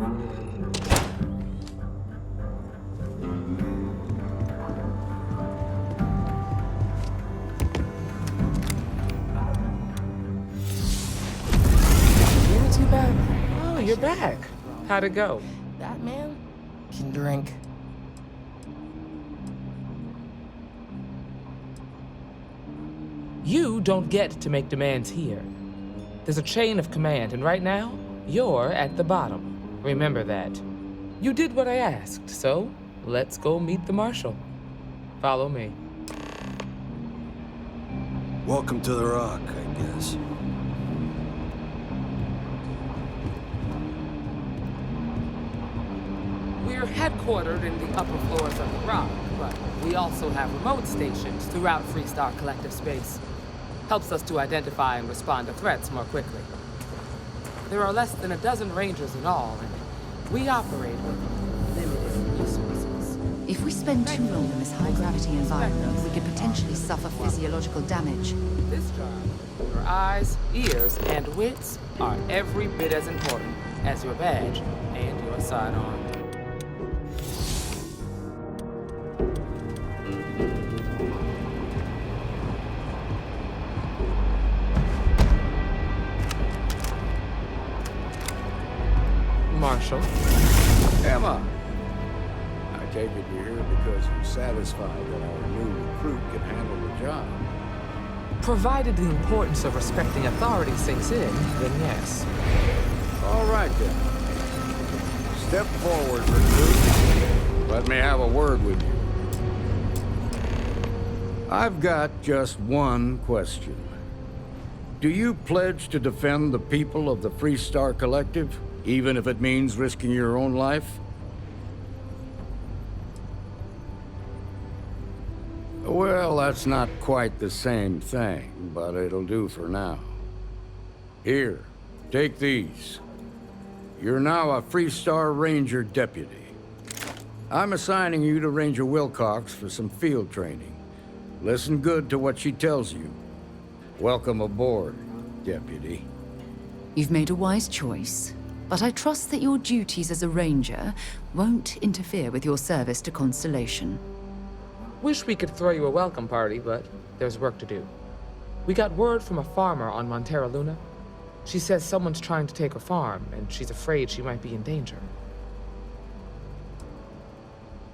You're back. How'd it go? That man can drink. You don't get to make demands here. There's a chain of command, and right now, you're at the bottom. Remember that. You did what I asked, so let's go meet the Marshal. Follow me. Welcome to the Rock, I guess. We're headquartered in the upper floors of the Rock, but we also have remote stations throughout Freestar Collective space. Helps us to identify and respond to threats more quickly. There are less than a dozen Rangers in all, and we operate with limited resources. If we spend too long in this high-gravity environment, we could potentially suffer physiological damage. This job, your eyes, ears, and wits are every bit as important as your badge and your sidearm. Marshal. Emma! I take it you're here because you're satisfied that our new recruit can handle the job. Provided the importance of respecting authority sinks in, then yes. All right, then. Step forward, recruit. Let me have a word with you. I've got just one question. Do you pledge to defend the people of the Freestar Collective? Even if it means risking your own life? Well, that's not quite the same thing, but it'll do for now. Here, take these. You're now a Freestar Ranger deputy. I'm assigning you to Ranger Wilcox for some field training. Listen good to what she tells you. Welcome aboard, deputy. You've made a wise choice. But I trust that your duties as a ranger won't interfere with your service to Constellation. Wish we could throw you a welcome party, but there's work to do. We got word from a farmer on Montera Luna. She says someone's trying to take her farm, and she's afraid she might be in danger.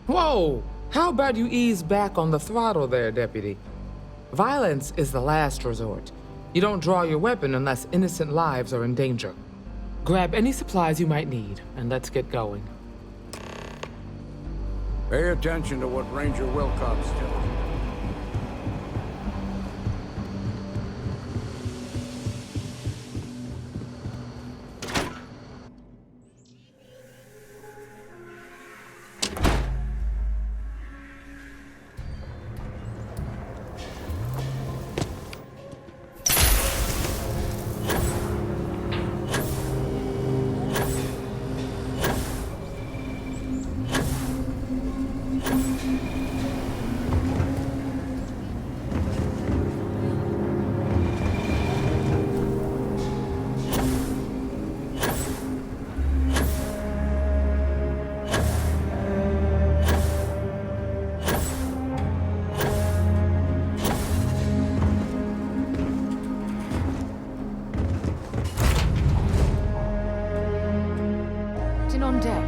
Whoa! How about you ease back on the throttle there, Deputy? Violence is the last resort. You don't draw your weapon unless innocent lives are in danger. Grab any supplies you might need, and let's get going. Pay attention to what Ranger Wilcox tells you. On deck.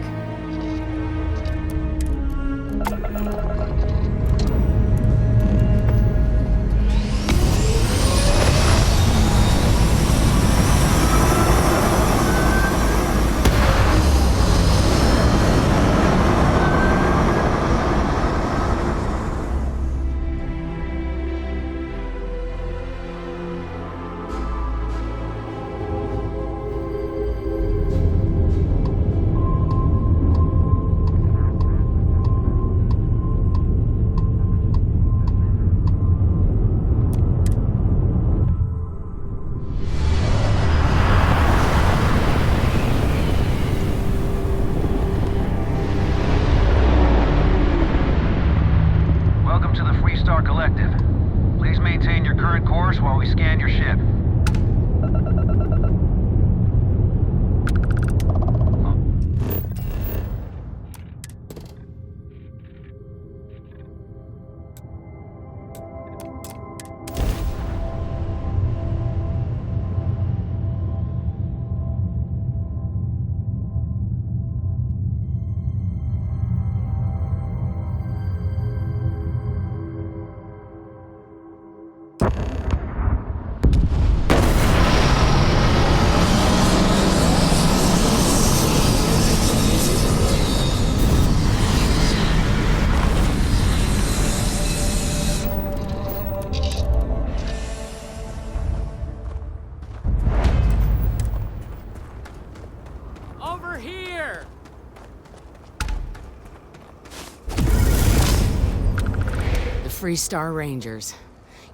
Free Star Rangers.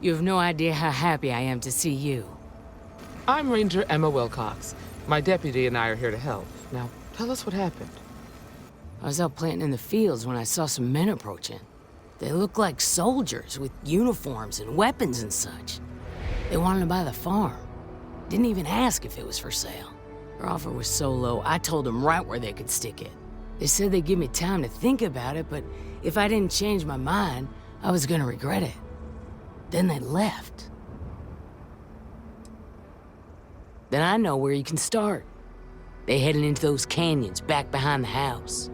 You have no idea how happy I am to see you. I'm Ranger Emma Wilcox. My deputy and I are here to help. Now, tell us what happened. I was out planting in the fields when I saw some men approaching. They looked like soldiers with uniforms and weapons and such. They wanted to buy the farm. Didn't even ask if it was for sale. Their offer was so low, I told them right where they could stick it. They said they'd give me time to think about it, but if I didn't change my mind, I was gonna regret it. Then they left. Then I know where you can start. They headed into those canyons back behind the house.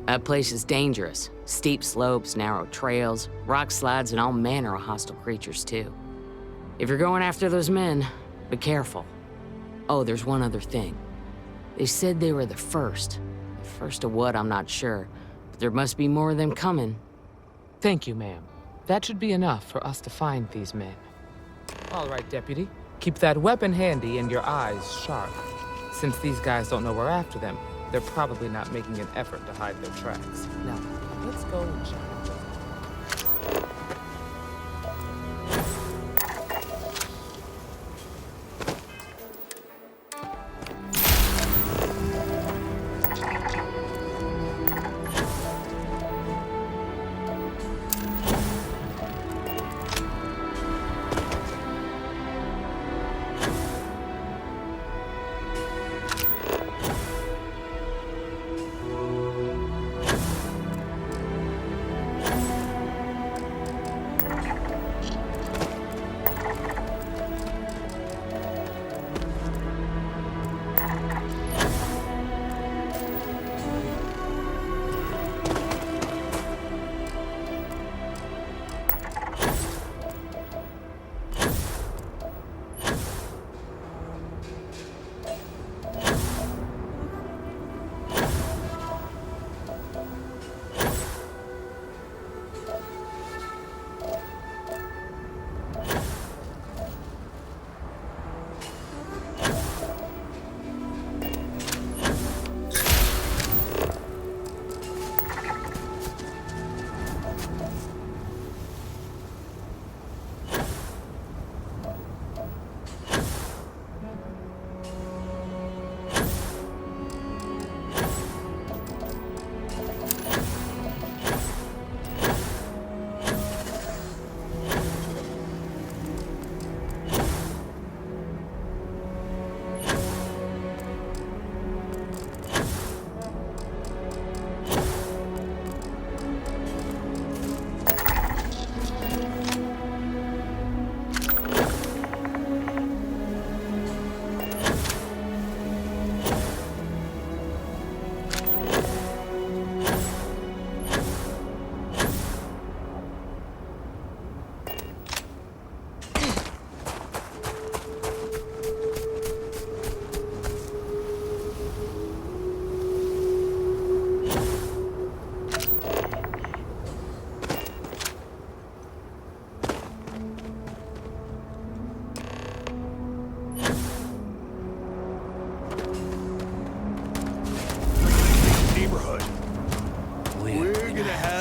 That place is dangerous. Steep slopes, narrow trails, rock slides, and all manner of hostile creatures, too. If you're going after those men, be careful. Oh, there's one other thing. They said they were the first. The first of what, I'm not sure. But there must be more of them coming. Thank you, ma'am. That should be enough for us to find these men. All right, deputy. Keep that weapon handy and your eyes sharp. Since these guys don't know we're after them, they're probably not making an effort to hide their tracks. Now, let's go and check out those.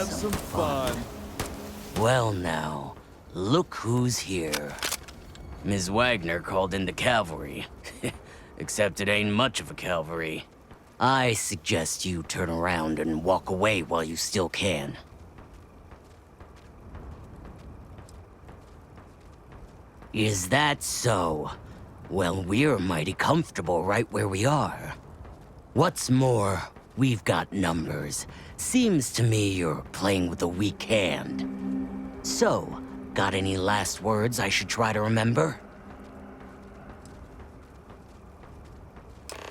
Some fun. Well now, look who's here. Ms. Wagner called in the cavalry. Except it ain't much of a cavalry. I suggest you turn around and walk away while you still can. Is that so? Well, we're mighty comfortable right where we are. What's more, we've got numbers. Seems to me you're playing with a weak hand. So, got any last words I should try to remember?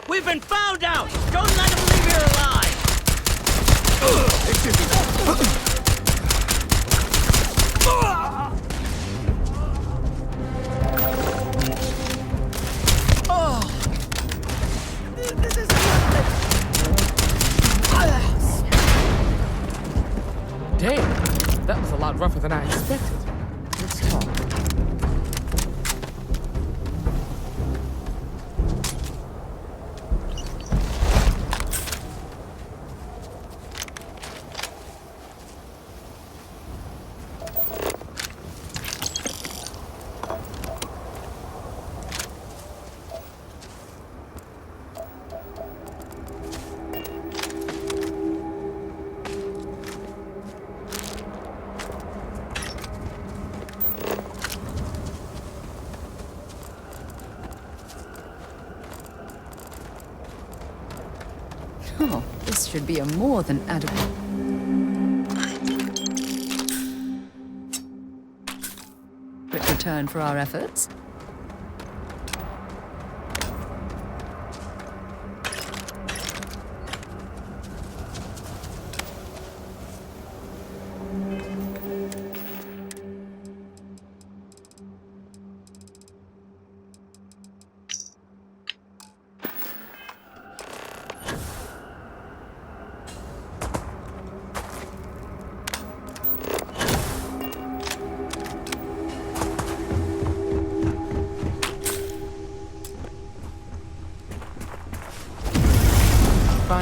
We've been found out! Don't let them leave here alive! This is Damn, that was a lot rougher than I expected. Let's talk. Oh, this should be a more than adequate return for our efforts.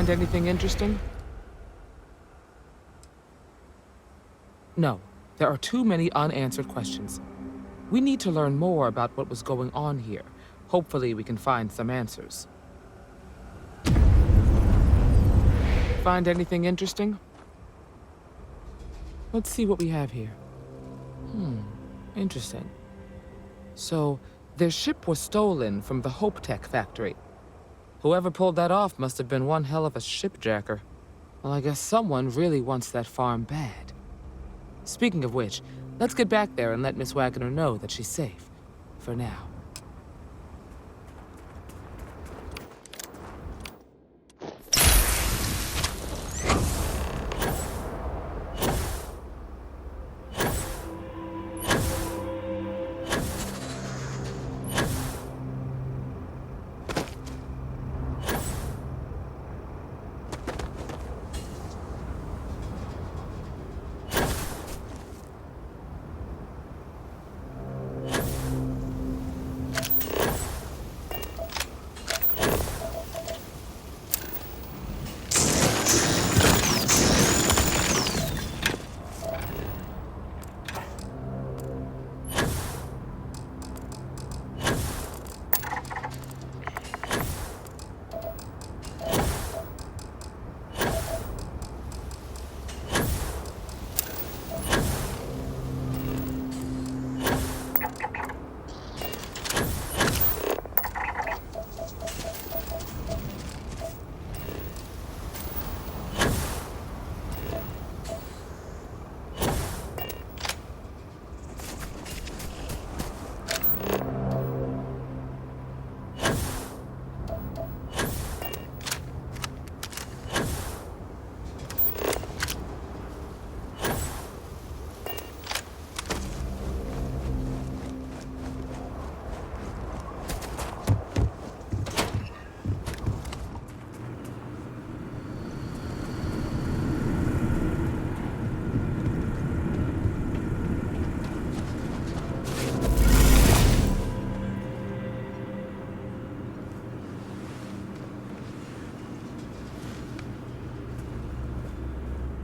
Find anything interesting? No, there are too many unanswered questions. We need to learn more about what was going on here. Hopefully we can find some answers. Find anything interesting? Let's see what we have here. Interesting. So, their ship was stolen from the Hope Tech factory. Whoever pulled that off must have been one hell of a shipjacker. Well, I guess someone really wants that farm bad. Speaking of which, let's get back there and let Miss Wagner know that she's safe. For now.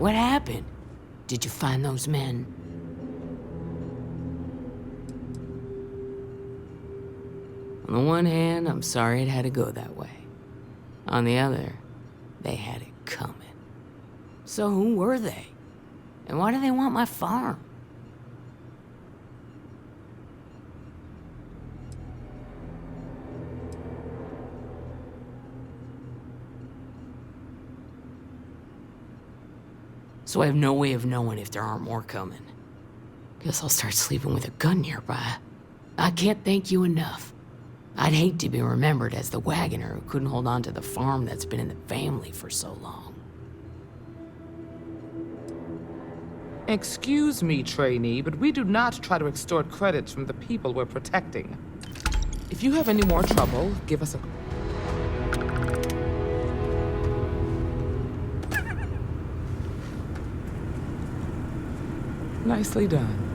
What happened? Did you find those men? On the one hand, I'm sorry it had to go that way. On the other, they had it coming. So who were they? And why do they want my farm? So I have no way of knowing if there aren't more coming. Guess I'll start sleeping with a gun nearby. I can't thank you enough. I'd hate to be remembered as the wagoner who couldn't hold on to the farm that's been in the family for so long. Excuse me, trainee, but we do not try to extort credits from the people we're protecting. If you have any more trouble, give us a... Nicely done.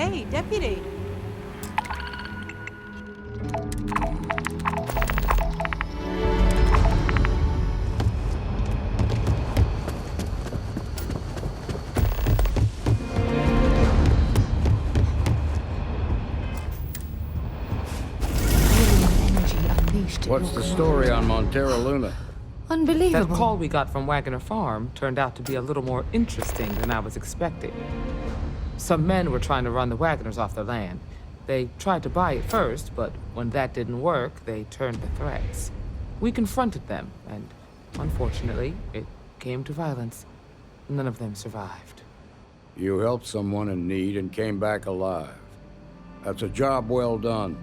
Hey, deputy. What's the story on Montero Luna? That Unbelievable. call we got from Wagoner Farm turned out to be a little more interesting than I was expecting. Some men were trying to run the Wagoners off their land. They tried to buy it first, but when that didn't work, they turned to threats. We confronted them, and unfortunately, it came to violence. None of them survived. You helped someone in need and came back alive. That's a job well done.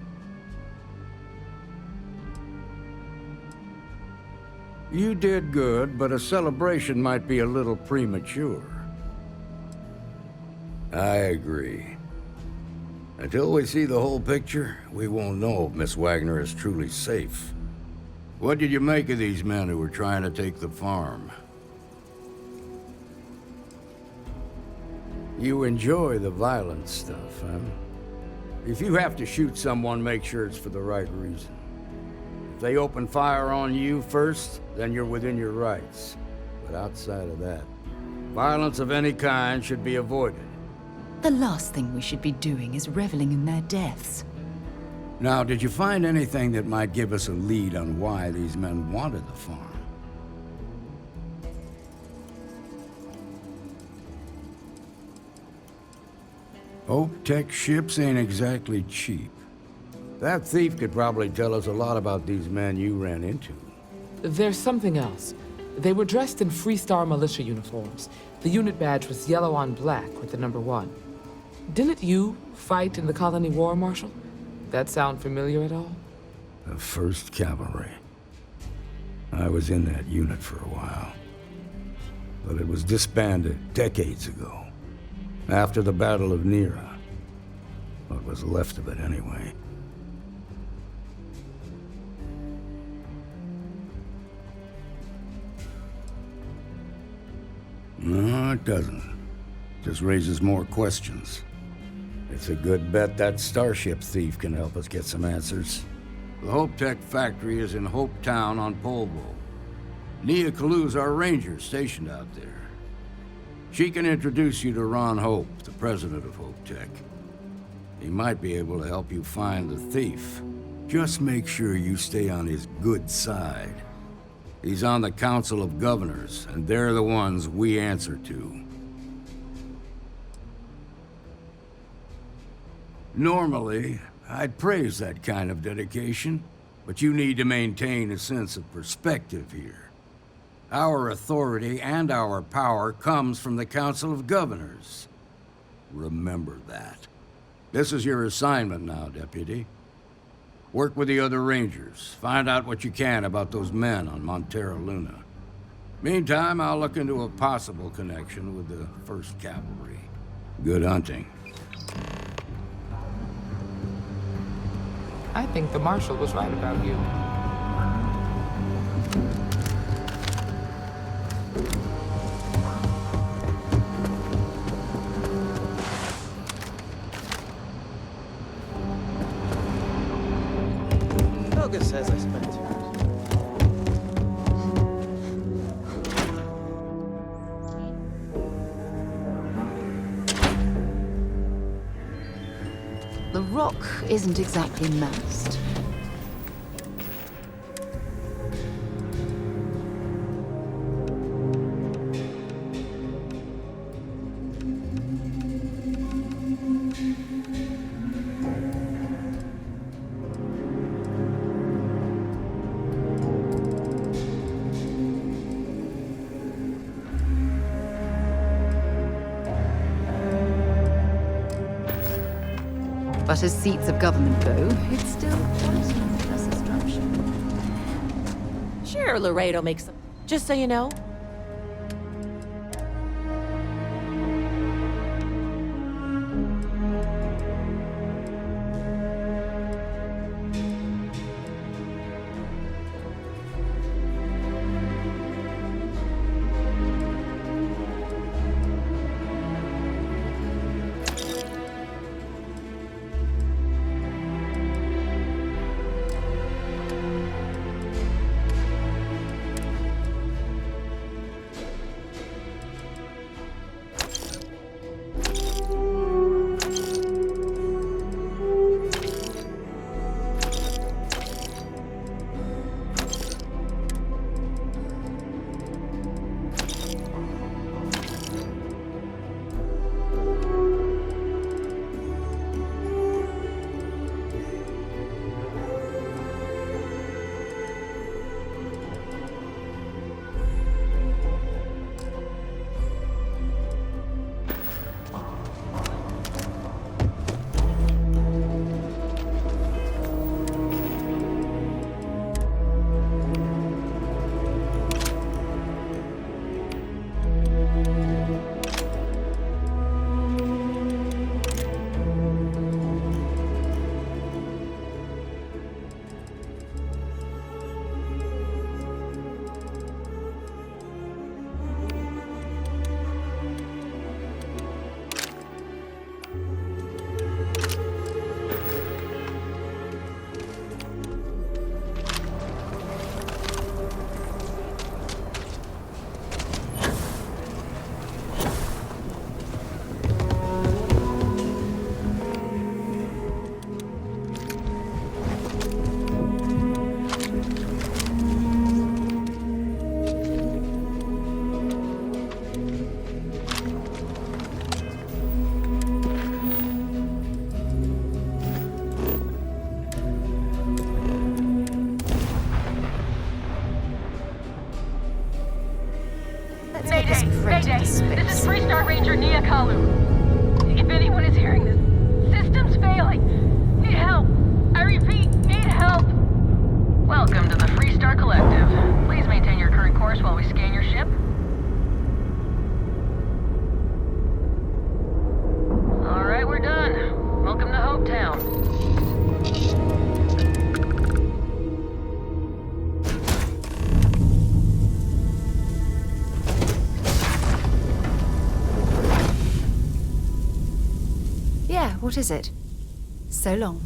You did good, but a celebration might be a little premature. I agree. Until we see the whole picture, we won't know if Miss Wagner is truly safe. What did you make of these men who were trying to take the farm? You enjoy the violent stuff, huh? If you have to shoot someone, make sure it's for the right reason. If they open fire on you first, then you're within your rights. But outside of that, violence of any kind should be avoided. The last thing we should be doing is reveling in their deaths. Now, did you find anything that might give us a lead on why these men wanted the farm? Hope Tech ships ain't exactly cheap. That thief could probably tell us a lot about these men you ran into. There's something else. They were dressed in Freestar militia uniforms. The unit badge was yellow on black with the number 1. Didn't you fight in the Colony War, Marshal? That sound familiar at all? The 1st Cavalry. I was in that unit for a while. But it was disbanded decades ago. After the Battle of Nera. What was left of it, anyway. No, it doesn't. Just raises more questions. It's a good bet that starship thief can help us get some answers. The Hope Tech factory is in Hope Town on Polvo. Nia Kalu's our ranger stationed out there. She can introduce you to Ron Hope, the president of Hope Tech. He might be able to help you find the thief. Just make sure you stay on his good side. He's on the Council of Governors, and they're the ones we answer to. Normally, I'd praise that kind of dedication, but you need to maintain a sense of perspective here. Our authority and our power comes from the Council of Governors. Remember that. This is your assignment now, Deputy. Work with the other Rangers. Find out what you can about those men on Montero Luna. Meantime, I'll look into a possible connection with the 1st Cavalry. Good hunting. I think the Marshal was right about you. Bogus says I spent 2 years. The rock isn't exactly masked. But as seats of government go, it's still quite an impressive structure. Sure, Laredo makes them. Just so you know. Let's get this crate into Mayday! space. This is Freestar Ranger Nia Kalu. If anyone is hearing this, system's failing. Need help. I repeat, need help. Welcome to the Freestar Collective. Please maintain your current course while we scan your ship. All right, we're done. Welcome to Hopetown. Yeah, what is it? So long.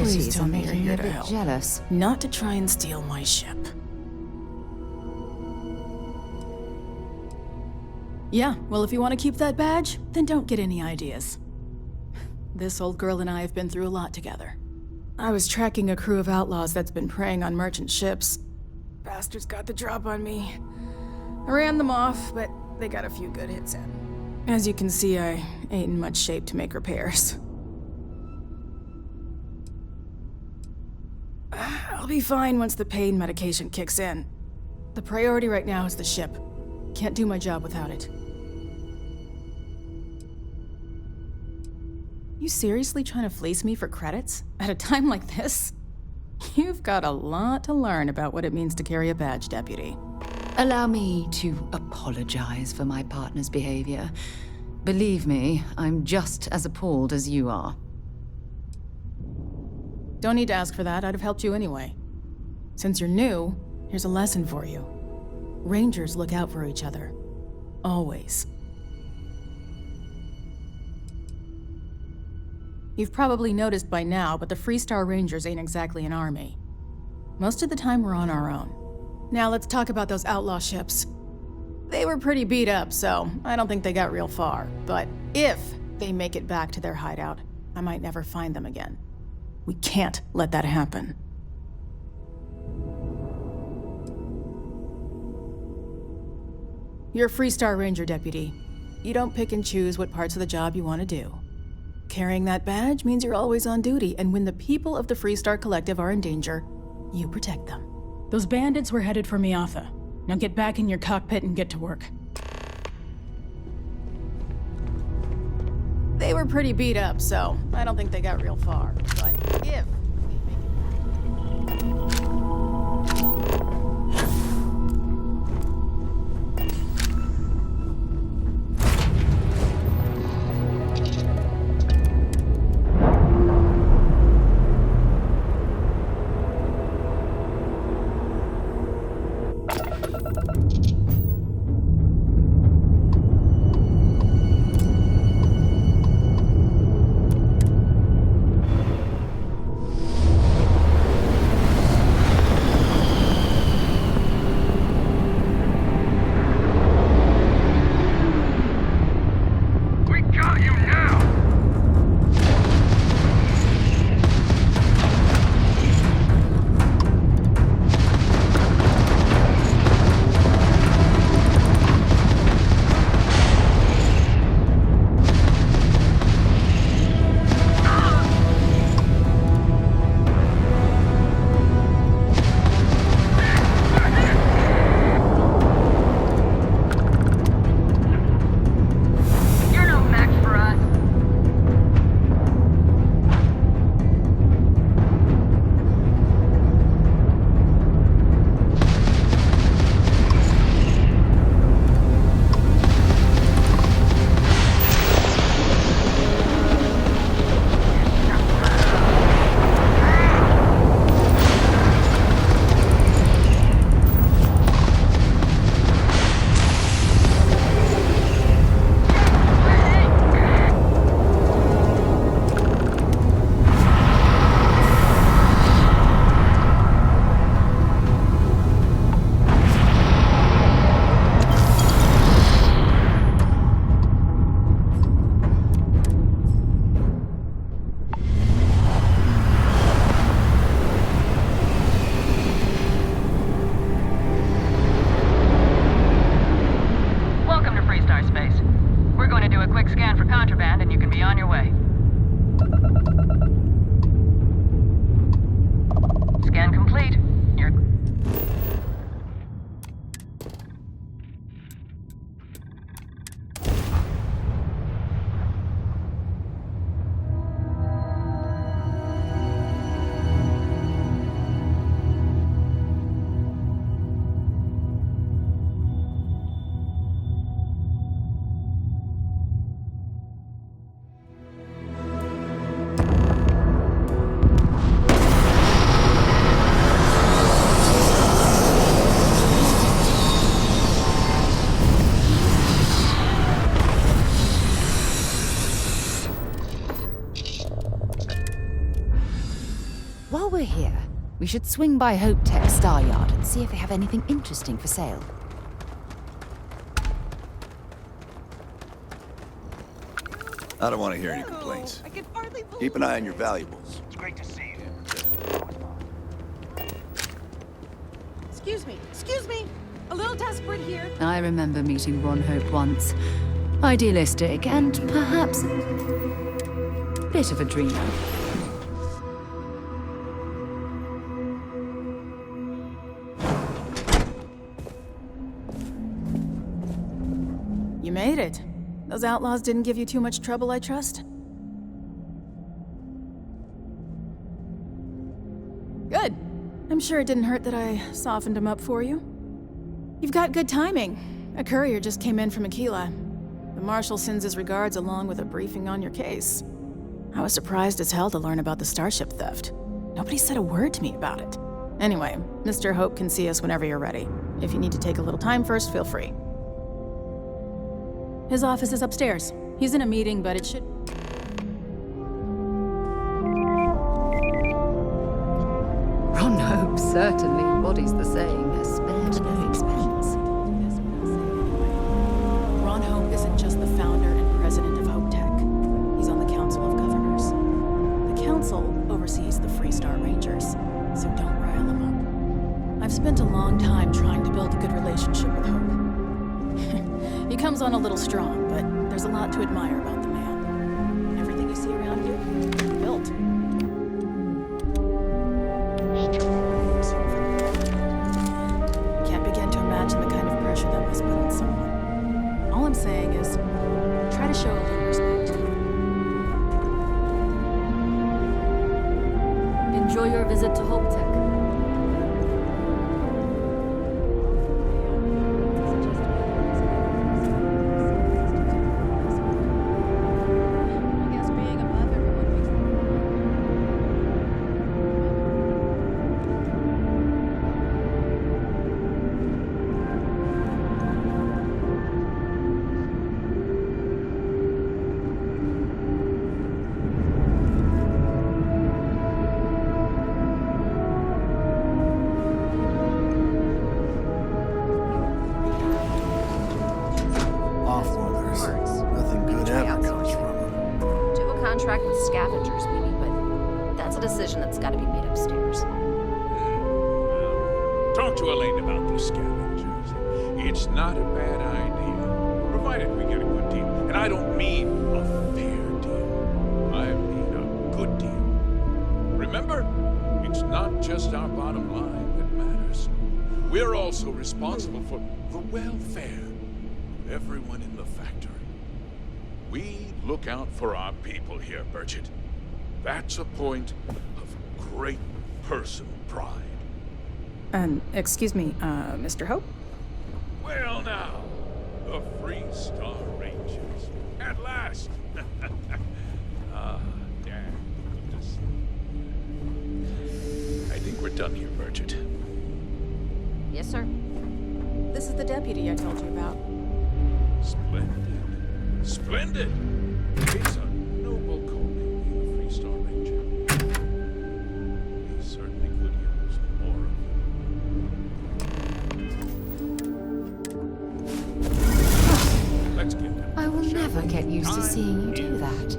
Please tell me you're making me here a to bit help. jealous. Not to try and steal my ship. Yeah, well, if you want to keep that badge, then don't get any ideas. This old girl and I have been through a lot together. I was tracking a crew of outlaws that's been preying on merchant ships. Bastards got the drop on me. I ran them off, but they got a few good hits in. As you can see, I ain't in much shape to make repairs. I'll be fine once the pain medication kicks in. The priority right now is the ship. Can't do my job without it. You seriously trying to fleece me for credits? At a time like this? You've got a lot to learn about what it means to carry a badge, Deputy. Allow me to apologize for my partner's behavior. Believe me, I'm just as appalled as you are. Don't need to ask for that, I'd have helped you anyway. Since you're new, here's a lesson for you. Rangers look out for each other. Always. You've probably noticed by now, but the Freestar Rangers ain't exactly an army. Most of the time we're on our own. Now let's talk about those outlaw ships. They were pretty beat up, so I don't think they got real far. But if they make it back to their hideout, I might never find them again. We can't let that happen. You're a Freestar Ranger, Deputy. You don't pick and choose what parts of the job you want to do. Carrying that badge means you're always on duty, and when the people of the Freestar Collective are in danger, you protect them. Those bandits were headed for Miatha. Now get back in your cockpit and get to work. They were pretty beat up, so I don't think they got real far. But if... should swing by Hope Tech Star Yard and see if they have anything interesting for sale. I don't want to hear any complaints. Keep an eye on your valuables. It's great to see you. Excuse me. A little desperate here. I remember meeting Ron Hope once. Idealistic and perhaps a bit of a dreamer. You made it. Those outlaws didn't give you too much trouble, I trust? Good. I'm sure it didn't hurt that I softened him up for you. You've got good timing. A courier just came in from Aquila. The Marshal sends his regards along with a briefing on your case. I was surprised as hell to learn about the starship theft. Nobody said a word to me about it. Anyway, Mr. Hope can see us whenever you're ready. If you need to take a little time first, feel free. His office is upstairs. He's in a meeting, but it should... Ron Hope certainly embodies the saying, has spared no expense. Ron Hope isn't just the founder and president of Hope Tech. He's on the Council of Governors. The Council oversees the Freestar Rangers, so don't rile him up. I've spent a long time trying to build a good relationship with Hope. He comes on a little strong, but there's a lot to admire about the man. Everything you see around you, built. Can't begin to imagine the kind of pressure that must put on someone. All I'm saying is, try to show a little respect. Enjoy your visit to Hope Tech. Contract with scavengers, maybe, but that's a decision that's got to be made upstairs. Talk to Elaine about the scavengers. It's not a bad idea, provided we get a good deal. And I don't mean a fair deal. I mean a good deal. Remember, it's not just our bottom line that matters. We're also responsible for the welfare of everyone in the factory. We look out for our people here, Burchett. That's a point of great personal pride. Excuse me, Mr. Hope? Well now, the Freestar Rangers. At last! Dad, good to see you. I think we're done here, Burchett. Yes, sir. This is the deputy I told you about. Splendid. Splendid! It's a noble calling, being a Freestar Ranger. We certainly could use more of them. Let's get them. I will never get used to seeing you do that.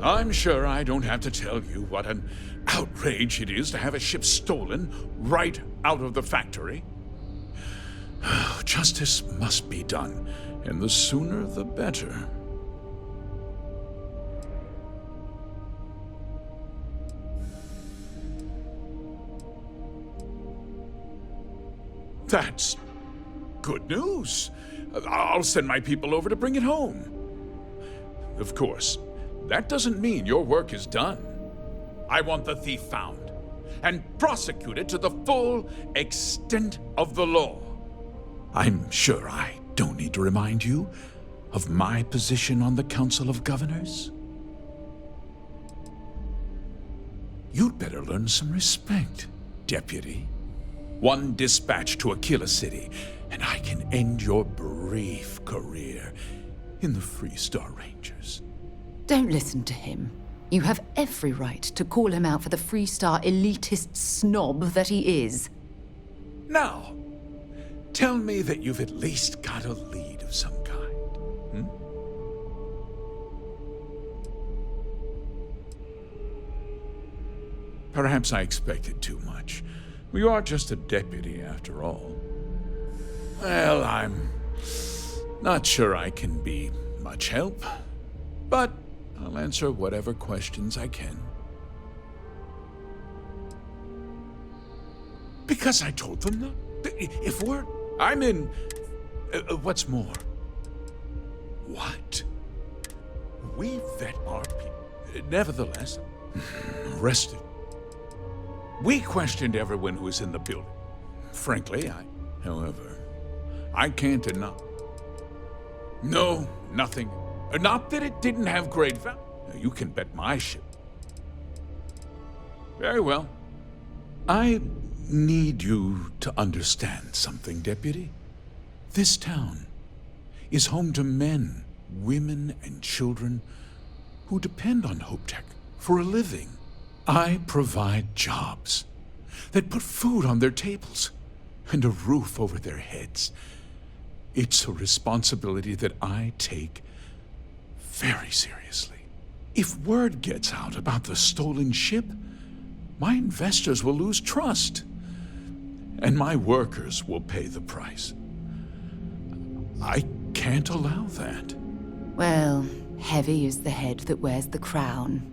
I'm sure I don't have to tell you what an outrage it is to have a ship stolen right out of the factory. Justice must be done, and the sooner the better. That's good news. I'll send my people over to bring it home. Of course, that doesn't mean your work is done. I want the thief found and prosecuted to the full extent of the law. I'm sure I don't need to remind you of my position on the Council of Governors. You'd better learn some respect, Deputy. One dispatch to Aquila City, and I can end your brief career in the Freestar Rangers. Don't listen to him. You have every right to call him out for the Freestar elitist snob that he is. Now, tell me that you've at least got a lead of some kind. Hmm? Perhaps I expected too much. You are just a deputy, after all. Well, I'm not sure I can be much help, but I'll answer whatever questions I can. Because I told them that if we're... I'm in... what's more? What? We vet our people. Nevertheless, arrested. We questioned everyone who was in the building. Frankly, however, I can't deny. No, nothing. Not that it didn't have great value. You can bet my ship. Very well. I need you to understand something, Deputy. This town is home to men, women, and children who depend on HopeTech for a living. I provide jobs that put food on their tables and a roof over their heads. It's a responsibility that I take very seriously. If word gets out about the stolen ship, my investors will lose trust, and my workers will pay the price. I can't allow that. Well, heavy is the head that wears the crown.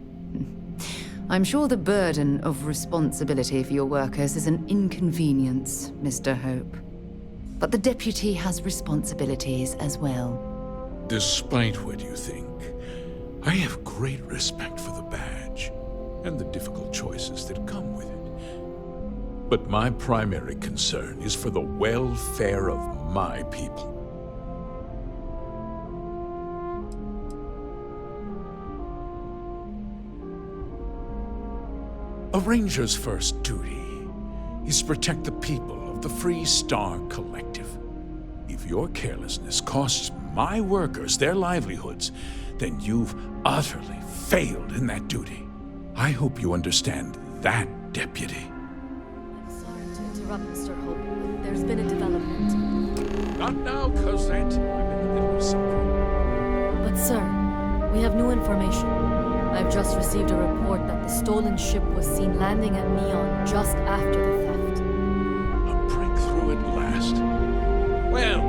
I'm sure the burden of responsibility for your workers is an inconvenience, Mr. Hope. But the deputy has responsibilities as well. Despite what you think, I have great respect for the badge and the difficult choices that come with it. But my primary concern is for the welfare of my people. A ranger's first duty is to protect the people of the Freestar Collective. If your carelessness costs my workers their livelihoods, then you've utterly failed in that duty. I hope you understand that, Deputy. I'm sorry to interrupt, Mr. Hope, but there's been a development. Not now, Cosette. I'm in the middle of something. But sir, we have new information. I've just received a report that the stolen ship was seen landing at Neon just after the theft. A breakthrough at last. Well,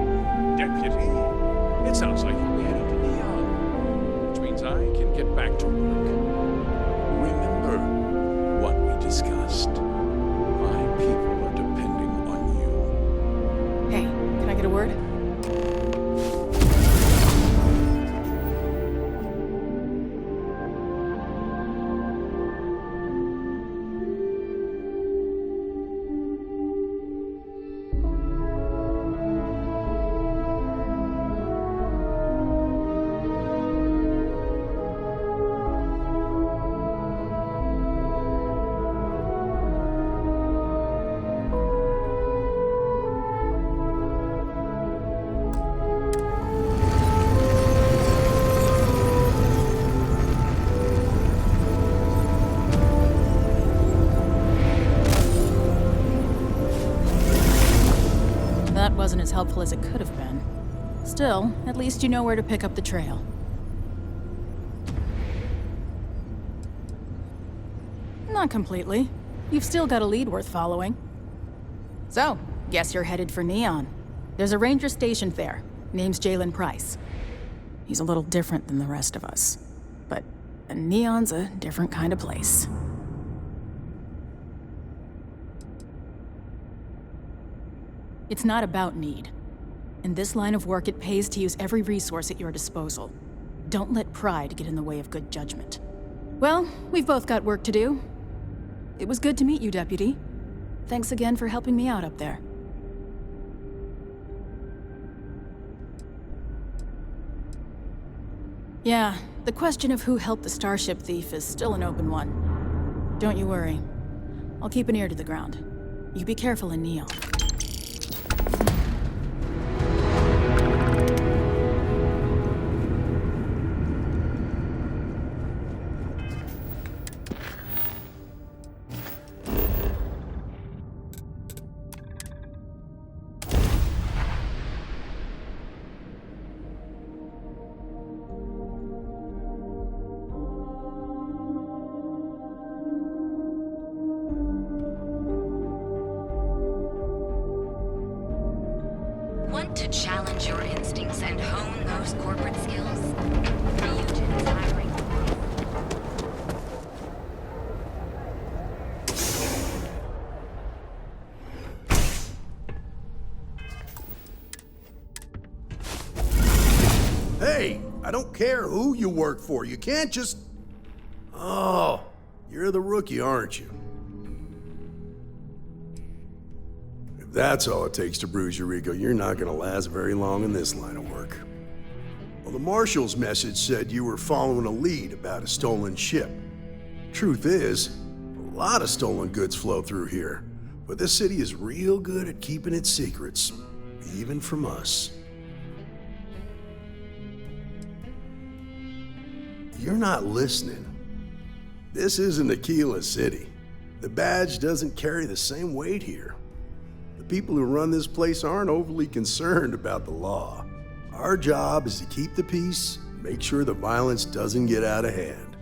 Deputy, it sounds like you'll be heading to Neon, which means I can get back to work. Remember what we discussed. My people are depending on you. Hey, can I get a word? Wasn't as helpful as it could have been. Still, at least you know where to pick up the trail. Not completely. You've still got a lead worth following. So, guess you're headed for Neon. There's a ranger stationed there. Name's Jalen Price. He's a little different than the rest of us. But Neon's a different kind of place. It's not about need. In this line of work, it pays to use every resource at your disposal. Don't let pride get in the way of good judgment. Well, we've both got work to do. It was good to meet you, Deputy. Thanks again for helping me out up there. Yeah, the question of who helped the Starship thief is still an open one. Don't you worry. I'll keep an ear to the ground. You be careful in Neon. Want to challenge your instincts and hone those corporate skills? Ryujin is hiring. Hey, I don't care who you work for. You can't just... Oh, you're the rookie, aren't you? If that's all it takes to bruise your ego, you're not gonna last very long in this line of work. Well, the Marshal's message said you were following a lead about a stolen ship. Truth is, a lot of stolen goods flow through here, but this city is real good at keeping its secrets, even from us. You're not listening. This isn't Aquila City. The badge doesn't carry the same weight here. The people who run this place aren't overly concerned about the law. Our job is to keep the peace, make sure the violence doesn't get out of hand.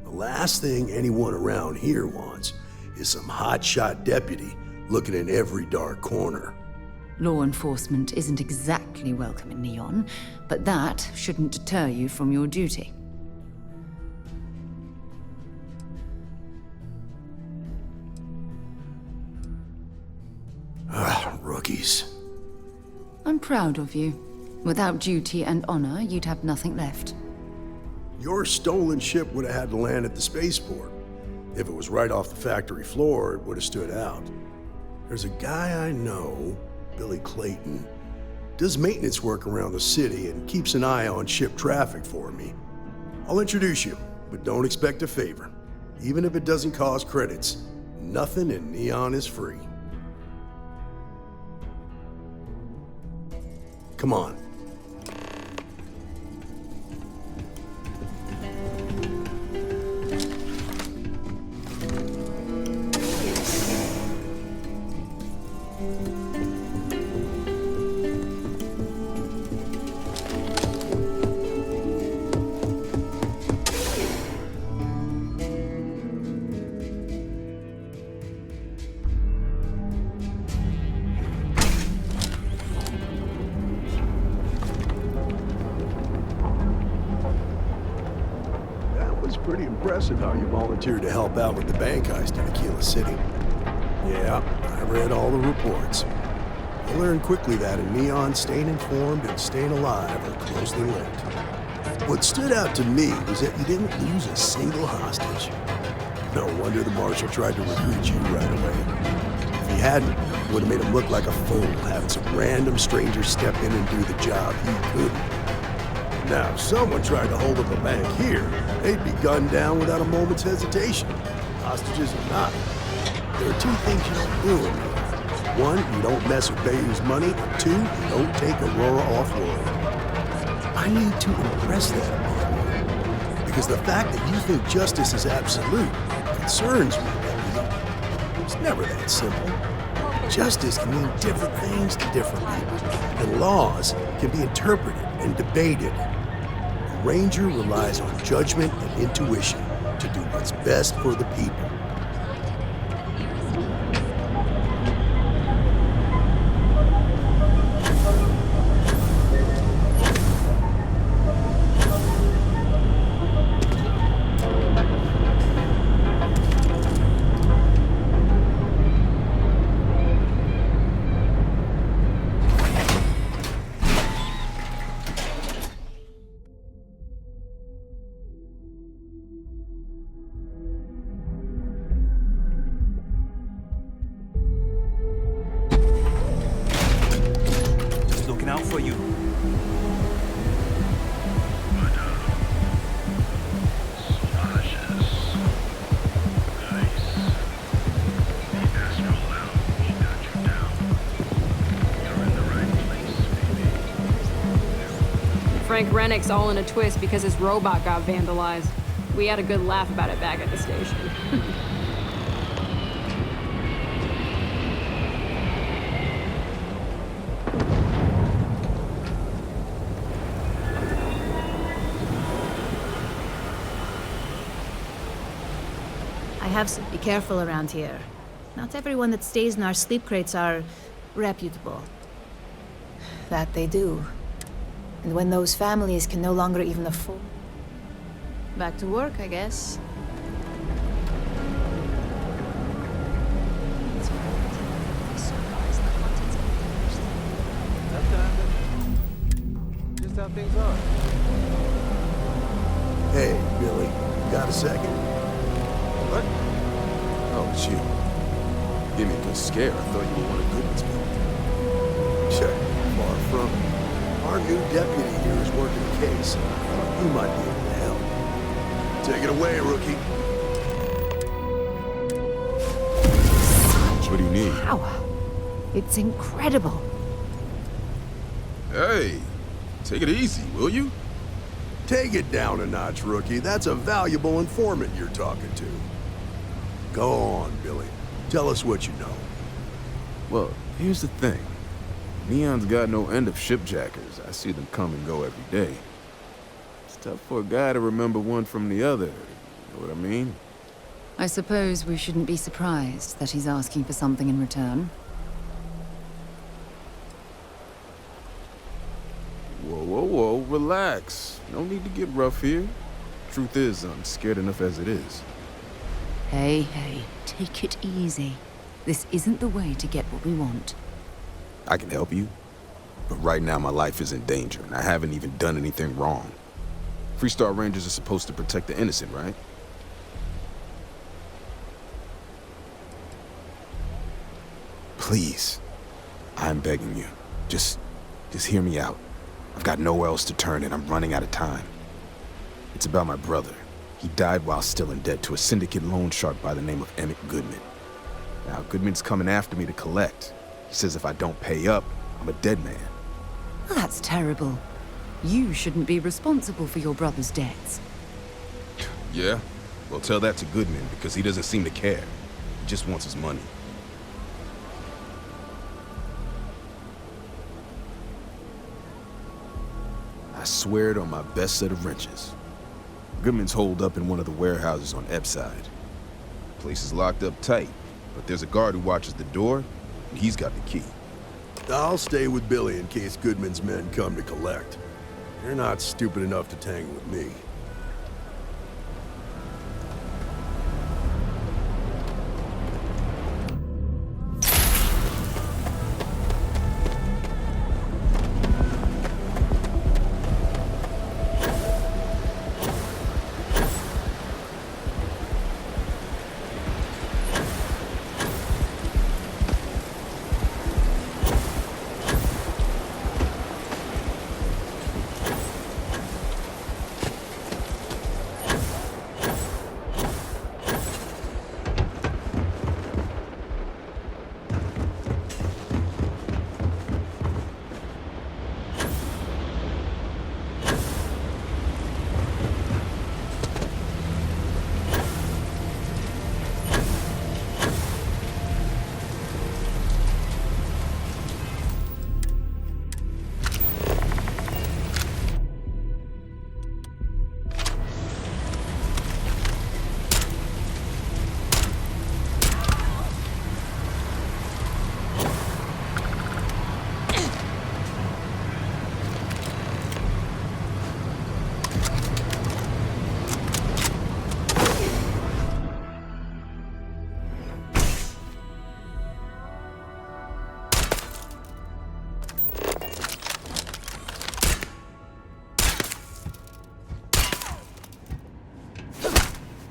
The last thing anyone around here wants is some hotshot deputy looking in every dark corner. Law enforcement isn't exactly welcome in Neon, but that shouldn't deter you from your duty. Rookies. I'm proud of you. Without duty and honor, you'd have nothing left. Your stolen ship would have had to land at the spaceport. If it was right off the factory floor, it would have stood out. There's a guy I know, Billy Clayton, does maintenance work around the city and keeps an eye on ship traffic for me. I'll introduce you, but don't expect a favor. Even if it doesn't cost credits, nothing in Neon is free. Come on. Pretty impressive how you volunteered to help out with the bank heist in Aquila City. Yeah, I read all the reports. I learned quickly that in Neon, staying informed and staying alive are closely linked. What stood out to me was that you didn't lose a single hostage. No wonder the Marshal tried to recruit you right away. If he hadn't, it would have made him look like a fool, having some random stranger step in and do the job he couldn't. Now, if someone tried to hold up a bank here, they'd be gunned down without a moment's hesitation. Hostages or not. There are two things you don't do in here. One, you don't mess with Bayou's money. And two, you don't take Aurora off-world. I need to impress that upon you. Because the fact that you think justice is absolute concerns me, Deputy. It's never that simple. Justice can mean different things to different people, and laws can be interpreted and debated. A ranger relies on judgment and intuition to do what's best for the people. Out for you. Frank Rennick's all in a twist because his robot got vandalized. We had a good laugh about it back at the station. Be careful around here. Not everyone that stays in our sleep crates are reputable. That they do. And when those families can no longer even afford... Back to work, I guess. Just how things are. Hey, Billy, got a second? What? Oh, it's you. Gave me a good scare. I thought you were one of Goodman's people. Sure, far from it. Our new deputy here is working the case. I thought you might be able to help. Take it away, rookie. What do you need? Power. It's incredible. Hey, take it easy, will you? Take it down a notch, rookie. That's a valuable informant you're talking to. Go on, Billy. Tell us what you know. Well, here's the thing. Neon's got no end of shipjackers. I see them come and go every day. It's tough for a guy to remember one from the other. You know what I mean? I suppose we shouldn't be surprised that he's asking for something in return. Whoa, whoa, whoa, relax. No need to get rough here. Truth is, I'm scared enough as it is. Hey, take it easy. This isn't the way to get what we want. I can help you, but right now my life is in danger, and I haven't even done anything wrong. Freestar Rangers are supposed to protect the innocent, right? Please, I'm begging you. Just hear me out. I've got nowhere else to turn, and I'm running out of time. It's about my brother. He died while still in debt to a syndicate loan shark by the name of Emmett Goodman. Now, Goodman's coming after me to collect. He says if I don't pay up, I'm a dead man. Well, that's terrible. You shouldn't be responsible for your brother's debts. Yeah? Well, tell that to Goodman, because he doesn't seem to care. He just wants his money. I swear it on my best set of wrenches. Goodman's holed up in one of the warehouses on Epside. Place is locked up tight, but there's a guard who watches the door, and he's got the key. I'll stay with Billy in case Goodman's men come to collect. They're not stupid enough to tangle with me.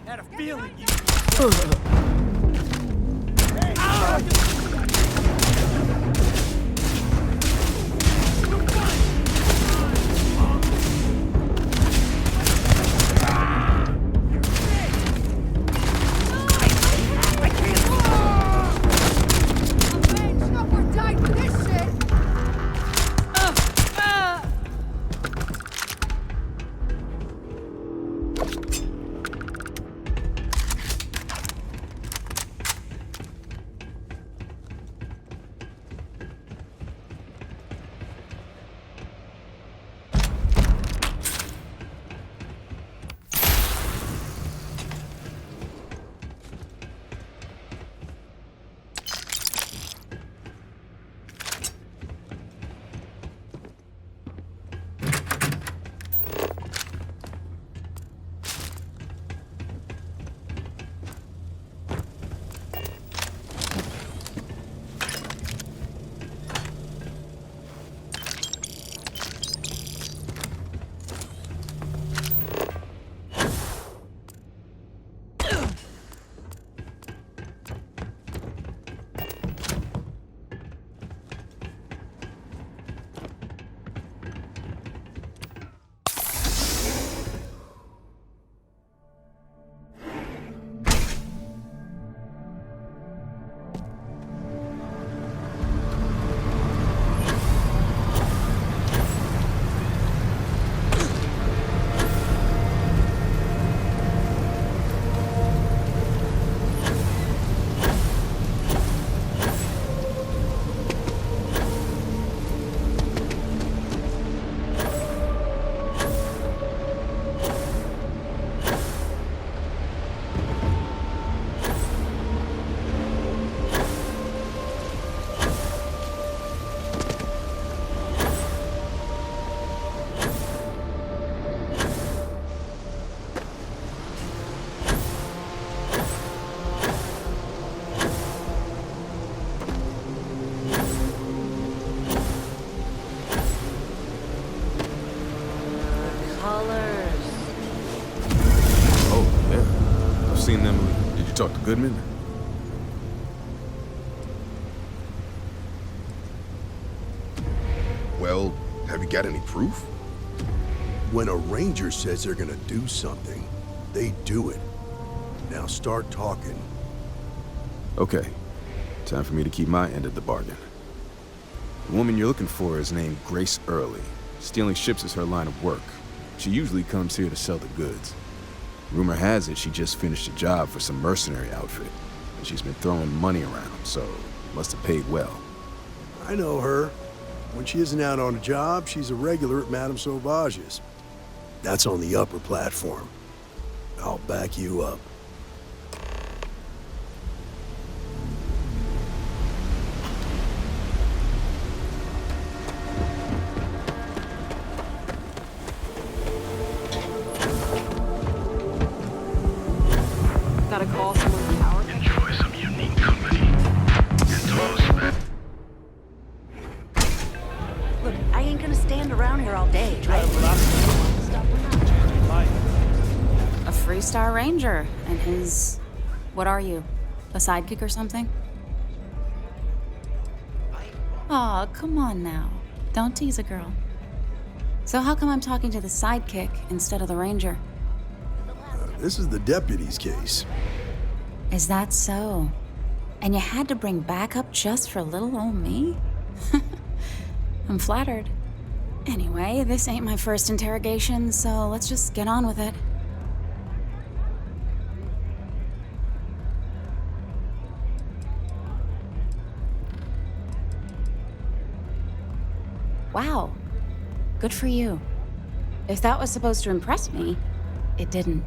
Had a feeling you... talk to Goodman? Well, have you got any proof? When a ranger says they're gonna do something, they do it. Now start talking. Okay. Time for me to keep my end of the bargain. The woman you're looking for is named Grace Early. Stealing ships is her line of work. She usually comes here to sell the goods. Rumor has it she just finished a job for some mercenary outfit, and she's been throwing money around, so must have paid well. I know her. When she isn't out on a job, she's a regular at Madame Sauvage's. That's on the upper platform. I'll back you up. Gotta call someone's power. Enjoy some unique company. And toast, man. Look, I ain't gonna stand around here all day. A Freestar Ranger, and his... What are you? A sidekick or something? Aw, come on now. Don't tease a girl. So how come I'm talking to the sidekick instead of the ranger? This is the deputy's case. Is that so? And you had to bring backup just for little old me? I'm flattered. Anyway, this ain't my first interrogation, so let's just get on with it. Wow. Good for you. If that was supposed to impress me, it didn't.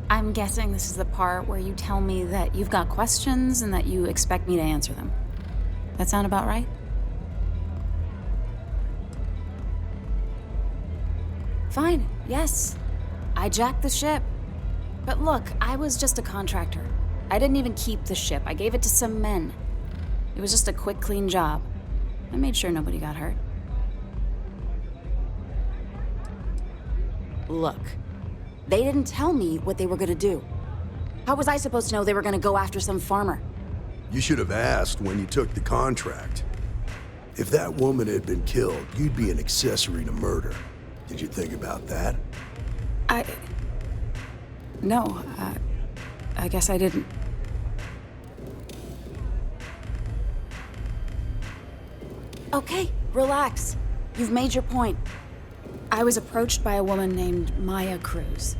I'm guessing this is the part where you tell me that you've got questions and that you expect me to answer them. That sound about right? Fine, yes. I jacked the ship. But look, I was just a contractor. I didn't even keep the ship. I gave it to some men. It was just a quick, clean job. I made sure nobody got hurt. Look, they didn't tell me what they were gonna do. How was I supposed to know they were gonna go after some farmer? You should have asked when you took the contract. If that woman had been killed, you'd be an accessory to murder. Did you think about that? No, I guess I didn't. Okay, relax. You've made your point. I was approached by a woman named Maya Cruz.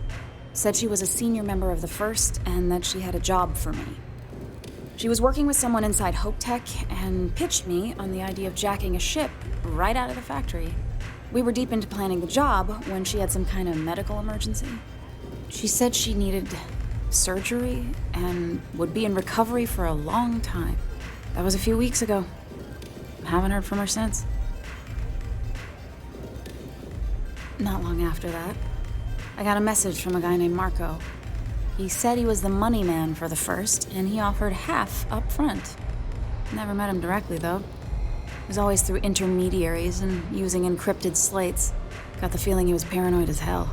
Said she was a senior member of the First and that she had a job for me. She was working with someone inside Hope Tech and pitched me on the idea of jacking a ship right out of the factory. We were deep into planning the job when she had some kind of medical emergency. She said she needed surgery and would be in recovery for a long time. That was a few weeks ago. Haven't heard from her since. Not long after that, I got a message from a guy named Marco. He said he was the money man for the First, and he offered half up front. Never met him directly, though. It was always through intermediaries and using encrypted slates. Got the feeling he was paranoid as hell.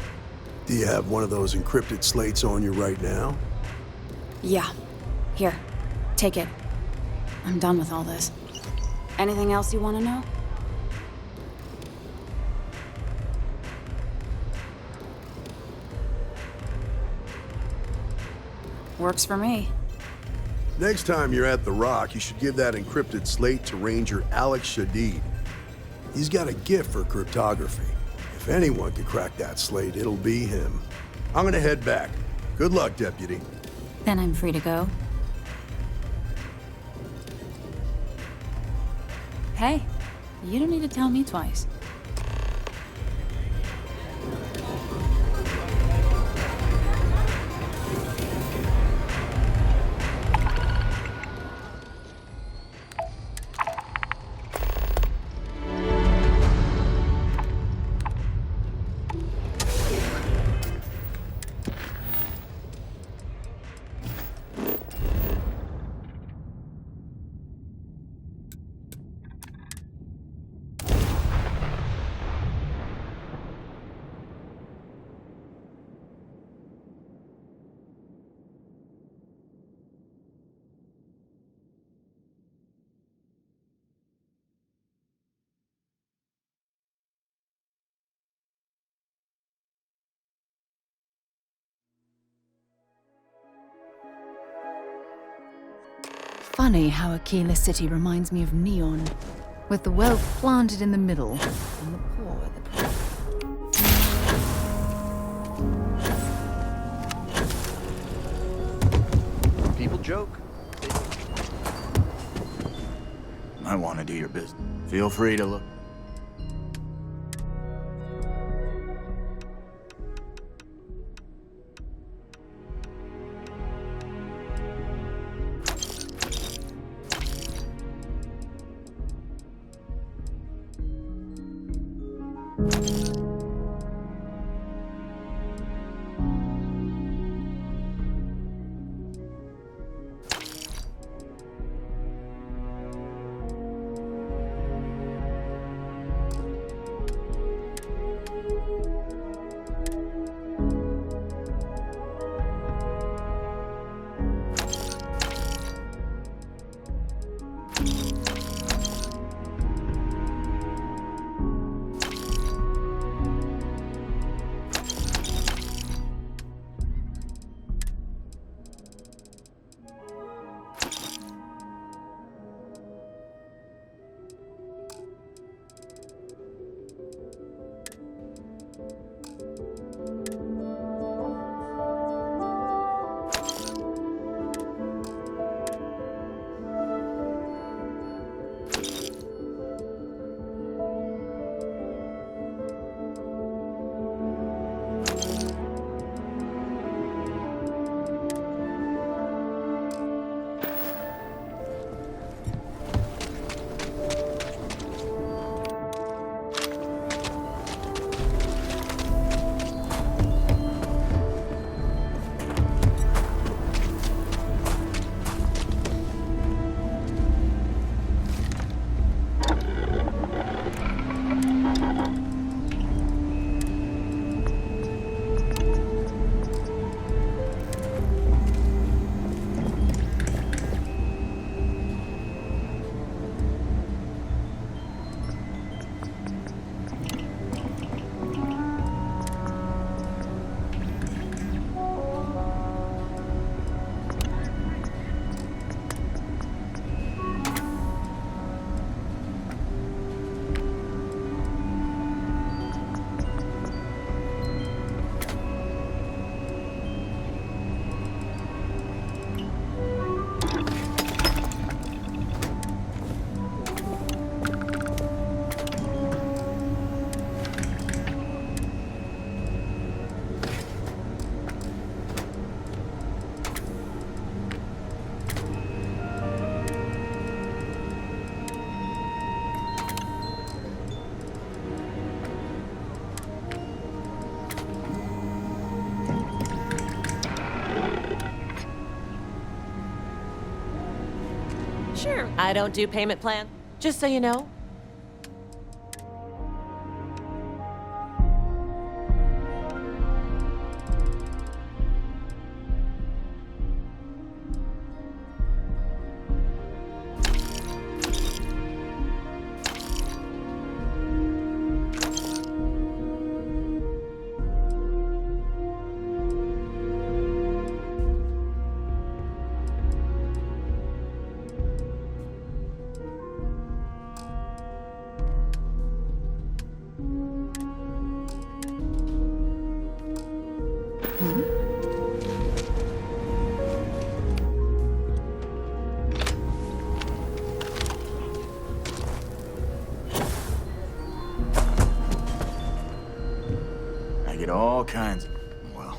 Do you have one of those encrypted slates on you right now? Yeah. Here, take it. I'm done with all this. Anything else you want to know? Works for me. Next time you're at the Rock, you should give that encrypted slate to Ranger Alex Shadid. He's got a gift for cryptography. If anyone can crack that slate, it'll be him. I'm gonna head back. Good luck, Deputy. Then I'm free to go. Hey, you don't need to tell me twice. funny how Aquila City reminds me of Neon. With the wealth planted in the middle, and the poor at the top. People joke. I want to do your business. Feel free to look. Sure. I don't do payment plan, just so you know. I get all kinds of... well...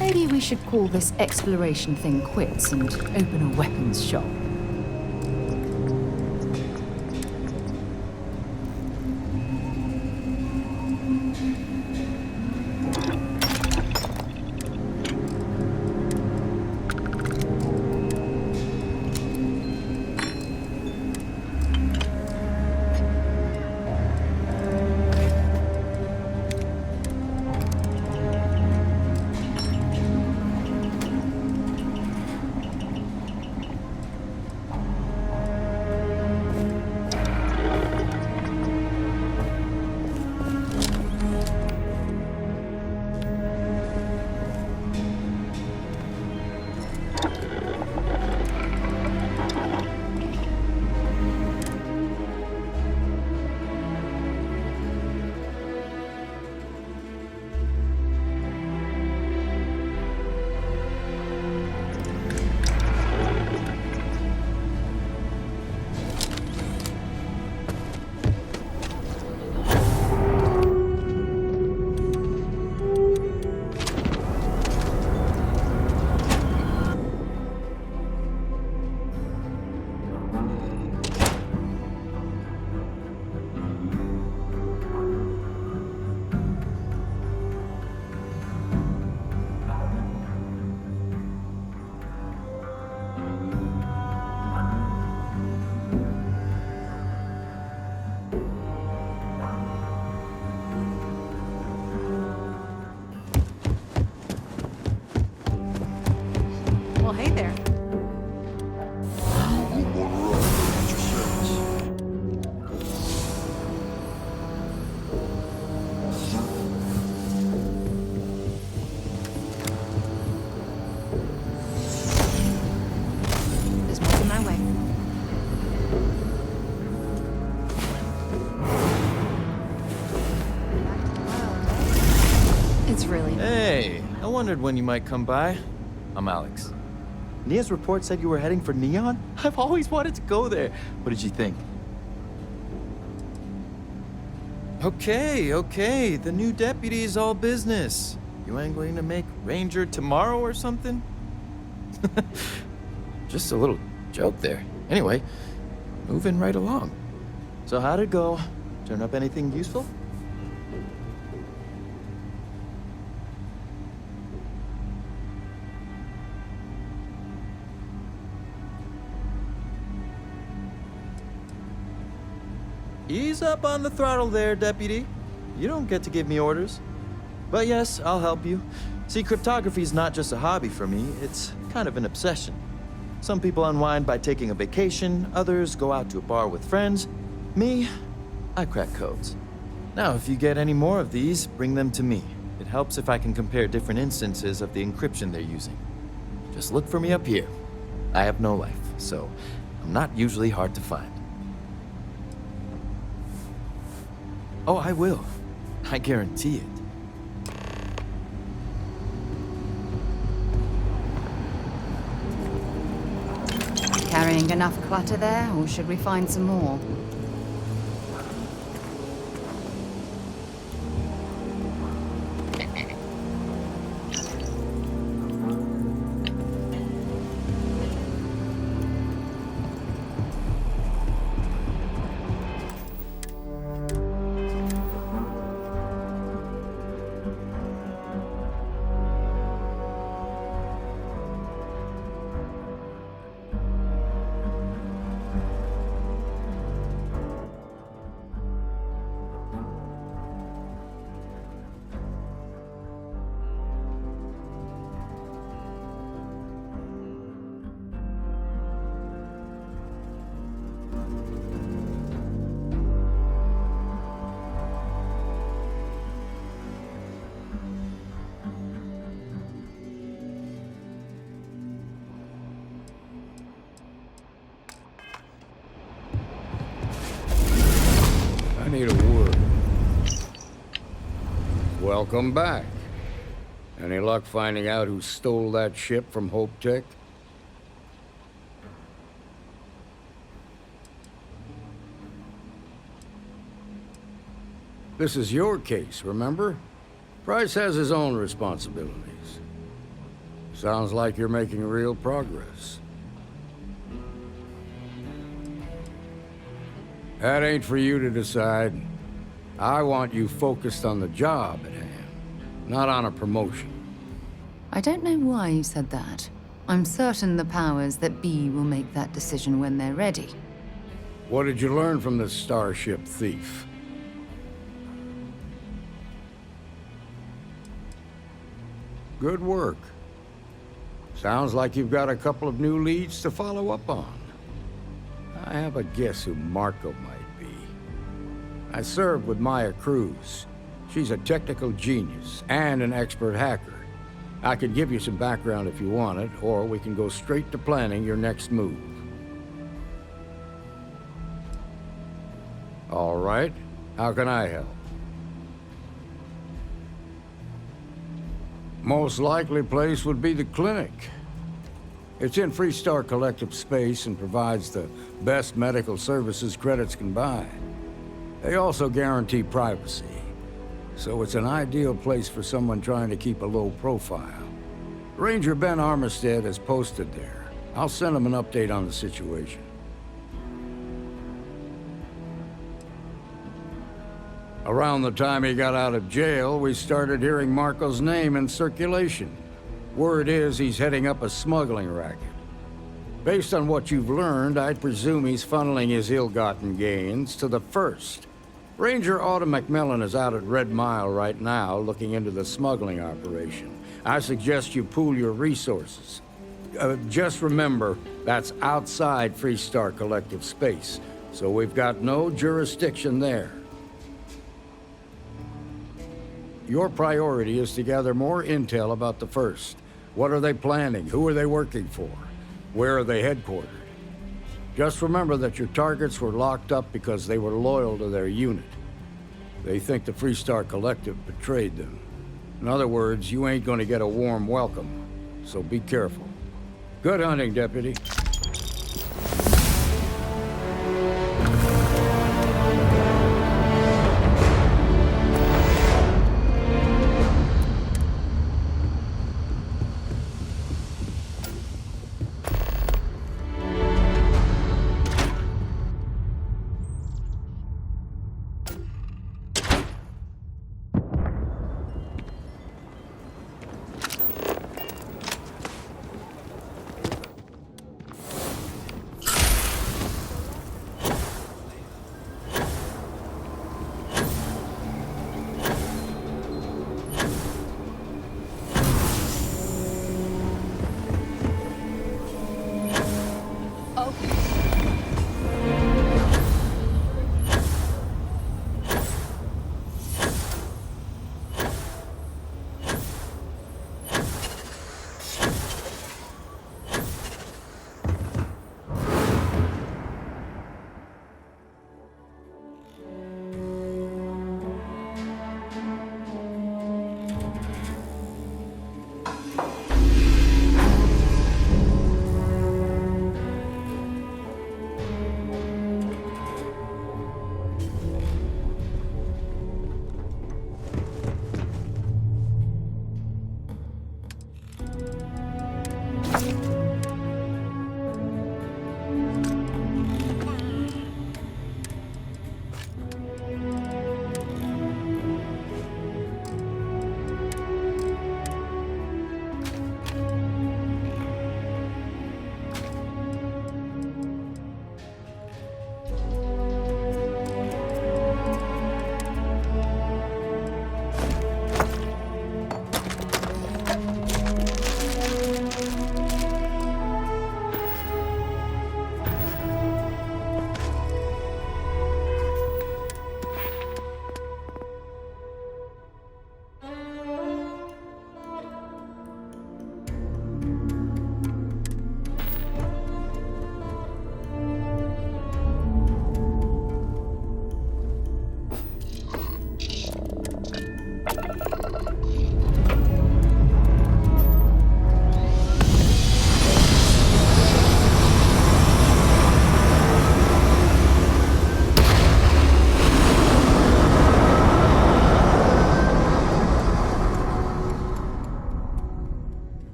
Maybe we should call this exploration thing quits and open a weapons shop. Well, hey there. There's more in my way. It's really... Hey, I wondered when you might come by. I'm Alex. Nia's report said you were heading for Neon? I've always wanted to go there. What did you think? Okay. The new deputy is all business. You ain't going to make Ranger tomorrow or something? Just a little joke there. Anyway, moving right along. So how'd it go? Turn up anything useful? Ease up on the throttle there, Deputy. You don't get to give me orders. But yes, I'll help you. See, cryptography's not just a hobby for me, it's kind of an obsession. Some people unwind by taking a vacation, others go out to a bar with friends. Me, I crack codes. Now, if you get any more of these, bring them to me. It helps if I can compare different instances of the encryption they're using. Just look for me up here. I have no life, so I'm not usually hard to find. Oh, I will. I guarantee it. Carrying enough clutter there, or should we find some more? I need a word. Welcome back. Any luck finding out who stole that ship from Hope Tech? This is your case, remember? Price has his own responsibilities. Sounds like you're making real progress. That ain't for you to decide. I want you focused on the job at hand, not on a promotion. I don't know why you said that. I'm certain the powers that be will make that decision when they're ready. What did you learn from this starship thief? Good work. Sounds like you've got a couple of new leads to follow up on. I have a guess who Marco might be. I served with Maya Cruz. She's a technical genius and an expert hacker. I could give you some background if you want it, or we can go straight to planning your next move. All right. How can I help? Most likely place would be the clinic. It's in Freestar Collective space and provides the best medical services credits can buy. They also guarantee privacy, so it's an ideal place for someone trying to keep a low profile. Ranger Ben Armistead is posted there. I'll send him an update on the situation. Around the time he got out of jail, we started hearing Marco's name in circulation. Word is he's heading up a smuggling racket. Based on what you've learned, I'd presume he's funneling his ill-gotten gains to the First. Ranger Autumn McMillan is out at Red Mile right now, looking into the smuggling operation. I suggest you pool your resources. Just remember, that's outside Freestar Collective space, so we've got no jurisdiction there. Your priority is to gather more intel about the First. What are they planning? Who are they working for? Where are they headquartered? Just remember that your targets were locked up because they were loyal to their unit. They think the Freestar Collective betrayed them. In other words, you ain't gonna get a warm welcome, so be careful. Good hunting, Deputy.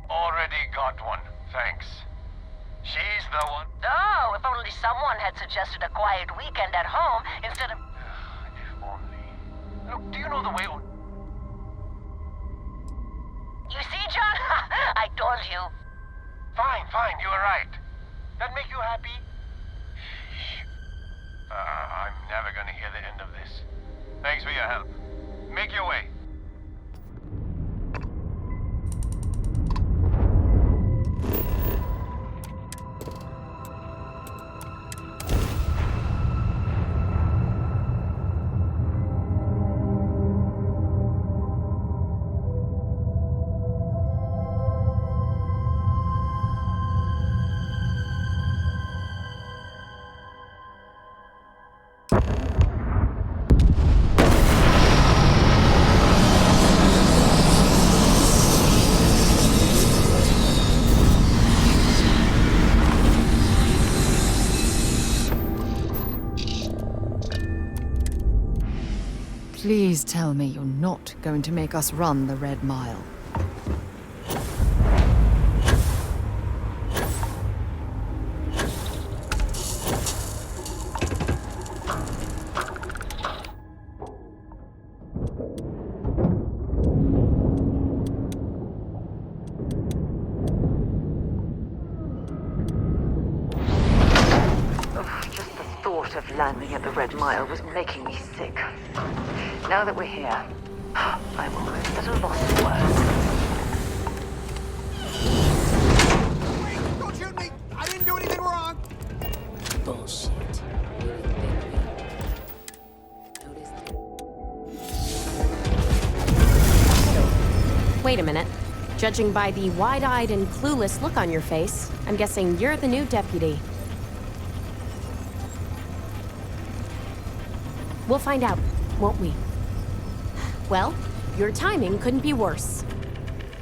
Already got one, thanks. She's the one. Oh, if only someone had suggested a quiet weekend at home instead of... If only. Look, do you know the way... You see, John? I told you. Fine, you were right. That make you happy? I'm never gonna hear the end of this. Thanks for your help. Make your way. Please tell me you're not going to make us run the Red Mile. Landing at the Red Mile was making me sick. Now that we're here, I'm almost at a loss for words. Wait! Don't shoot me! I didn't do anything wrong! Bullshit. Wait a minute. Judging by the wide-eyed and clueless look on your face, I'm guessing you're the new deputy. We'll find out, won't we? Well, your timing couldn't be worse.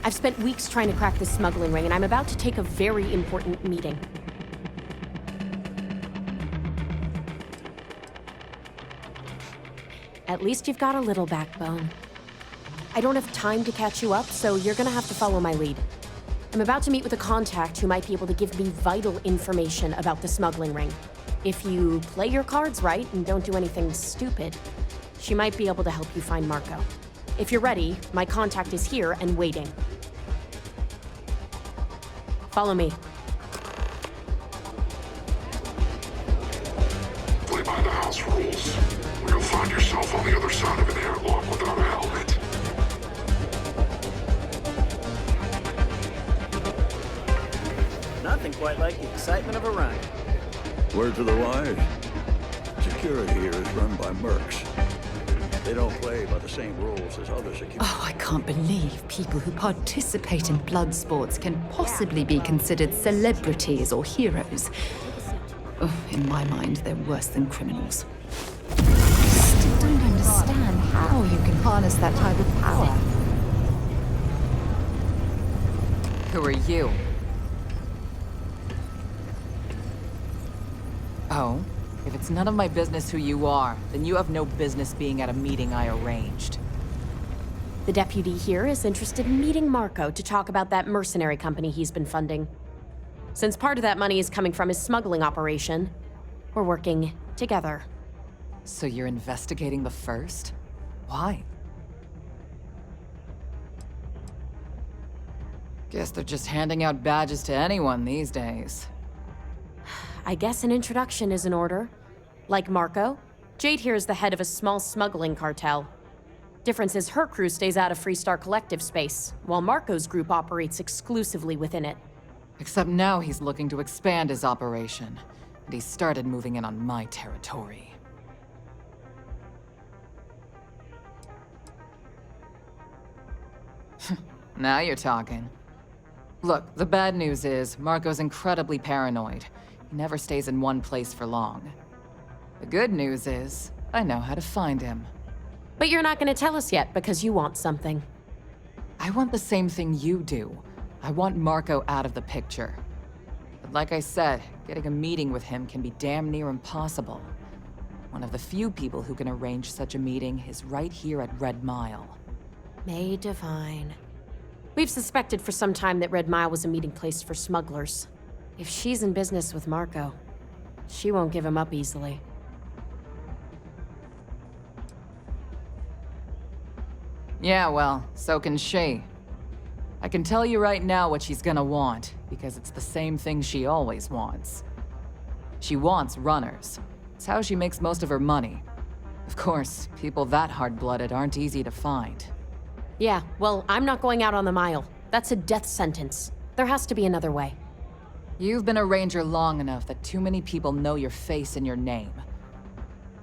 I've spent weeks trying to crack this smuggling ring, and I'm about to take a very important meeting. At least you've got a little backbone. I don't have time to catch you up, so you're gonna have to follow my lead. I'm about to meet with a contact who might be able to give me vital information about the smuggling ring. If you play your cards right and don't do anything stupid, she might be able to help you find Marco. If you're ready, my contact is here and waiting. Follow me. Play by the house rules, or you'll find yourself on the other side of an airlock without a helmet. Nothing quite like the excitement of a run. Word to the wise. Security here is run by mercs. They don't play by the same rules as other security. Oh, I can't believe people who participate in blood sports can possibly be considered celebrities or heroes. Oh, in my mind, they're worse than criminals. I still don't understand how you can harness that type of power. Who are you? Oh? If it's none of my business who you are, then you have no business being at a meeting I arranged. The deputy here is interested in meeting Marco to talk about that mercenary company he's been funding. Since part of that money is coming from his smuggling operation, we're working together. So you're investigating the first? Why? Guess they're just handing out badges to anyone these days. I guess an introduction is in order. Like Marco, Jade here is the head of a small smuggling cartel. Difference is her crew stays out of Freestar Collective space, while Marco's group operates exclusively within it. Except now he's looking to expand his operation, and he started moving in on my territory. Now you're talking. Look, the bad news is, Marco's incredibly paranoid. He never stays in one place for long. The good news is, I know how to find him. But you're not gonna tell us yet because you want something. I want the same thing you do. I want Marco out of the picture. But like I said, getting a meeting with him can be damn near impossible. One of the few people who can arrange such a meeting is right here at Red Mile. May Divine. We've suspected for some time that Red Mile was a meeting place for smugglers. If she's in business with Marco, she won't give him up easily. Yeah, well, so can she. I can tell you right now what she's gonna want, because it's the same thing she always wants. She wants runners. It's how she makes most of her money. Of course, people that hard-blooded aren't easy to find. Yeah, well, I'm not going out on the mile. That's a death sentence. There has to be another way. You've been a ranger long enough that too many people know your face and your name.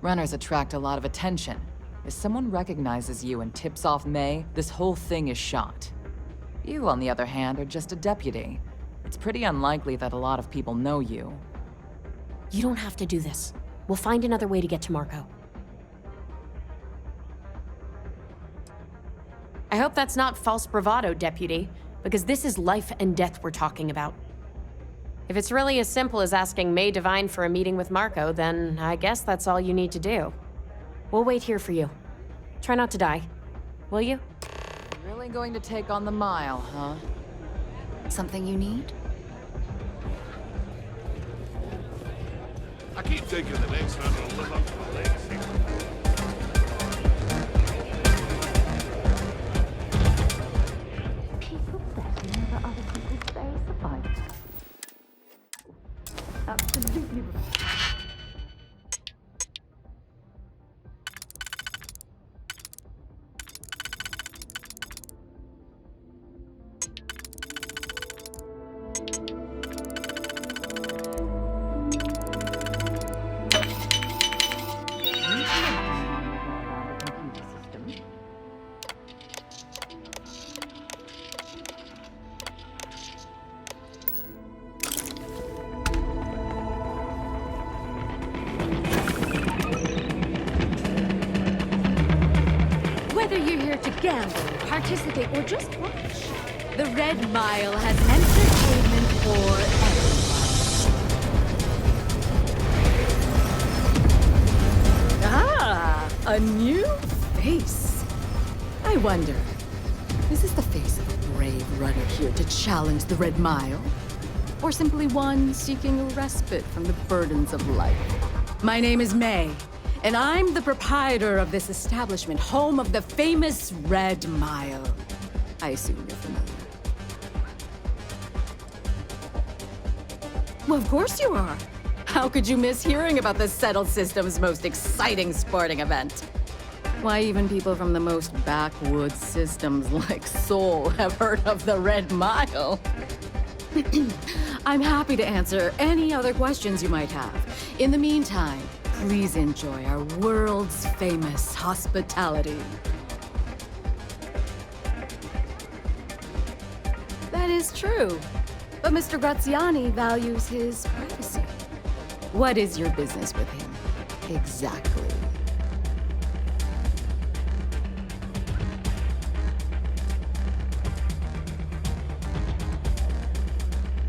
Runners attract a lot of attention. If someone recognizes you and tips off May, this whole thing is shot. You, on the other hand, are just a deputy. It's pretty unlikely that a lot of people know you. You don't have to do this. We'll find another way to get to Marco. I hope that's not false bravado, Deputy, because this is life and death we're talking about. If it's really as simple as asking May Divine for a meeting with Marco, then I guess that's all you need to do. We'll wait here for you. Try not to die. Will you? Really going to take on the mile, huh? Something you need? I keep thinking the next time will live up to the legacy. People betting that other people's days are fine. Absolutely. Whether you're here to gamble, participate, or just watch, the Red Mile has entertainment for everyone. Ah, a new face. I wonder, is this the face of a brave runner here to challenge the Red Mile? Or simply one seeking a respite from the burdens of life? My name is May, and I'm the proprietor of this establishment, home of the famous Red Mile. I assume you're familiar. Well, of course you are. How could you miss hearing about the Settled System's most exciting sporting event? Why, even people from the most backwoods systems like Seoul have heard of the Red Mile. I'm happy to answer any other questions you might have. In the meantime, please enjoy our world's famous hospitality. That is true, but Mr. Graziani values his privacy. What is your business with him, exactly?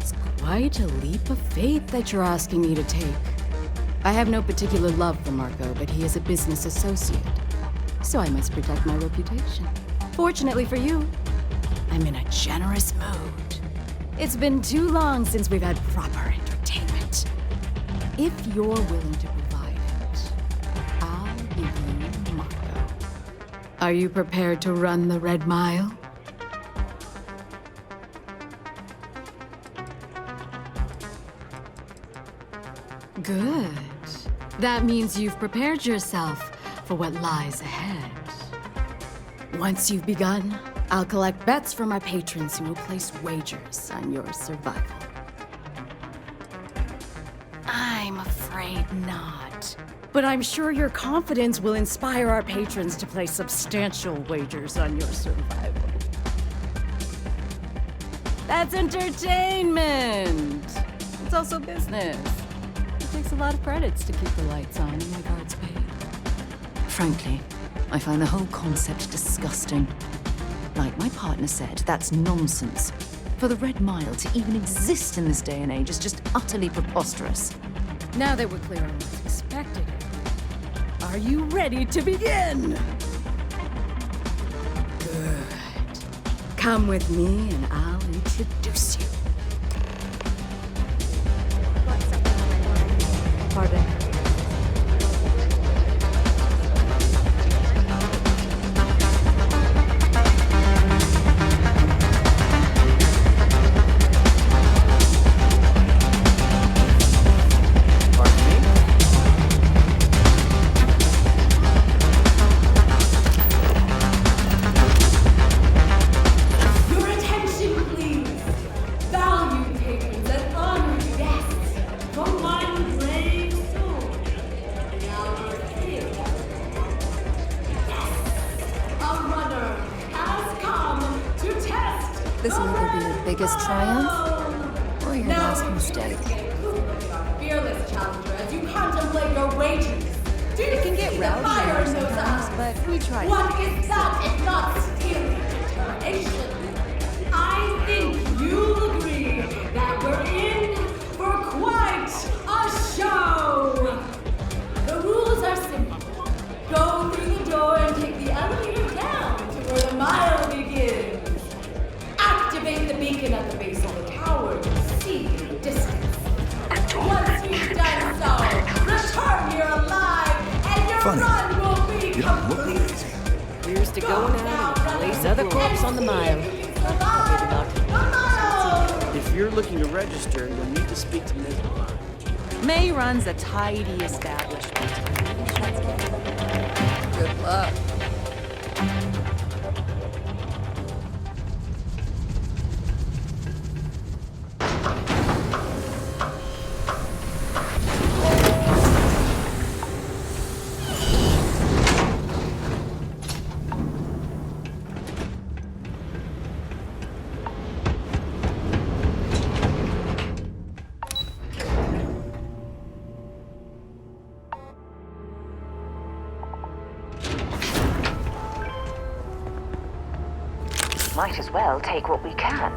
It's quite a leap of faith that you're asking me to take. I have no particular love for Marco, but he is a business associate, so I must protect my reputation. Fortunately for you, I'm in a generous mood. It's been too long since we've had proper entertainment. If you're willing to provide it, I'll give you Marco. Are you prepared to run the Red Mile? Good. That means you've prepared yourself for what lies ahead. Once you've begun, I'll collect bets from our patrons who will place wagers on your survival. I'm afraid not. But I'm sure your confidence will inspire our patrons to place substantial wagers on your survival. That's entertainment! It's also business. It takes a lot of credits to keep the lights on and my guards paid. Frankly, I find the whole concept disgusting. Like my partner said, that's nonsense. For the Red Mile to even exist in this day and age is just utterly preposterous. Now that we're clear on what's expected, are you ready to begin? Good. Come with me and I'll introduce you. Pardon? This will either be your biggest triumph or your last mistake. Fearless challenger, as you contemplate your wagers. It can get rowdy here sometimes, but we try. What is that if not stealing determination? I think you'll agree that we're in for quite a show. The rules are simple. Go through the door and take the elevator Funny, you don't look lazy. Here's to going out and blaze another corpse on the mile. Maybe not. If you're looking to register, you'll need to speak to Ms. May runs a tidy establishment. Good luck. Might as well take what we can.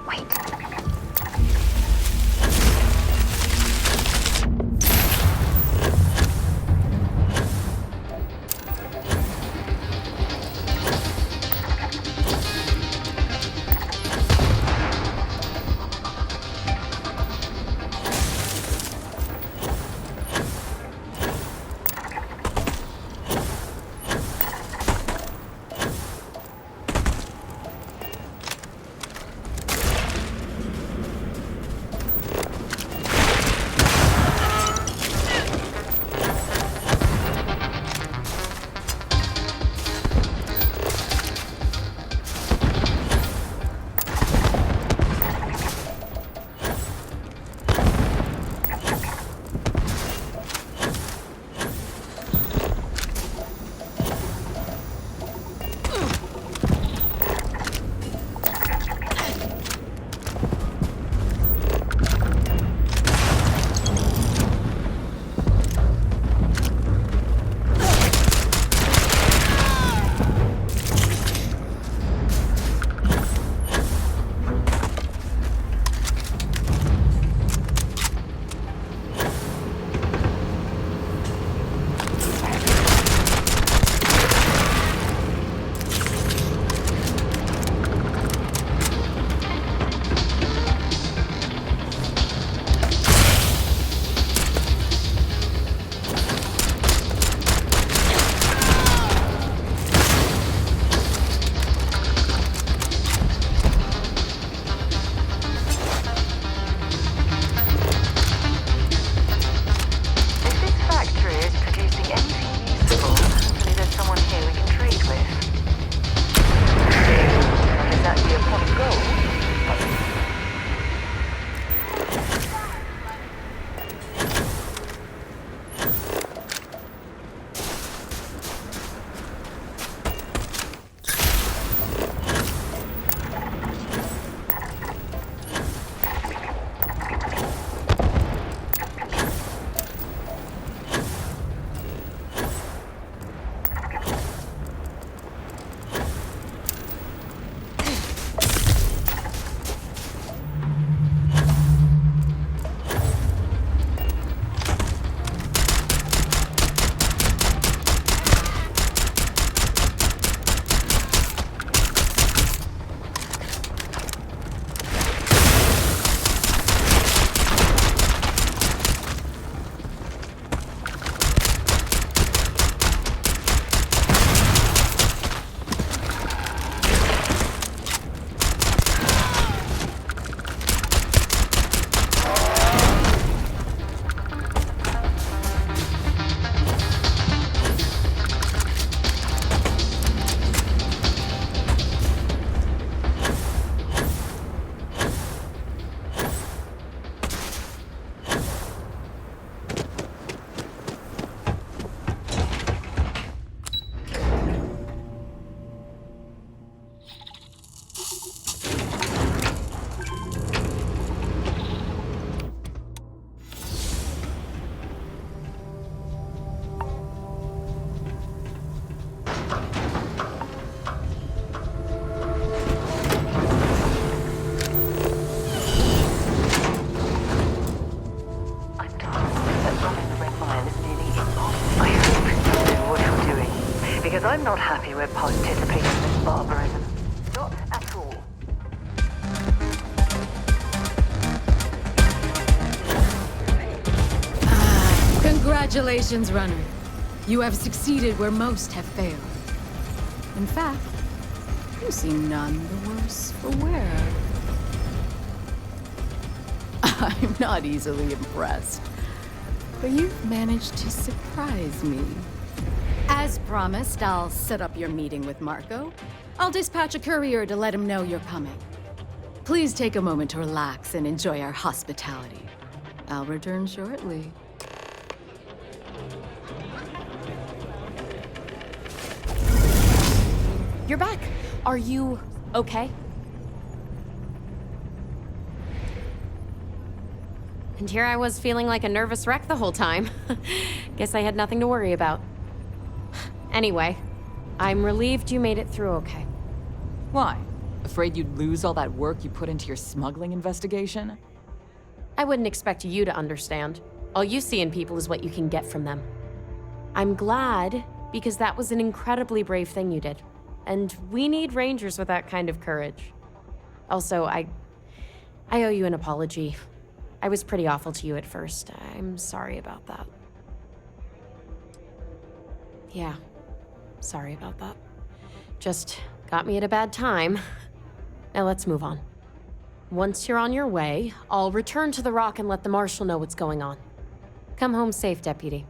Wait. I'm not happy we're participating in this barbarism. Not at all. Congratulations, runner. You have succeeded where most have failed. In fact, you seem none the worse for wear. I'm not easily impressed, but you've managed to surprise me. As promised, I'll set up your meeting with Marco. I'll dispatch a courier to let him know you're coming. Please take a moment to relax and enjoy our hospitality. I'll return shortly. You're back. Are you okay? And here I was feeling like a nervous wreck the whole time. Guess I had nothing to worry about. Anyway, I'm relieved you made it through okay. Why? Afraid you'd lose all that work you put into your smuggling investigation? I wouldn't expect you to understand. All you see in people is what you can get from them. I'm glad, because that was an incredibly brave thing you did. And we need rangers with that kind of courage. Also, I owe you an apology. I was pretty awful to you at first. I'm sorry about that. Yeah, sorry about that. Just got me at a bad time. Now let's move on. Once you're on your way, I'll return to the Rock and let the Marshal know what's going on. Come home safe, Deputy.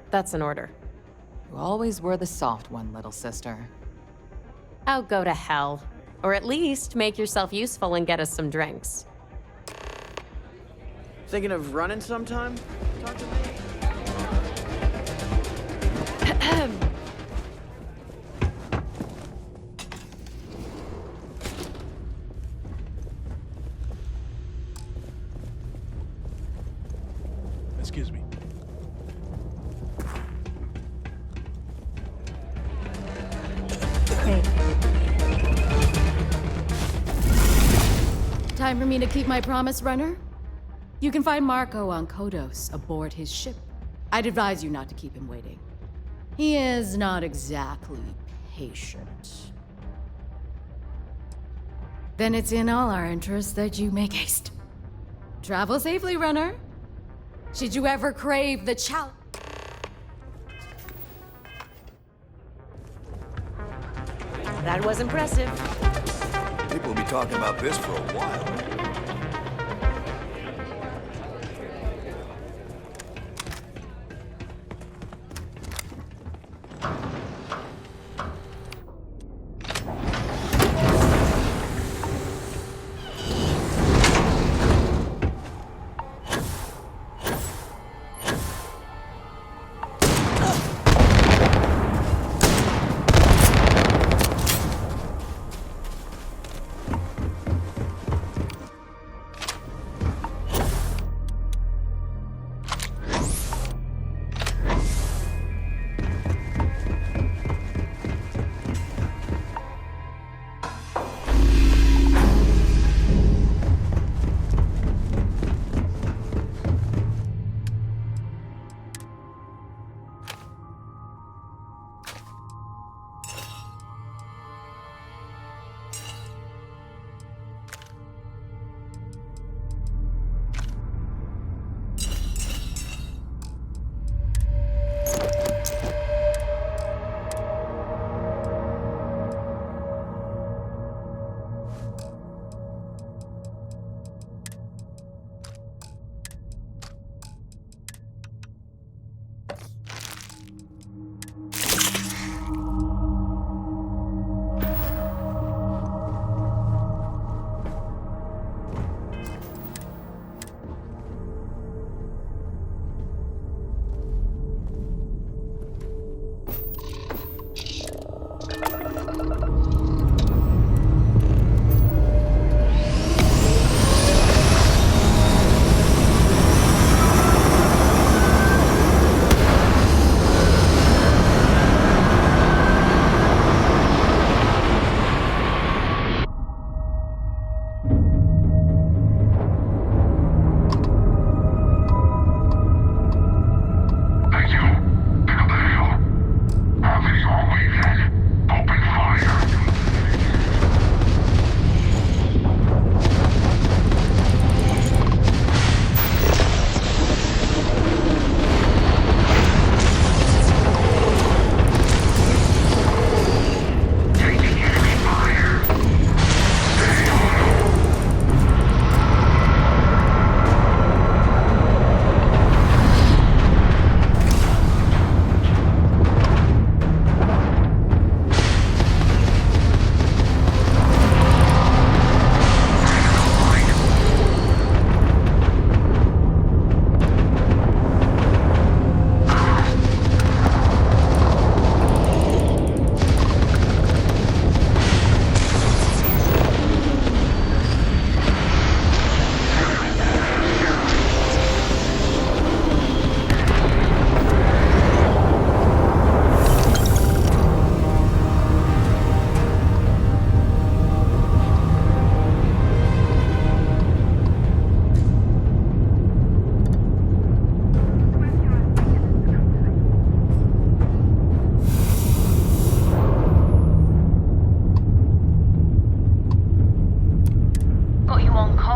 That's an order. You always were the soft one, little sister. Oh, go to hell. Or at least make yourself useful and get us some drinks. Thinking of running sometime? Talk to me. Excuse me. Time for me to keep my promise, runner? You can find Marco on Kodos aboard his ship. I'd advise you not to keep him waiting. He is not exactly patient. Then it's in all our interests that you make haste. Travel safely, runner. Should you ever crave the challenge? That was impressive. People will be talking about this for a while.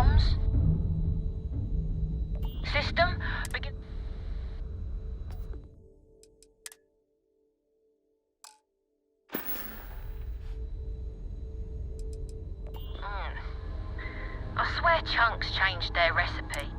comms system begin. I swear Chunks changed their recipe.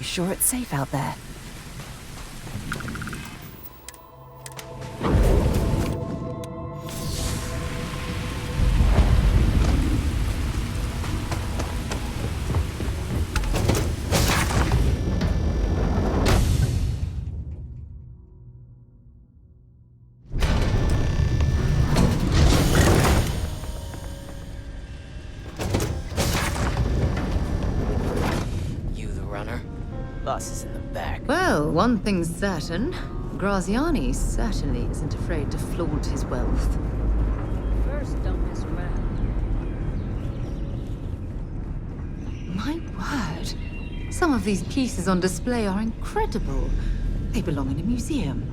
Sure it's safe out there? Boss is in the back. Well, one thing's certain. Graziani certainly isn't afraid to flaunt his wealth. First, don't mess around. My word. Some of these pieces on display are incredible. They belong in a museum.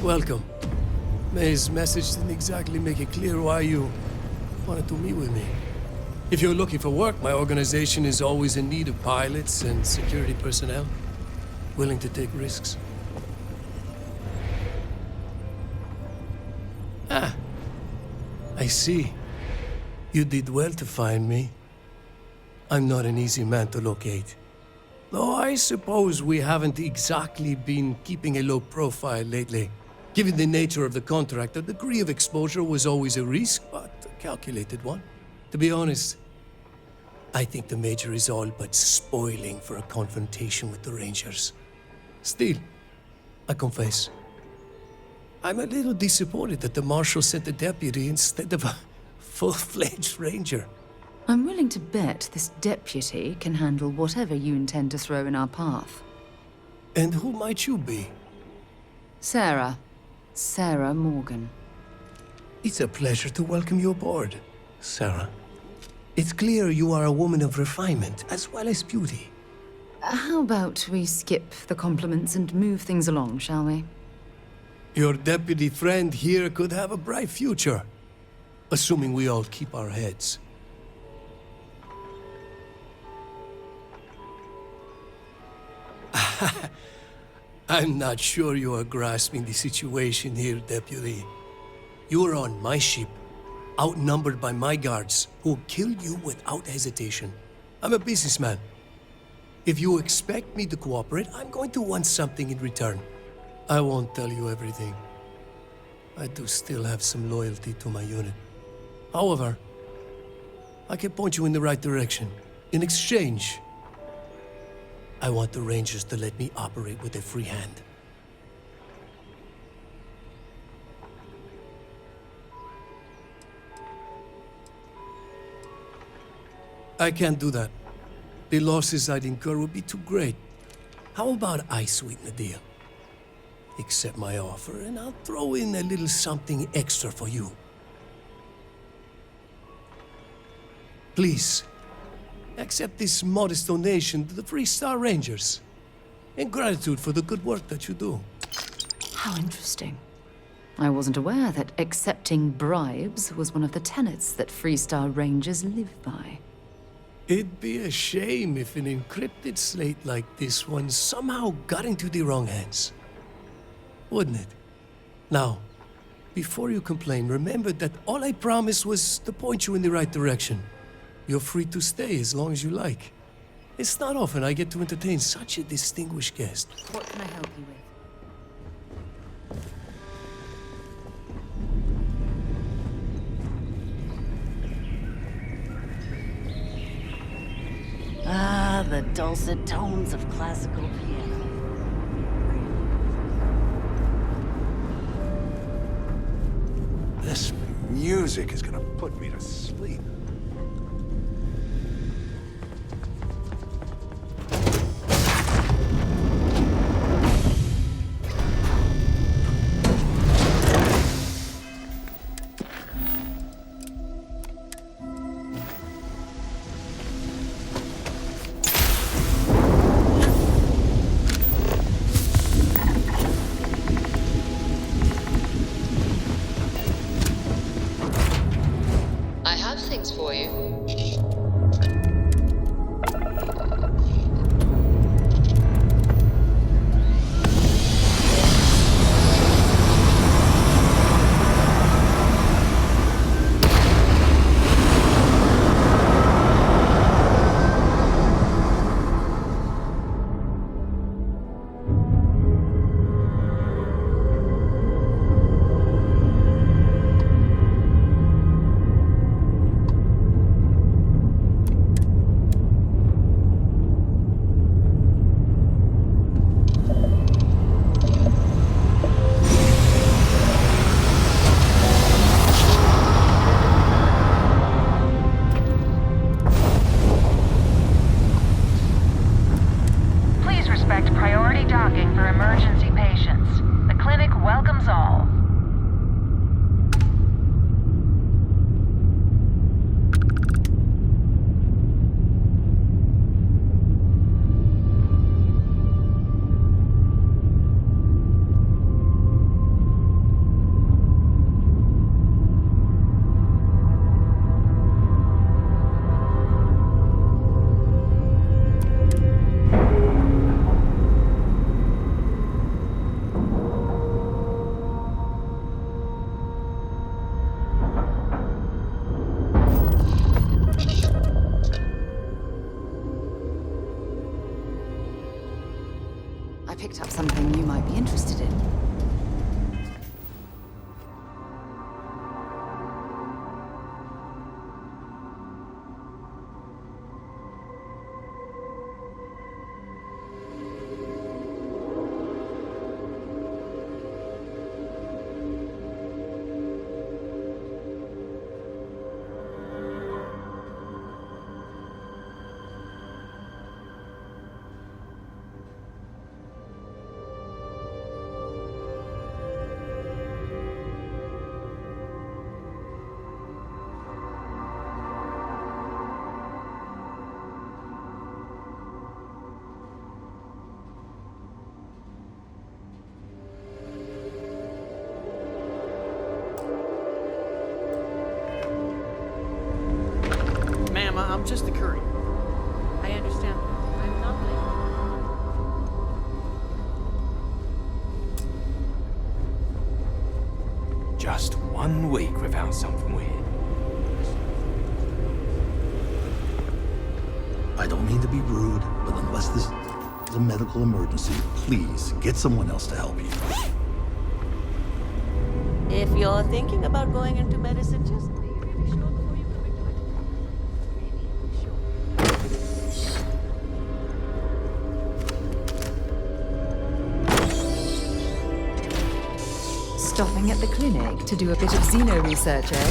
Welcome. May's message didn't exactly make it clear why you wanted to meet with me. If you're looking for work, my organization is always in need of pilots and security personnel, willing to take risks. Ah, I see. You did well to find me. I'm not an easy man to locate. Though I suppose we haven't exactly been keeping a low profile lately. Given the nature of the contract, a degree of exposure was always a risk, but a calculated one. To be honest, I think the Major is all but spoiling for a confrontation with the Rangers. Still, I confess, I'm a little disappointed that the Marshal sent a deputy instead of a full-fledged Ranger. I'm willing to bet this deputy can handle whatever you intend to throw in our path. And who might you be? Sarah Morgan. It's a pleasure to welcome you aboard, Sarah. It's clear you are a woman of refinement as well as beauty. How about we skip the compliments and move things along, shall we? Your deputy friend here could have a bright future, assuming we all keep our heads. I'm not sure you are grasping the situation here, Deputy. You are on my ship, outnumbered by my guards, who will kill you without hesitation. I'm a businessman. If you expect me to cooperate, I'm going to want something in return. I won't tell you everything. I do still have some loyalty to my unit. However, I can point you in the right direction. In exchange, I want the Rangers to let me operate with a free hand. I can't do that. The losses I'd incur would be too great. How about I sweeten the deal? Accept my offer, and I'll throw in a little something extra for you. Please, accept this modest donation to the Freestar Rangers, in gratitude for the good work that you do. How interesting. I wasn't aware that accepting bribes was one of the tenets that Freestar Rangers live by. It'd be a shame if an encrypted slate like this one somehow got into the wrong hands. Wouldn't it? Now, before you complain, remember that all I promised was to point you in the right direction. You're free to stay as long as you like. It's not often I get to entertain such a distinguished guest. What can I help you with? Ah, the dulcet tones of classical piano. This music is gonna put me to sleep. I have things for you. Please respect priority docking for emergency patients. The clinic welcomes all. I picked up something you might be interested in. Ma'am, I'm just a courier. I understand. I'm not blaming. Just 1 week without something weird. I don't mean to be rude, but unless this is a medical emergency, please get someone else to help you. If you're thinking about going into medicine, just be really sure before you commit to it. Stopping at the clinic to do a bit of xeno research, eh?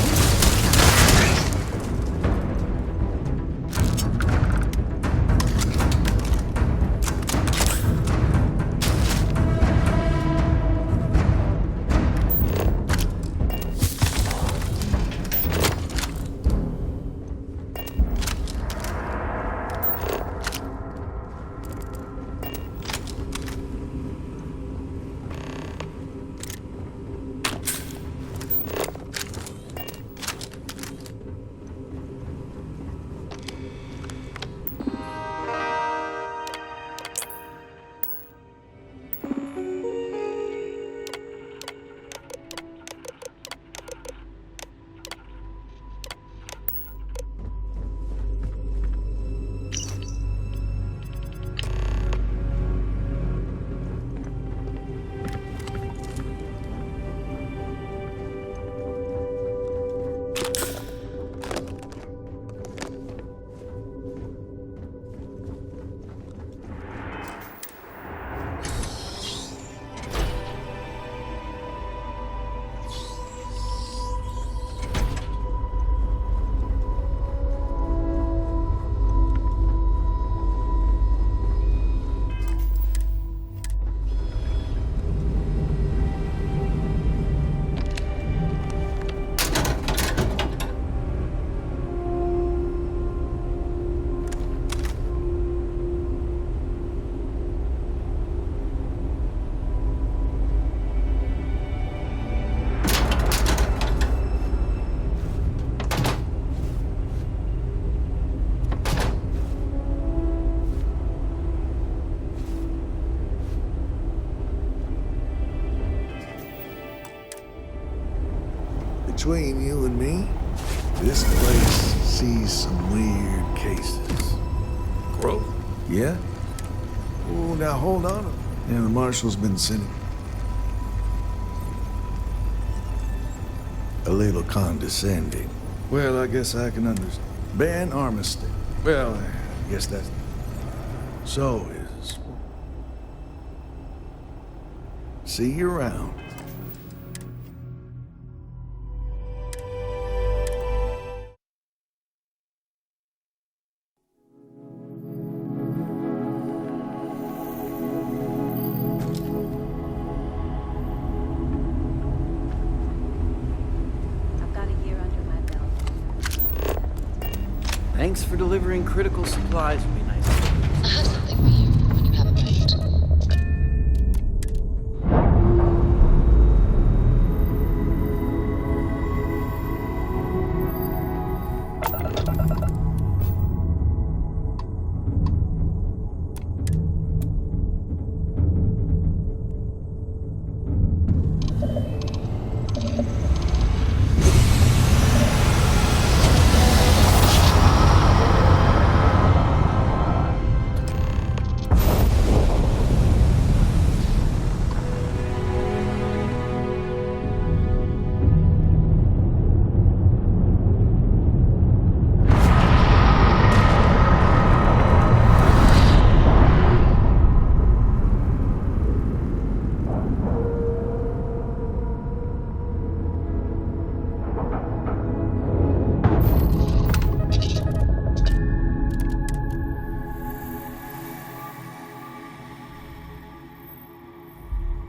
between you and me, this place sees some weird cases. Growth? Yeah? Oh, now hold on. Yeah, the marshal's been sending a little condescending. Well, I guess I can understand. Ban armistice. Well, I guess that's... So is... See you around. Thanks for delivering critical supplies would be nice. I have something for you when you have a moment.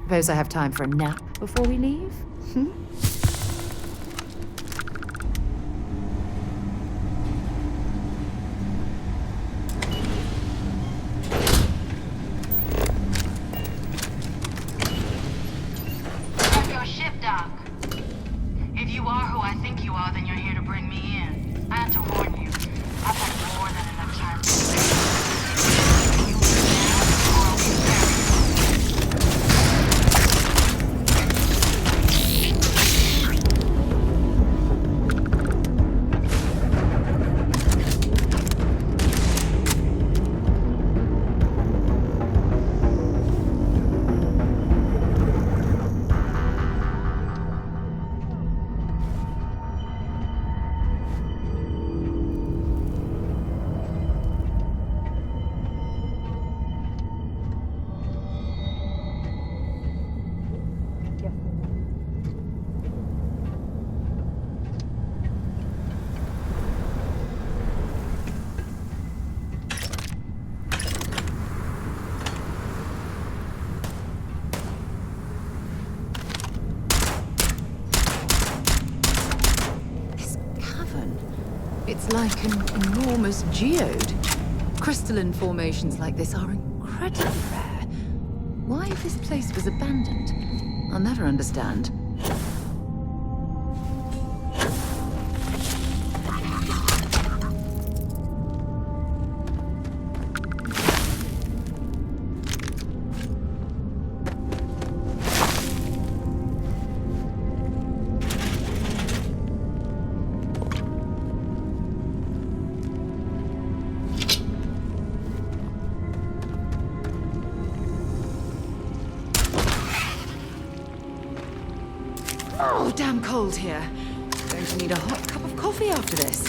Suppose I have time for a nap before we leave? Your ship, Doc. If you are who I think you are, then you're here to bring me in. I have to warn you. I've had more than enough time to It's like an enormous geode. Crystalline formations like this are incredibly rare. Why this place was abandoned, I'll never understand. Oh, damn cold here. Going to need a hot cup of coffee after this.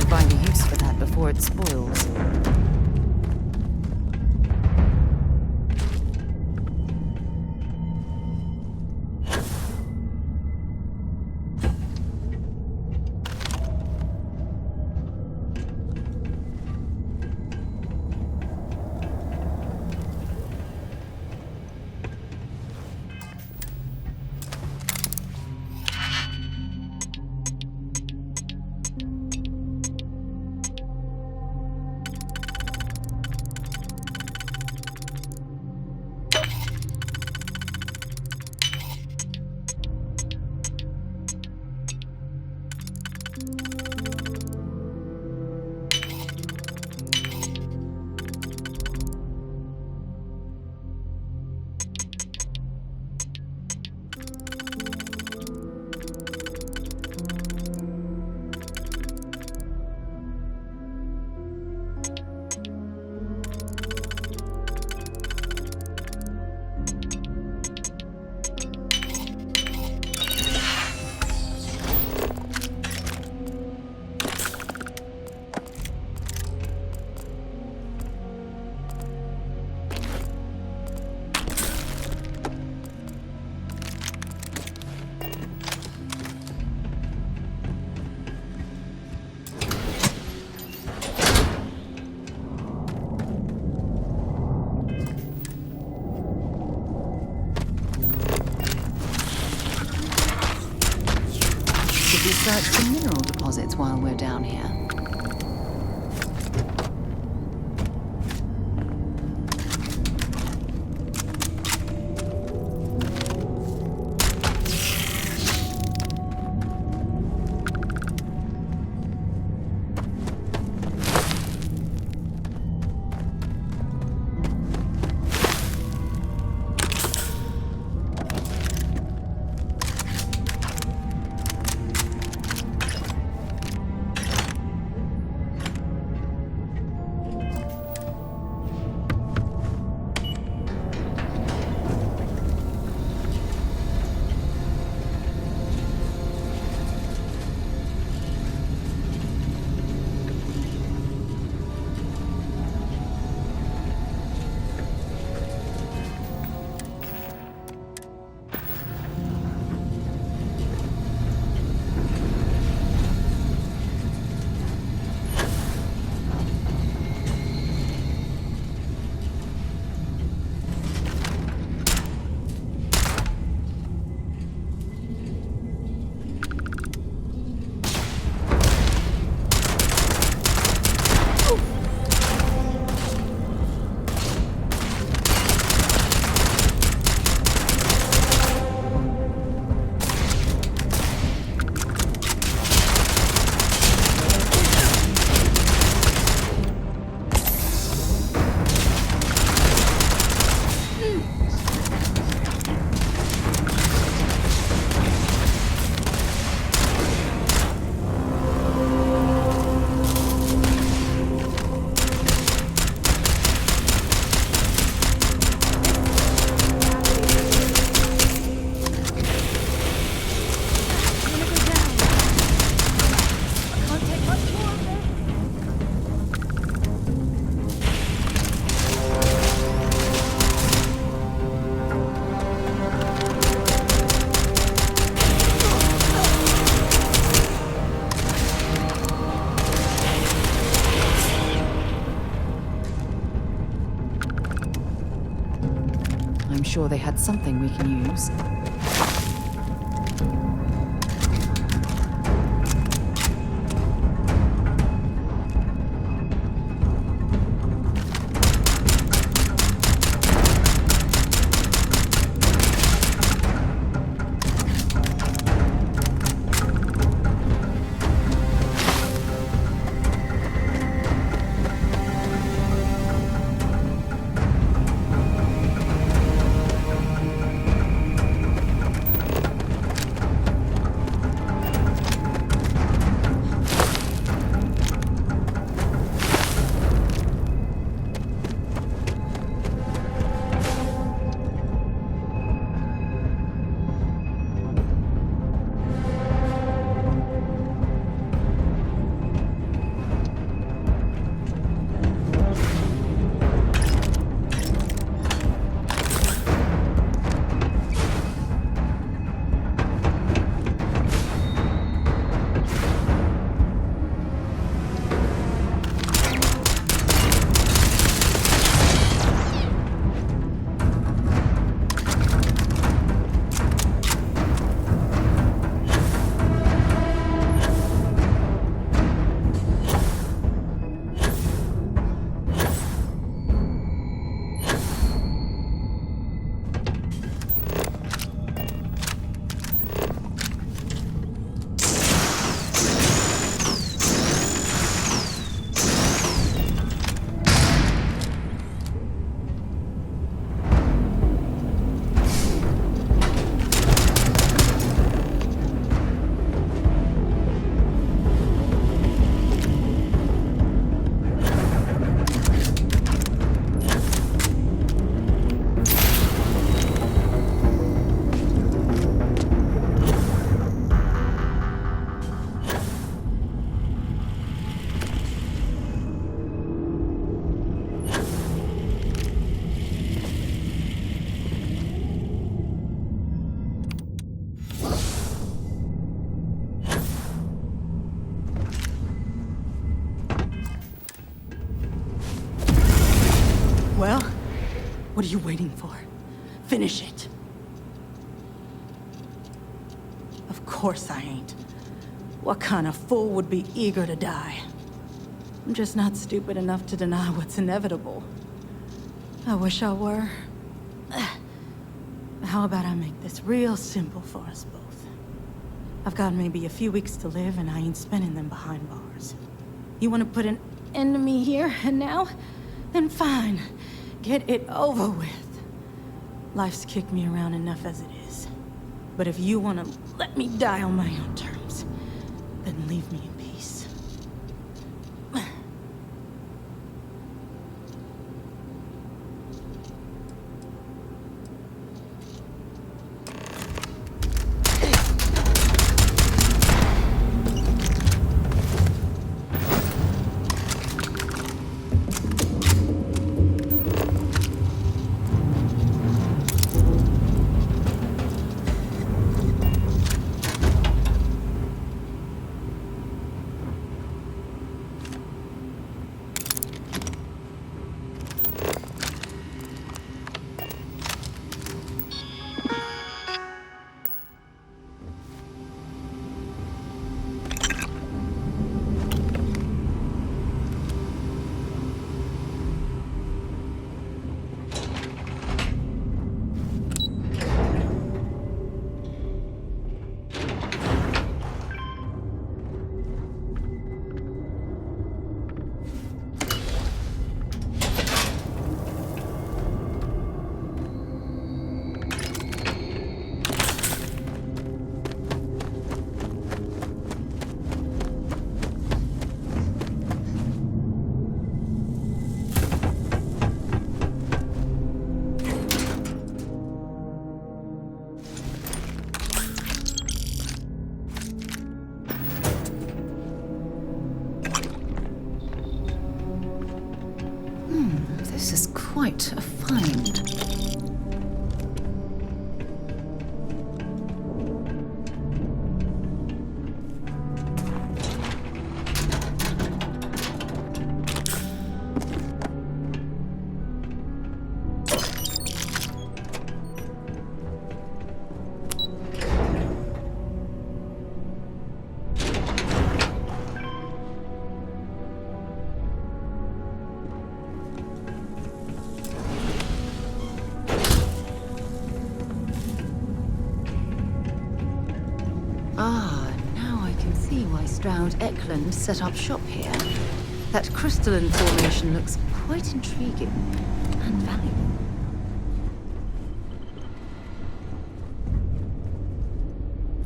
find a use for that before it spoils. We search for mineral deposits while we're down here. I'm sure they had something we can use. Well, what are you waiting for? Finish it. Of course I ain't. What kind of fool would be eager to die? I'm just not stupid enough to deny what's inevitable. I wish I were. How about I make this real simple for us both? I've got maybe a few weeks to live, and I ain't spending them behind bars. You want to put an end to me here and now? Then fine. Get it over with. Life's kicked me around enough as it is. But if you want to let me die on my own terms, then leave me in peace. This is quite a find. Eklund set up shop here. That crystalline formation looks quite intriguing and valuable.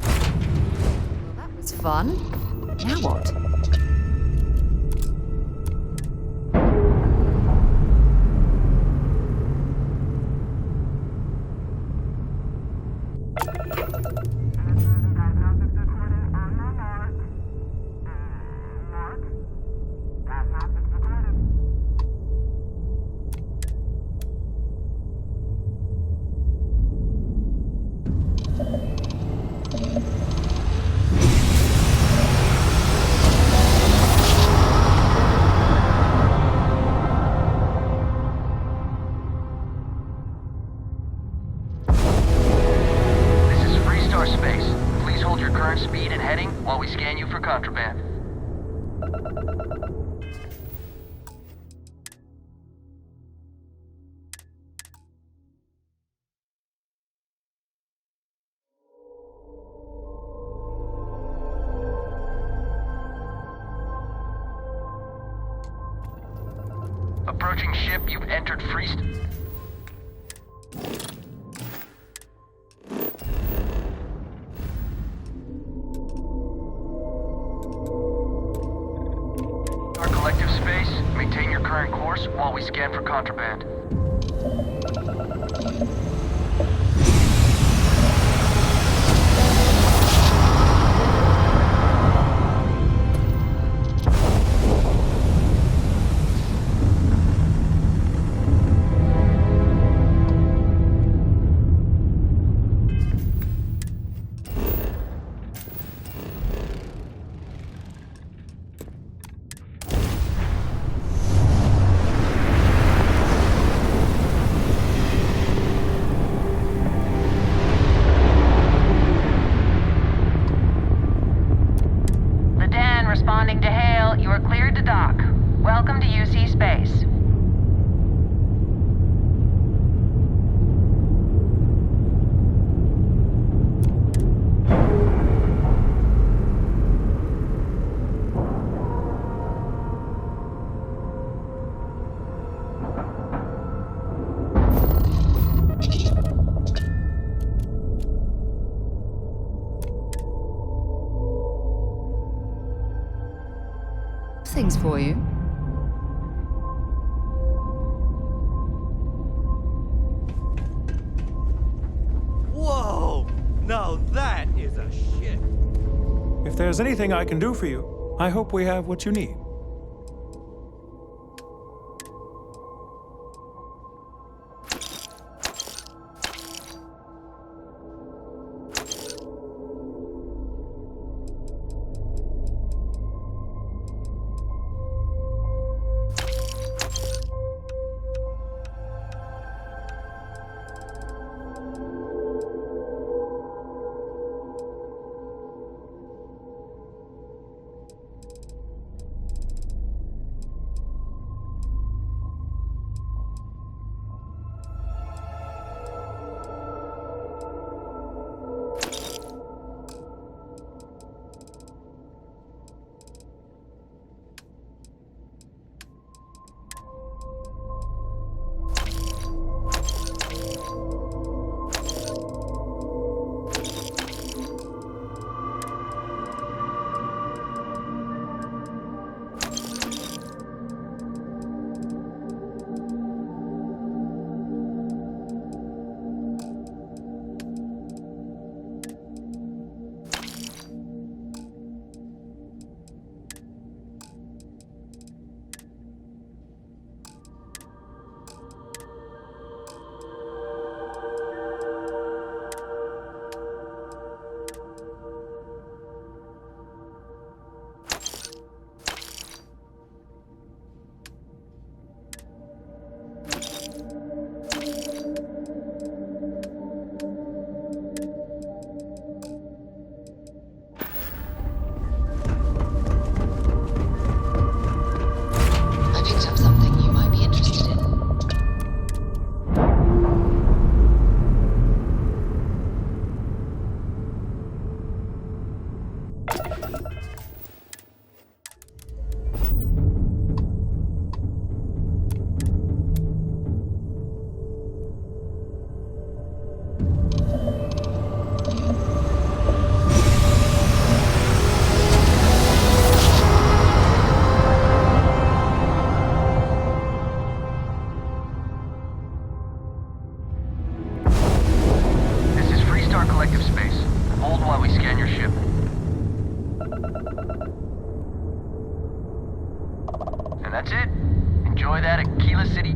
Well, that was fun. Now what? Approaching ship, you've entered Freest. Our collective space, maintain your current course while we scan for contraband. things for you. Whoa! Now that is a shit. If there's anything I can do for you, I hope we have what you need. And that's it. Enjoy that Aquila City.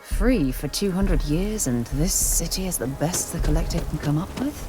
Free for 200 years, and this city is the best the Collective can come up with?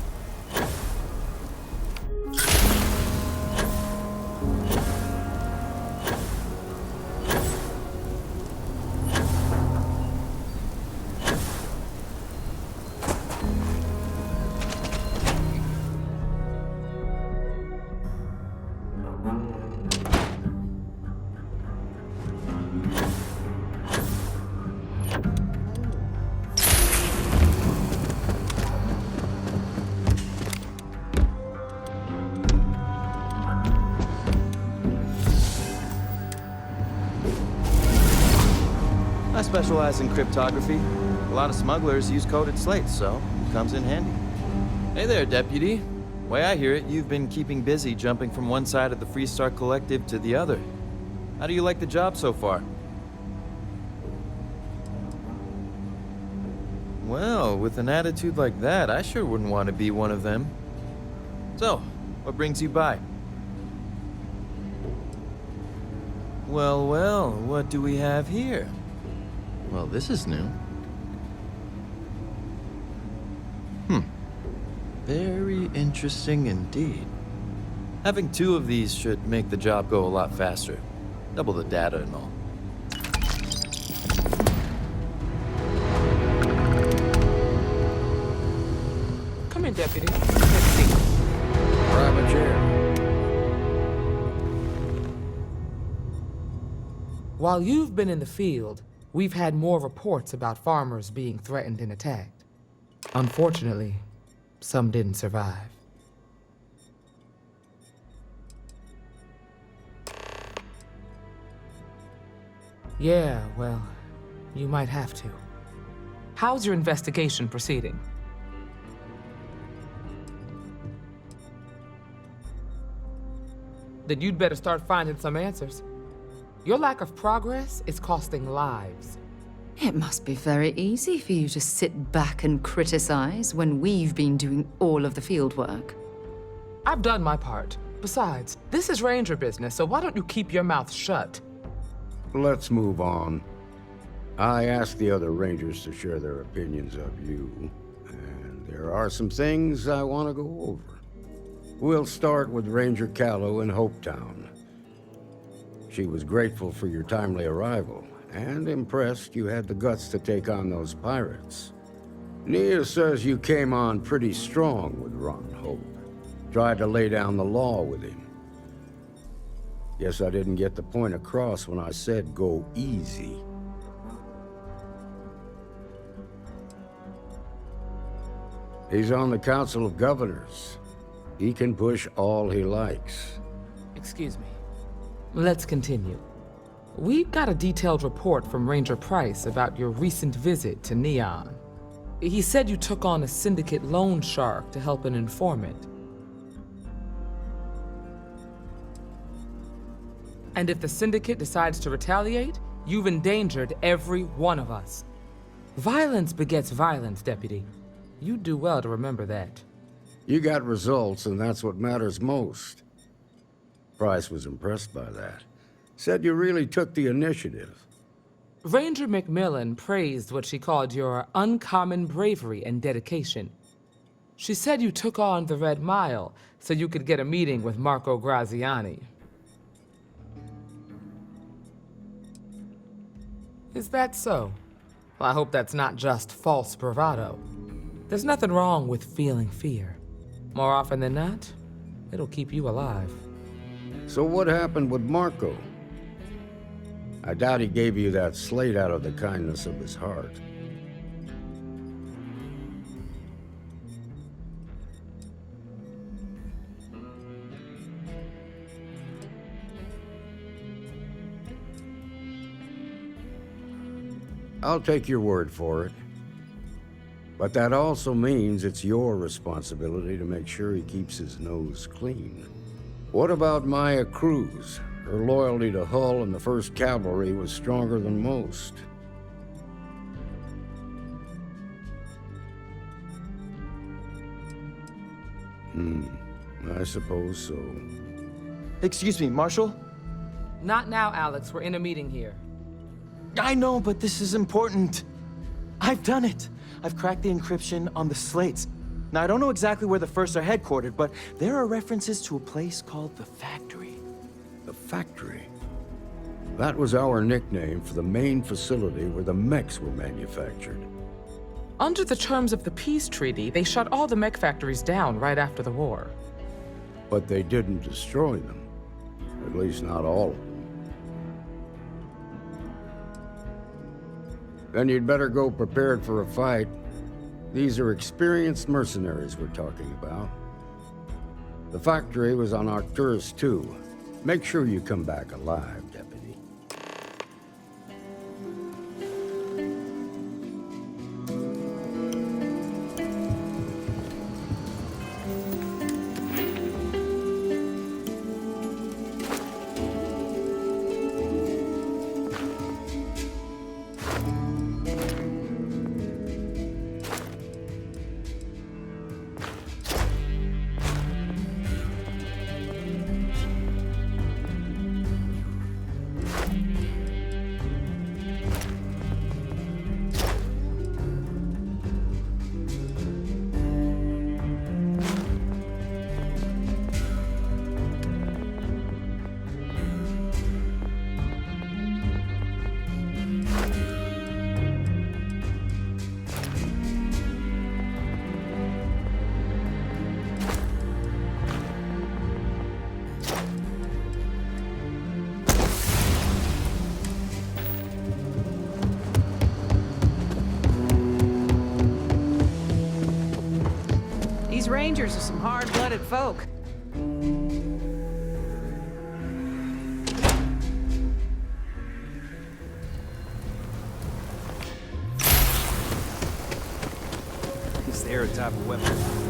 I specialize in cryptography. A lot of smugglers use coded slates, so it comes in handy. Hey there, Deputy. Way I hear it, you've been keeping busy jumping from one side of the Freestar Collective to the other. How do you like the job so far? Well, with an attitude like that, I sure wouldn't want to be one of them. So, what brings you by? Well, well, what do we have here? Well, this is new. Very interesting indeed. Having two of these should make the job go a lot faster. Double the data and all. Come in, Deputy. Have a seat. Grab a chair. While you've been in the field, we've had more reports about farmers being threatened and attacked. Unfortunately, some didn't survive. Yeah, well, you might have to. How's your investigation proceeding? Then you'd better start finding some answers. Your lack of progress is costing lives. It must be very easy for you to sit back and criticize when we've been doing all of the field work. I've done my part. Besides, this is Ranger business, so why don't you keep your mouth shut? Let's move on. I asked the other Rangers to share their opinions of you, and there are some things I want to go over. We'll start with Ranger Callow in Hopetown. She was grateful for your timely arrival, and impressed you had the guts to take on those pirates. Nia says you came on pretty strong with Ron Hope. Tried to lay down the law with him. Guess I didn't get the point across when I said go easy. He's on the Council of Governors. He can push all he likes. Excuse me. Let's continue. We got a detailed report from Ranger Price about your recent visit to Neon. He said you took on a syndicate loan shark to help an informant. And if the syndicate decides to retaliate, you've endangered every one of us. Violence begets violence, Deputy. You do well to remember that. You got results, and that's what matters most. Price was impressed by that. Said you really took the initiative. Ranger McMillan praised what she called your uncommon bravery and dedication. She said you took on the Red Mile so you could get a meeting with Marco Graziani. Is that so? Well, I hope that's not just false bravado. There's nothing wrong with feeling fear. More often than not, it'll keep you alive. So what happened with Marco? I doubt he gave you that slate out of the kindness of his heart. I'll take your word for it. But that also means it's your responsibility to make sure he keeps his nose clean. What about Maya Cruz? Her loyalty to Hull and the 1st Cavalry was stronger than most. I suppose so. Excuse me, Marshal? Not now, Alex. We're in a meeting here. I know, but this is important. I've done it. I've cracked the encryption on the slates. Now, I don't know exactly where the First are headquartered, but there are references to a place called the Factory. The Factory? That was our nickname for the main facility where the mechs were manufactured. Under the terms of the peace treaty, they shut all the mech factories down right after the war. But they didn't destroy them. At least not all of them. Then you'd better go prepared for a fight. These are experienced mercenaries we're talking about. The Factory was on Arcturus 2. Make sure you come back alive, Deputy. These rangers are some hard-blooded folk. Is there a type of weapon?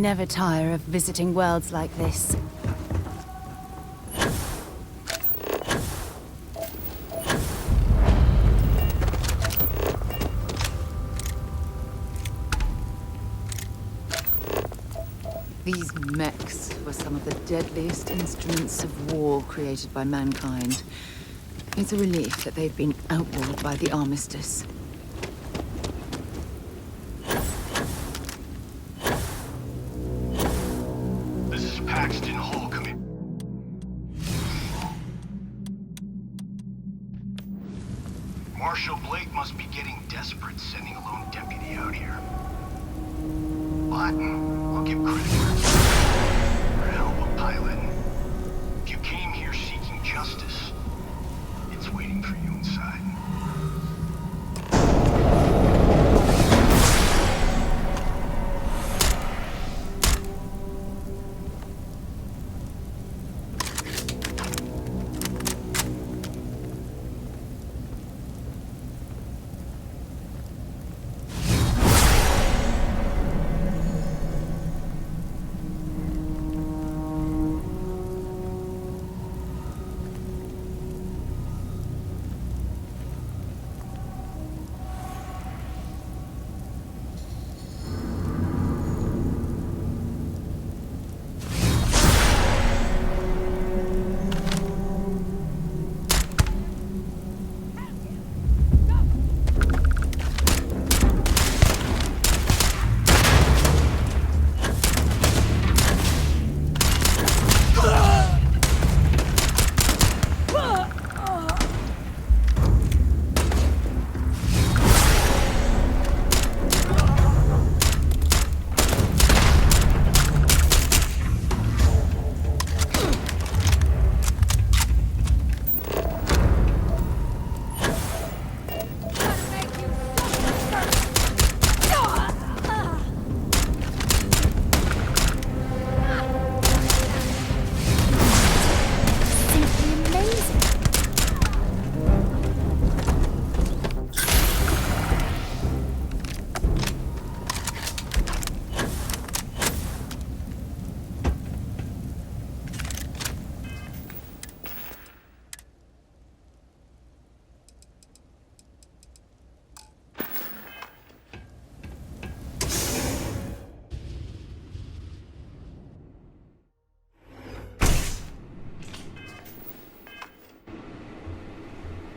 never tire of visiting worlds like this. These mechs were some of the deadliest instruments of war created by mankind. It's a relief that they've been outlawed by the Armistice. This is Paxton Hall coming. Marshal Blake must be getting desperate sending a lone deputy out here. But I'll give credit where it's due. You're a hell of a pilot. If you came here seeking justice, it's waiting for you inside.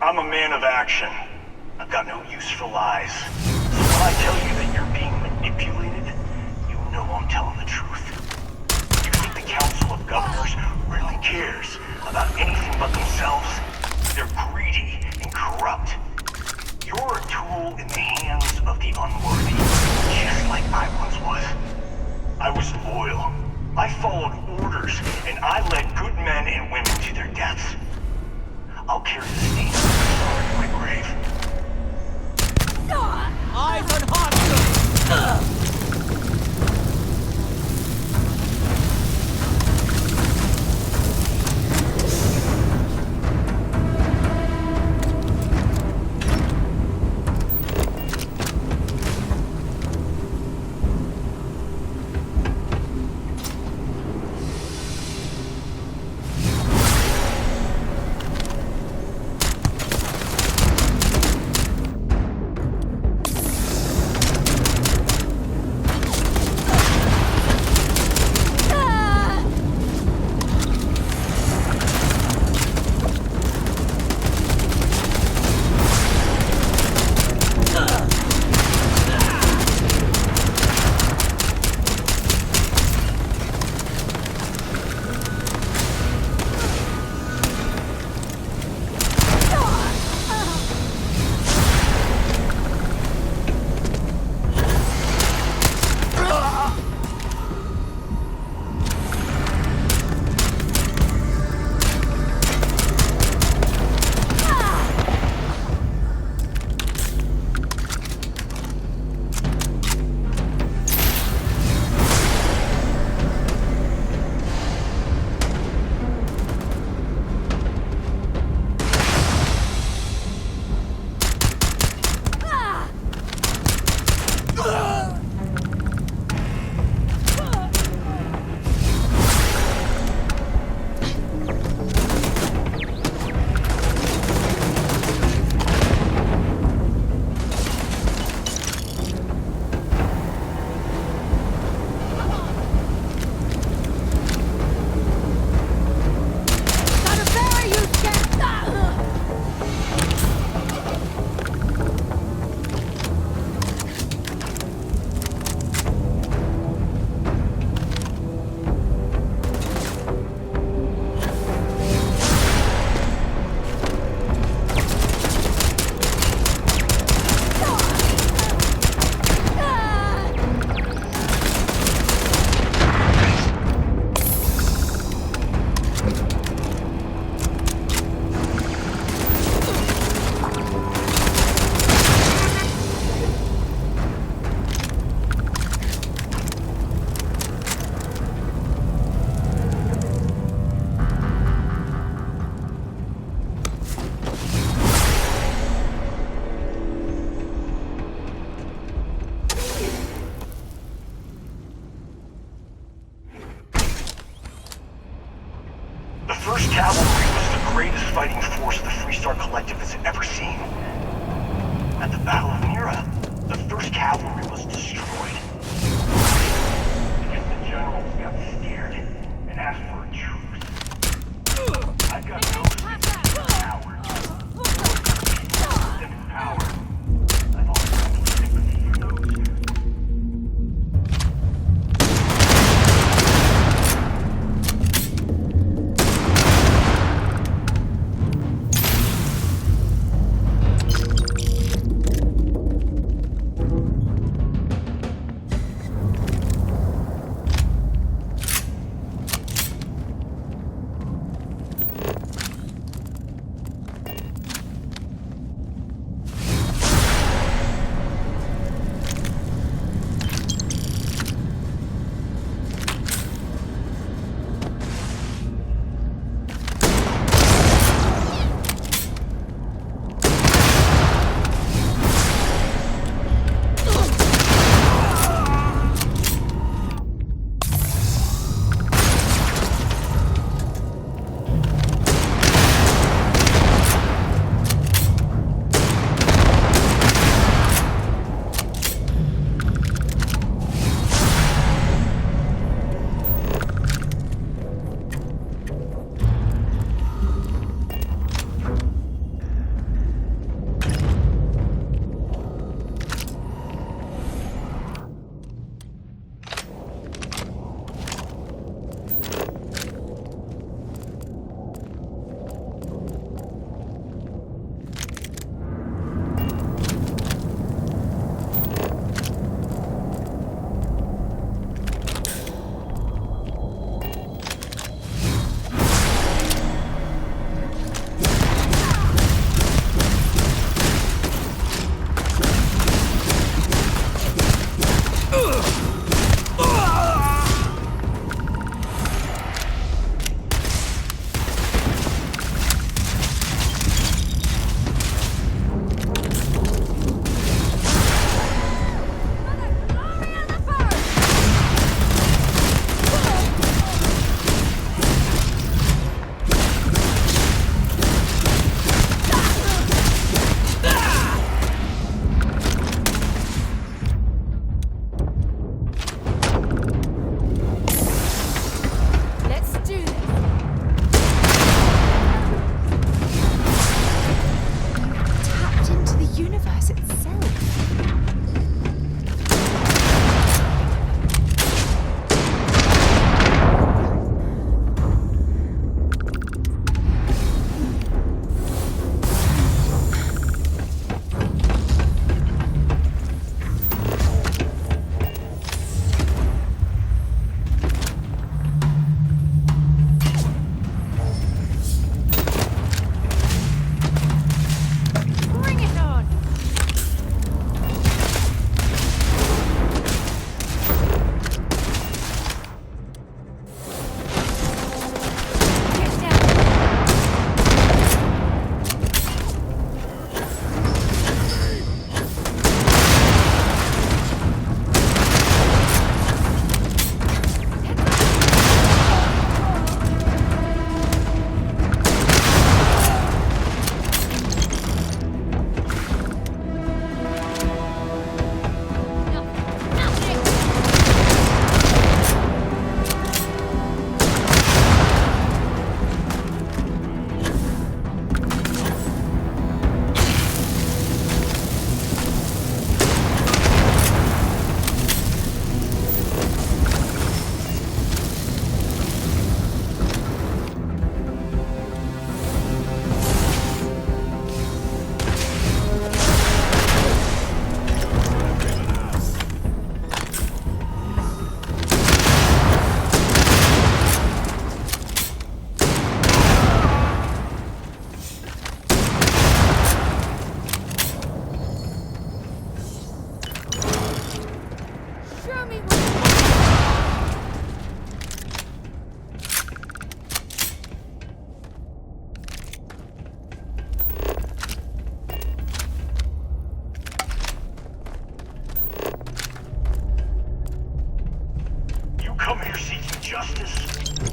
I'm a man of action. I've got no use for lies. So when I tell you that you're being manipulated, you know I'm telling the truth. You think the Council of Governors really cares about anything but themselves? They're greedy and corrupt. You're a tool in the hands of the unworthy, just like I once was. I was loyal. I followed orders, and I led good men and women to their deaths. I'll carry the stains of the scar to my grave. Eyes on hostiles! Freestar Collective has ever seen. At the Battle of Mira, the 1st Cavalry was destroyed. Because the generals got scared and asked for a truce. I've got no sympathy for cowards. People in power. I've also got no sympathy for those.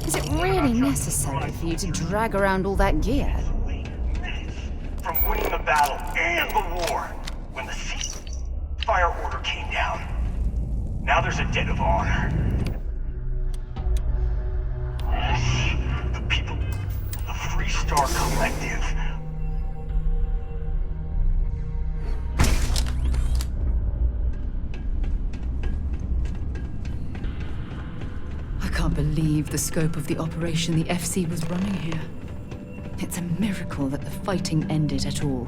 Is it really necessary for you to drag around all that gear? battle and the war when the ceasefire order came down. Now there's a debt of honor. The people, the Free Star Collective. I can't believe the scope of the operation the FC was running here. It's a miracle that the fighting ended at all.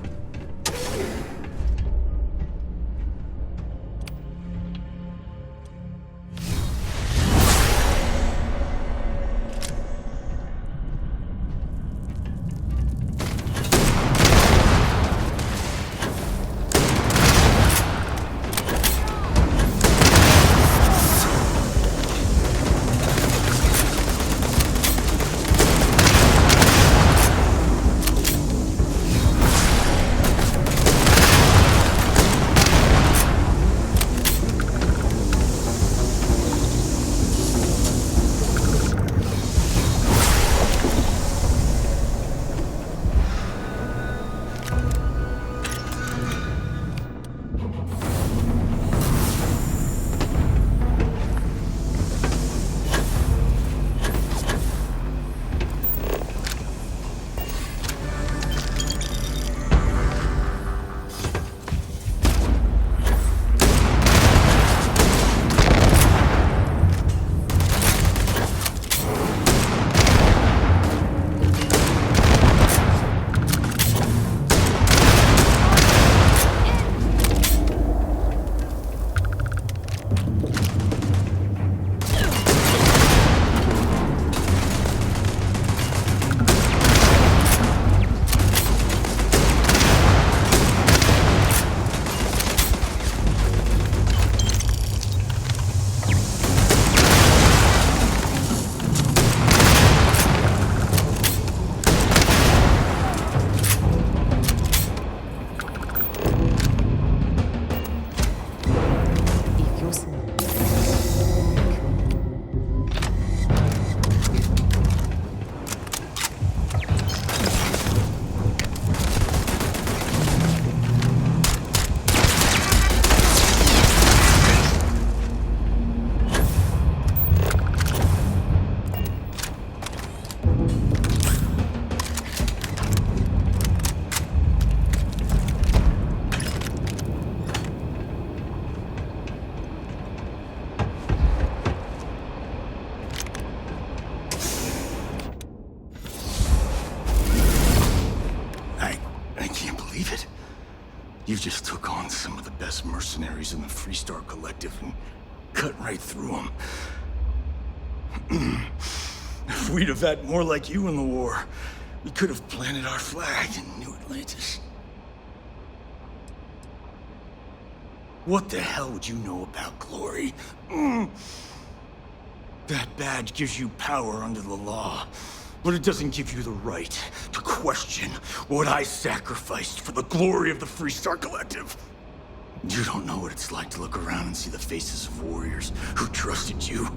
You just took on some of the best mercenaries in the Free Star Collective and cut right through them. If we'd have had more like you in the war, we could have planted our flag in New Atlantis. What the hell would you know about glory? That badge gives you power under the law, but it doesn't give you the right to question what I sacrificed for the glory of the Free Star Collective. You don't know what it's like to look around and see the faces of warriors who trusted you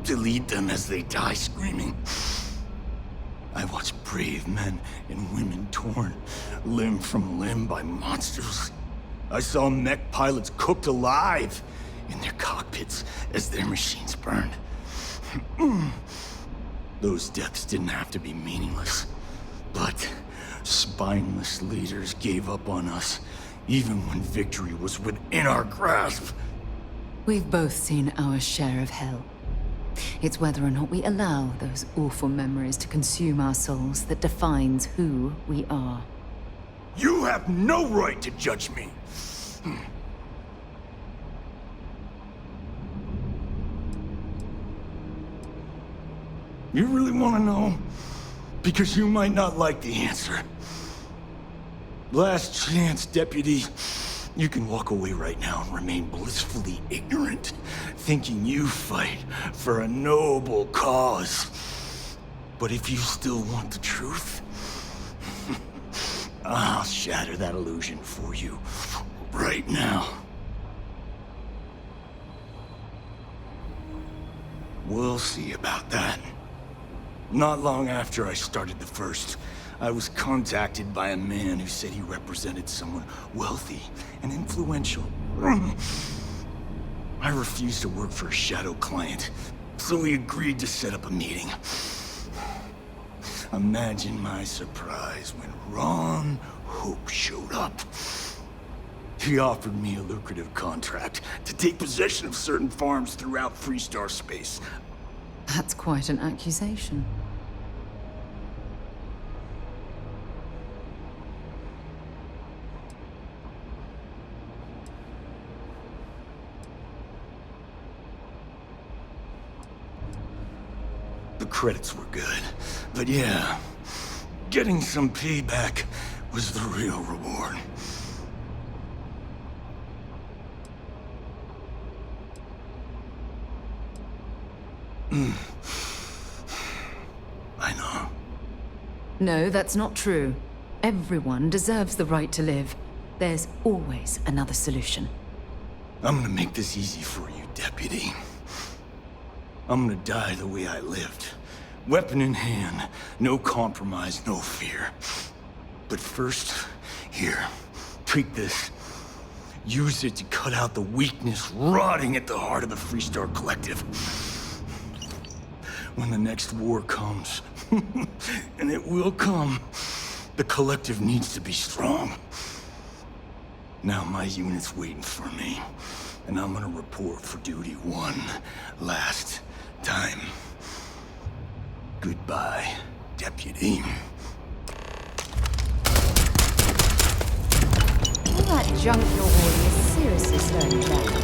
to lead them as they die screaming. I watched brave men and women torn limb from limb by monsters. I saw mech pilots cooked alive in their cockpits as their machines burned. Those deaths didn't have to be meaningless, but spineless leaders gave up on us, even when victory was within our grasp. We've both seen our share of hell. It's whether or not we allow those awful memories to consume our souls that defines who we are. You have no right to judge me! You really want to know? Because you might not like the answer. Last chance, Deputy. You can walk away right now and remain blissfully ignorant, thinking you fight for a noble cause. But if you still want the truth, I'll shatter that illusion for you right now. We'll see about that. Not long after I started the first, I was contacted by a man who said he represented someone wealthy and influential. I refused to work for a shadow client, so he agreed to set up a meeting. Imagine my surprise when Ron Hope showed up. He offered me a lucrative contract to take possession of certain farms throughout Freestar space. That's quite an accusation. The credits were good, but yeah, getting some payback was the real reward. I know. No, that's not true. Everyone deserves the right to live. There's always another solution. I'm gonna make this easy for you, Deputy. I'm gonna die the way I lived. Weapon in hand, no compromise, no fear. But first, here, take this. Use it to cut out the weakness rotting at the heart of the Freestar Collective. When the next war comes, and it will come, the Collective needs to be strong. Now my unit's waiting for me, and I'm gonna report for duty one last time. Goodbye, Deputy. All that junk you're hoarding is seriously slowing you down.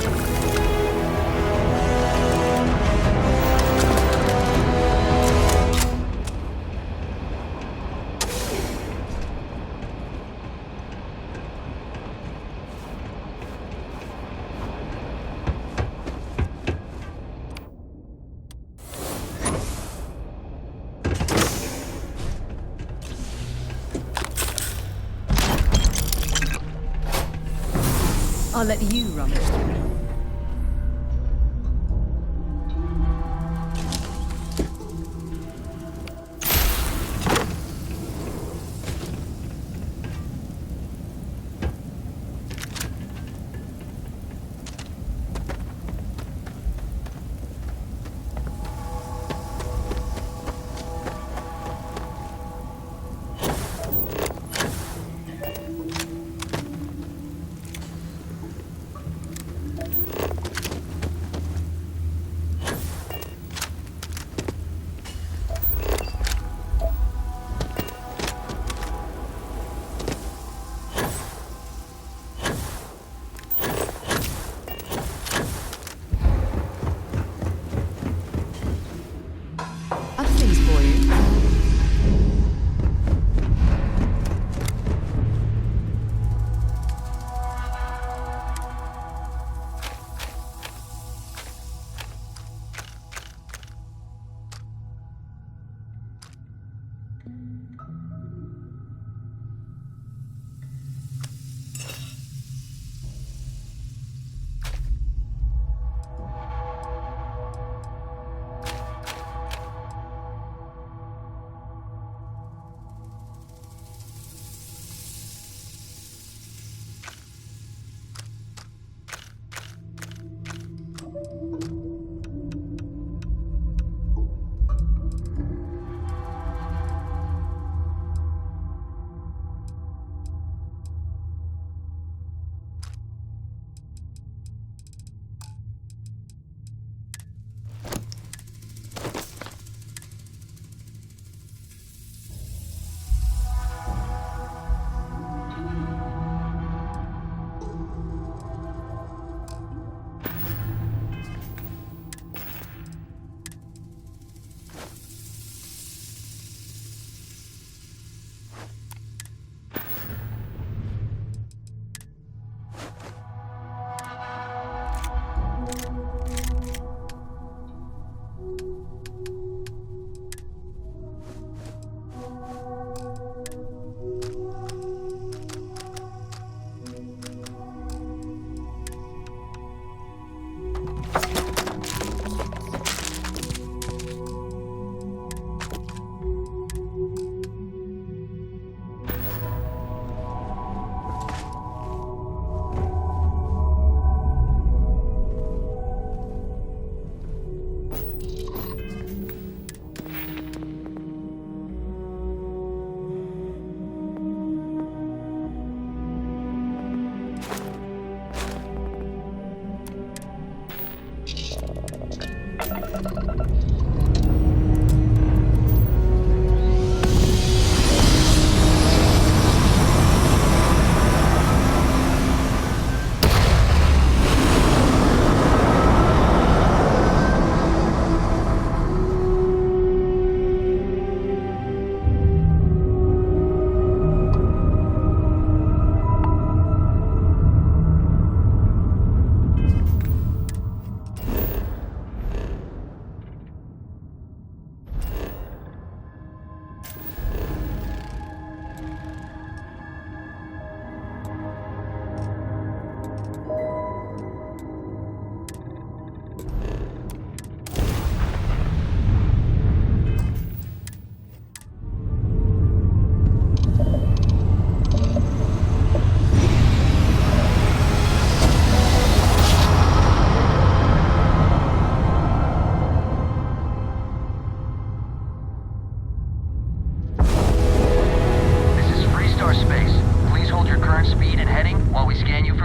I'll let you rummage through.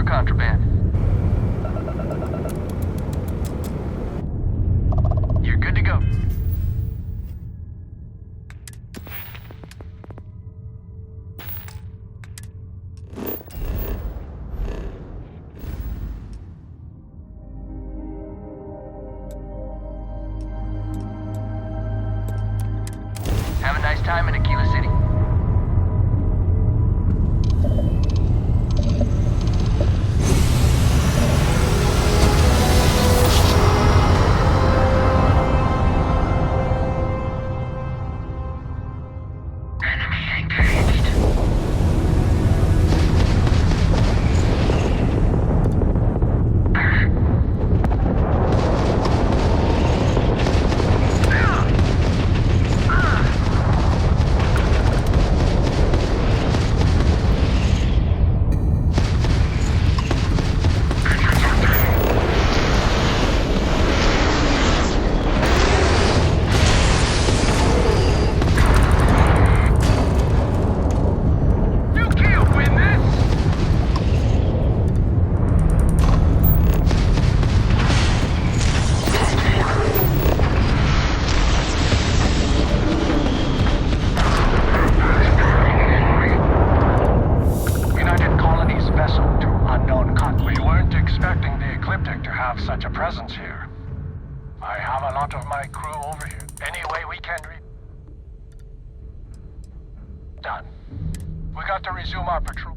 contraband. You're good to go. Have a nice time in Aquila City. Done. We got to resume our patrol.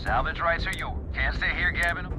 Salvage rights are you. Can't stay here gabbing them.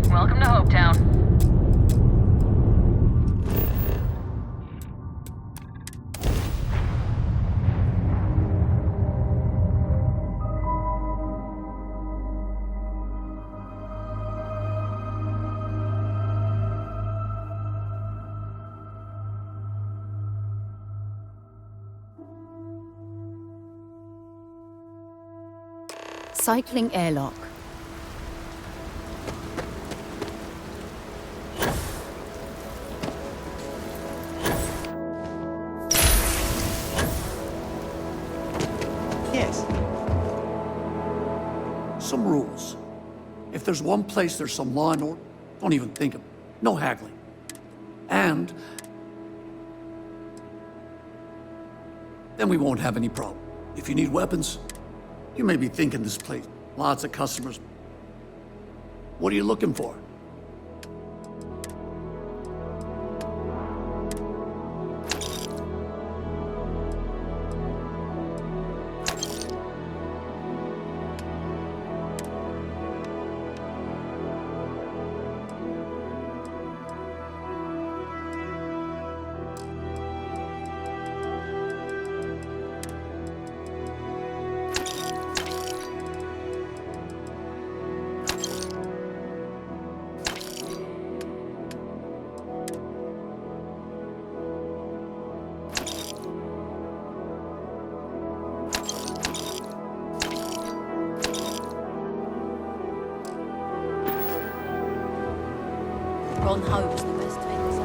Welcome to Hopetown. Cycling airlock. Yes. Some rules. If there's one place there's some law and order, don't even think of it. No haggling. And then we won't have any problem. If you need weapons, you may be thinking this place, lots of customers. What are you looking for? Ron Hope's the best thing that's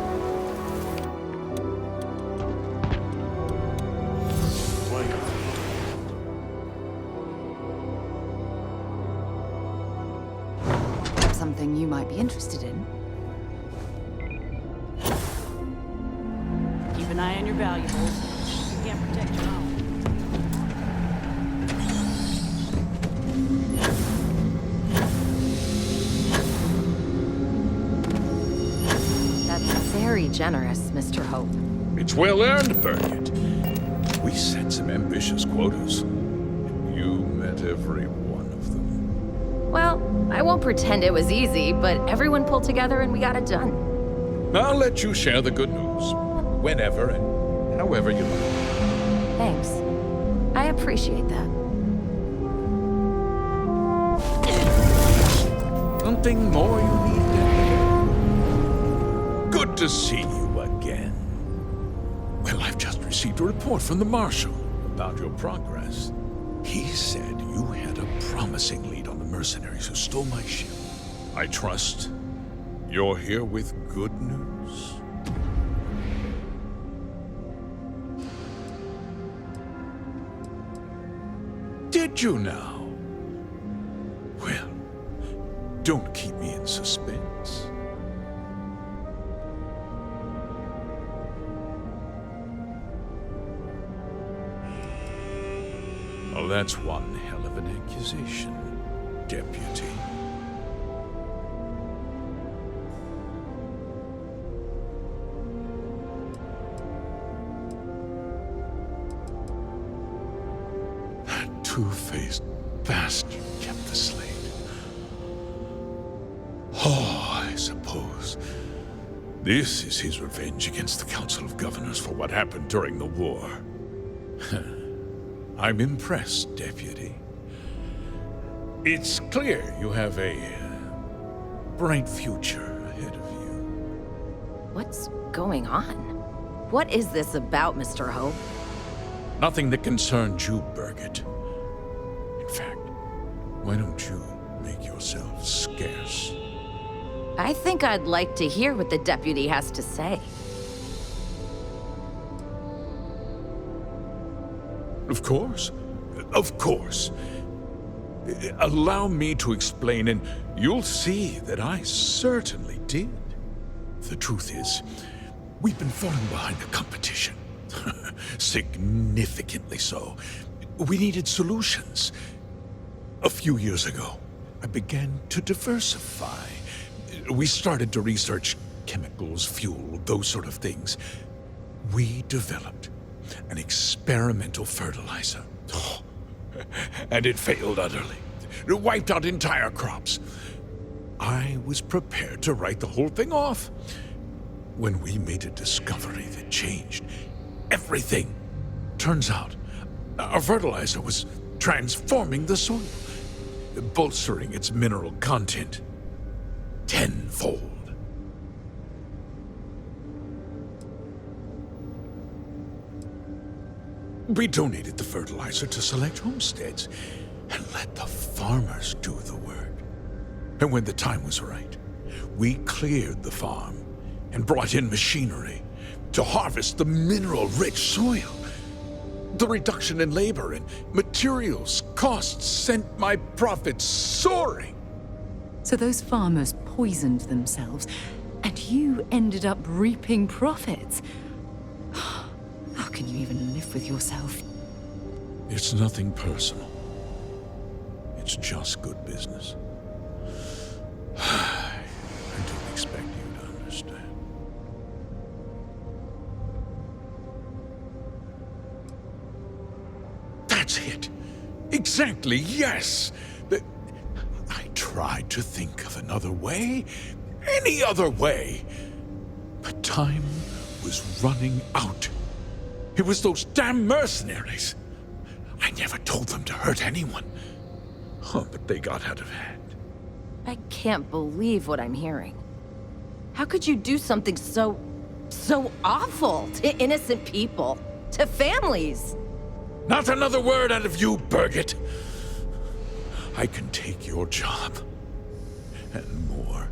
Something you might be interested in. Keep an eye on your valuables. You can't protect your own. That's very generous, Mr. Hope. It's well earned, Birgit. We set some ambitious quotas. You met every one of them. Well, I won't pretend it was easy, but everyone pulled together and we got it done. I'll let you share the good news. Whenever and however you like. Thanks. I appreciate that. Something more you need, Deputy? Good to see you again. Well, I've just received a report from the Marshal about your progress. He said you had a promising lead on the mercenaries who stole my ship. I trust you're here with good news. Did you now? Well, don't keep me in suspense. Well, that's one hell of an accusation, Deputy. That two-faced bastard kept the slate. Oh, I suppose this is his revenge against the Council of Governors for what happened during the war. I'm impressed, Deputy. It's clear you have a bright future ahead of you. What's going on? What is this about, Mr. Hope? Nothing that concerns you, Birgit. In fact, why don't you make yourself scarce? I think I'd like to hear what the deputy has to say. Of course. Of course. Allow me to explain, and you'll see that I certainly did. The truth is, we've been falling behind the competition. Significantly so. We needed solutions. A few years ago, I began to diversify. We started to research chemicals, fuel, those sort of things. We developed an experimental fertilizer. And it failed utterly. It wiped out entire crops. I was prepared to write the whole thing off. When we made a discovery that changed everything. Turns out, our fertilizer was transforming the soil, bolstering its mineral content tenfold. We donated the fertilizer to select homesteads and let the farmers do the work. And when the time was right, we cleared the farm and brought in machinery to harvest the mineral-rich soil. The reduction in labor and materials costs sent my profits soaring. So those farmers poisoned themselves, and you ended up reaping profits. How can you even live with yourself? It's nothing personal. It's just good business. I don't expect you to understand. That's it. Exactly, yes. I tried to think of another way, any other way. But time was running out. It was those damn mercenaries. I never told them to hurt anyone. Oh, but they got out of hand. I can't believe what I'm hearing. How could you do something so awful to innocent people, to families? Not another word out of you, Birgit. I can take your job. And more.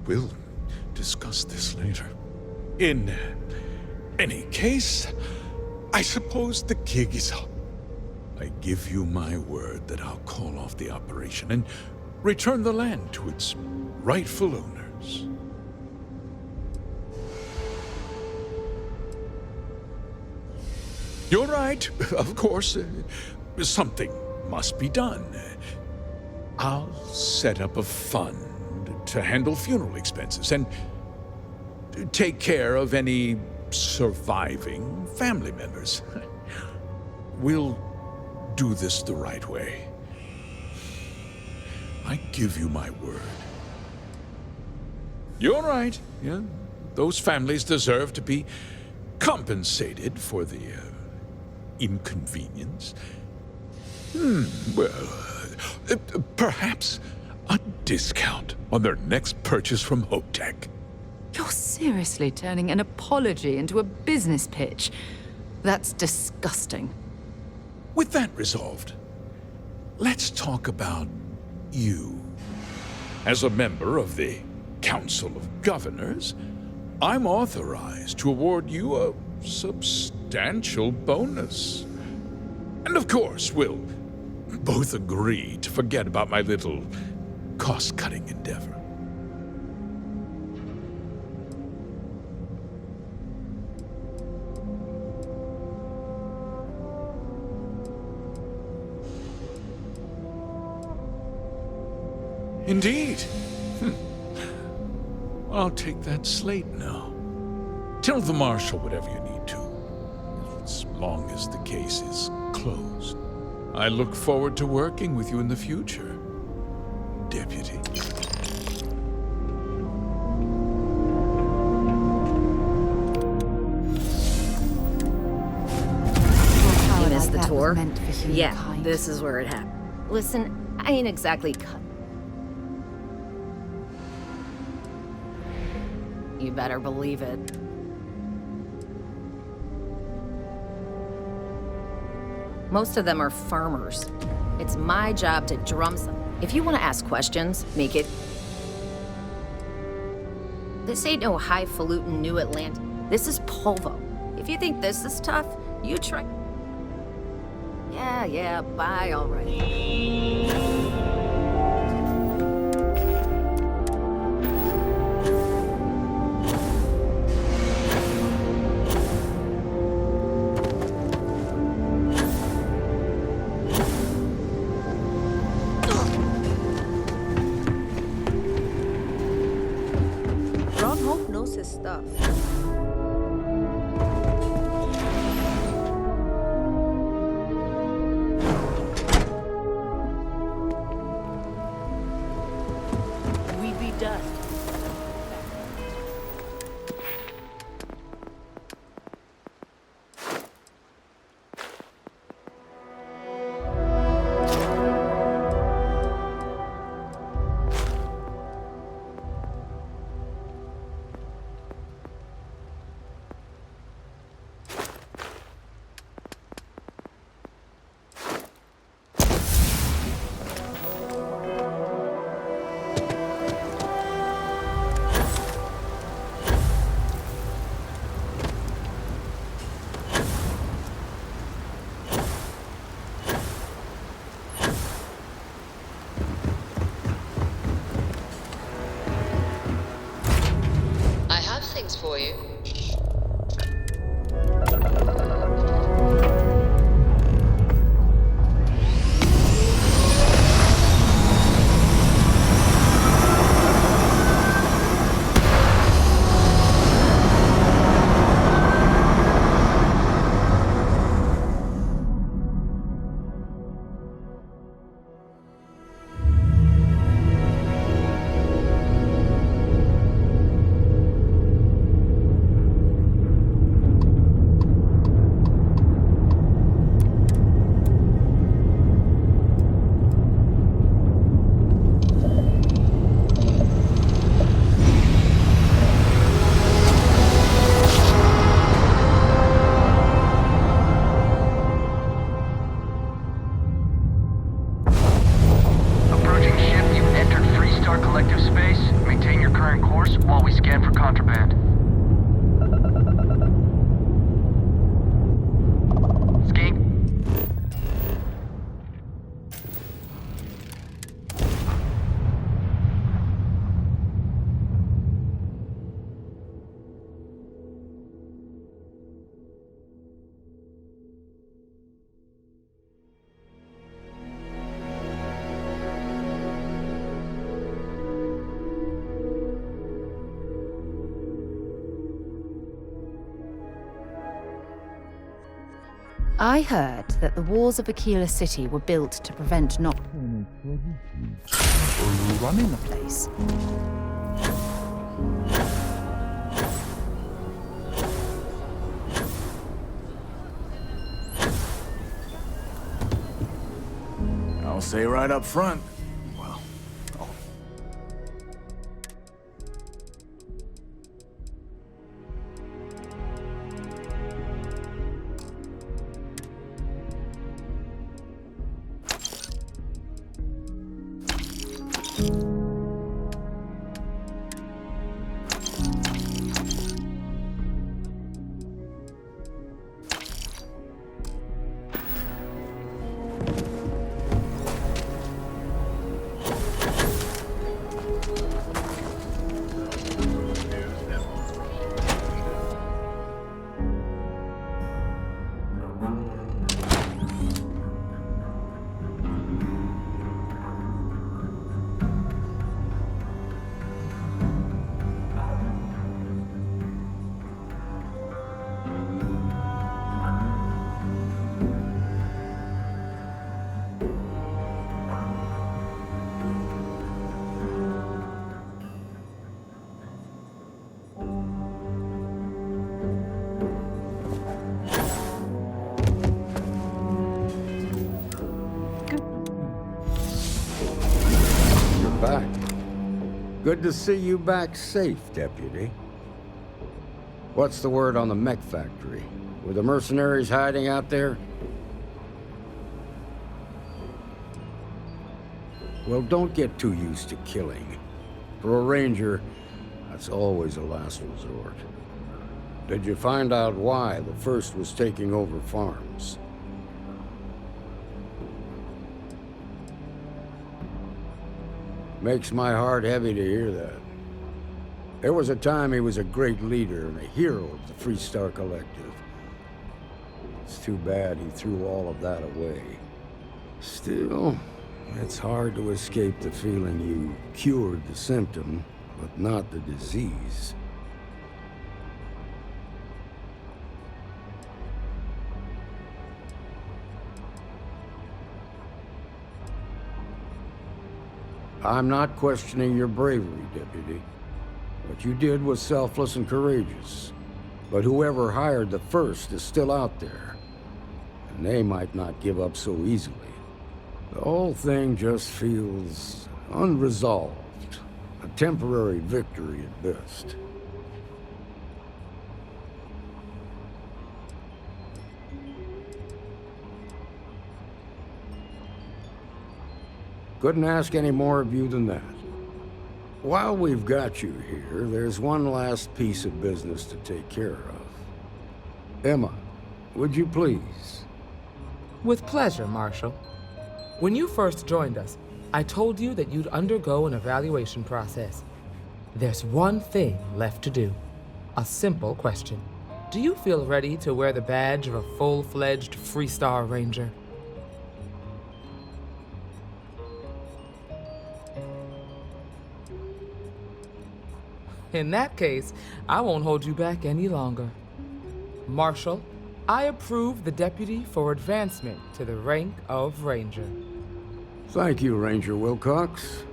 We'll discuss this later. In any case, I suppose the gig is up. I give you my word that I'll call off the operation and return the land to its rightful owners. You're right, of course. Something must be done. I'll set up a fund to handle funeral expenses and take care of any surviving family members. We'll do this the right way. I give you my word. You're right. Yeah, those families deserve to be compensated for the inconvenience. Well, perhaps a discount on their next purchase from Hotech. You're seriously turning an apology into a business pitch. That's disgusting. With that resolved, let's talk about you. As a member of the Council of Governors, I'm authorized to award you a substantial bonus. And of course, we'll both agree to forget about my little cost-cutting endeavor. Indeed. I'll take that slate now. Tell the Marshal whatever you need to, as long as the case is closed. I look forward to working with you in the future, Deputy. You missed the tour? Yeah, kind. this is where it happened. Listen, I ain't exactly cut. You better believe it. Most of them are farmers. It's my job to drum some. If you want to ask questions, make it. This ain't no highfalutin New Atlanta. This is Polvo. If you think this is tough, you try. Yeah, bye already. Stuff. We things for you. I heard that the walls of Aquila City were built to prevent nocturnal running the place. I'll say right up front. Good to see you back safe, Deputy. What's the word on the mech factory? Were the mercenaries hiding out there? Well, don't get too used to killing. For a ranger, that's always a last resort. Did you find out why the first was taking over farms? Makes my heart heavy to hear that. There was a time he was a great leader and a hero of the Free Star Collective. It's too bad he threw all of that away. Still, it's hard to escape the feeling you cured the symptom, but not the disease. I'm not questioning your bravery, Deputy. What you did was selfless and courageous. But whoever hired the first is still out there. And they might not give up so easily. The whole thing just feels unresolved. A temporary victory at best. Couldn't ask any more of you than that. While we've got you here, there's one last piece of business to take care of. Emma, would you please? With pleasure, Marshal. When you first joined us, I told you that you'd undergo an evaluation process. There's one thing left to do. A simple question. Do you feel ready to wear the badge of a full-fledged Freestar Ranger? In that case, I won't hold you back any longer. Marshal, I approve the deputy for advancement to the rank of Ranger. Thank you, Ranger Wilcox.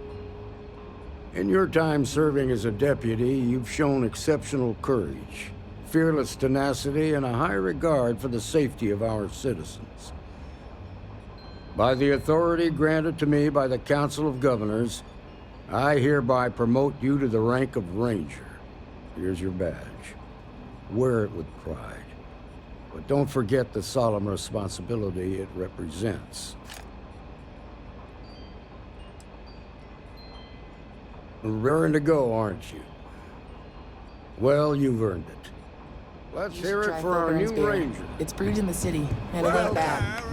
In your time serving as a deputy, you've shown exceptional courage, fearless tenacity, and a high regard for the safety of our citizens. By the authority granted to me by the Council of Governors, I hereby promote you to the rank of Ranger. Here's your badge. Wear it with pride. But don't forget the solemn responsibility it represents. Raring to go, aren't you? Well, you've earned it. Let's hear it for our new Ranger. It's brewed in the city, and it ain't bad.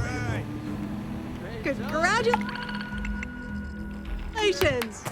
Congratulations!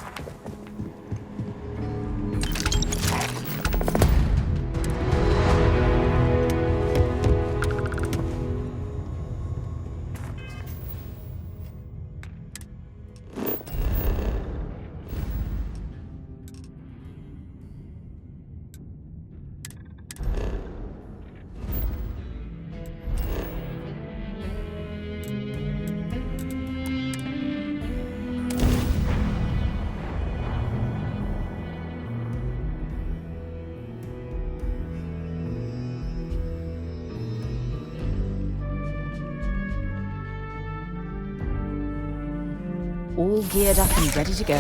All geared up and ready to go.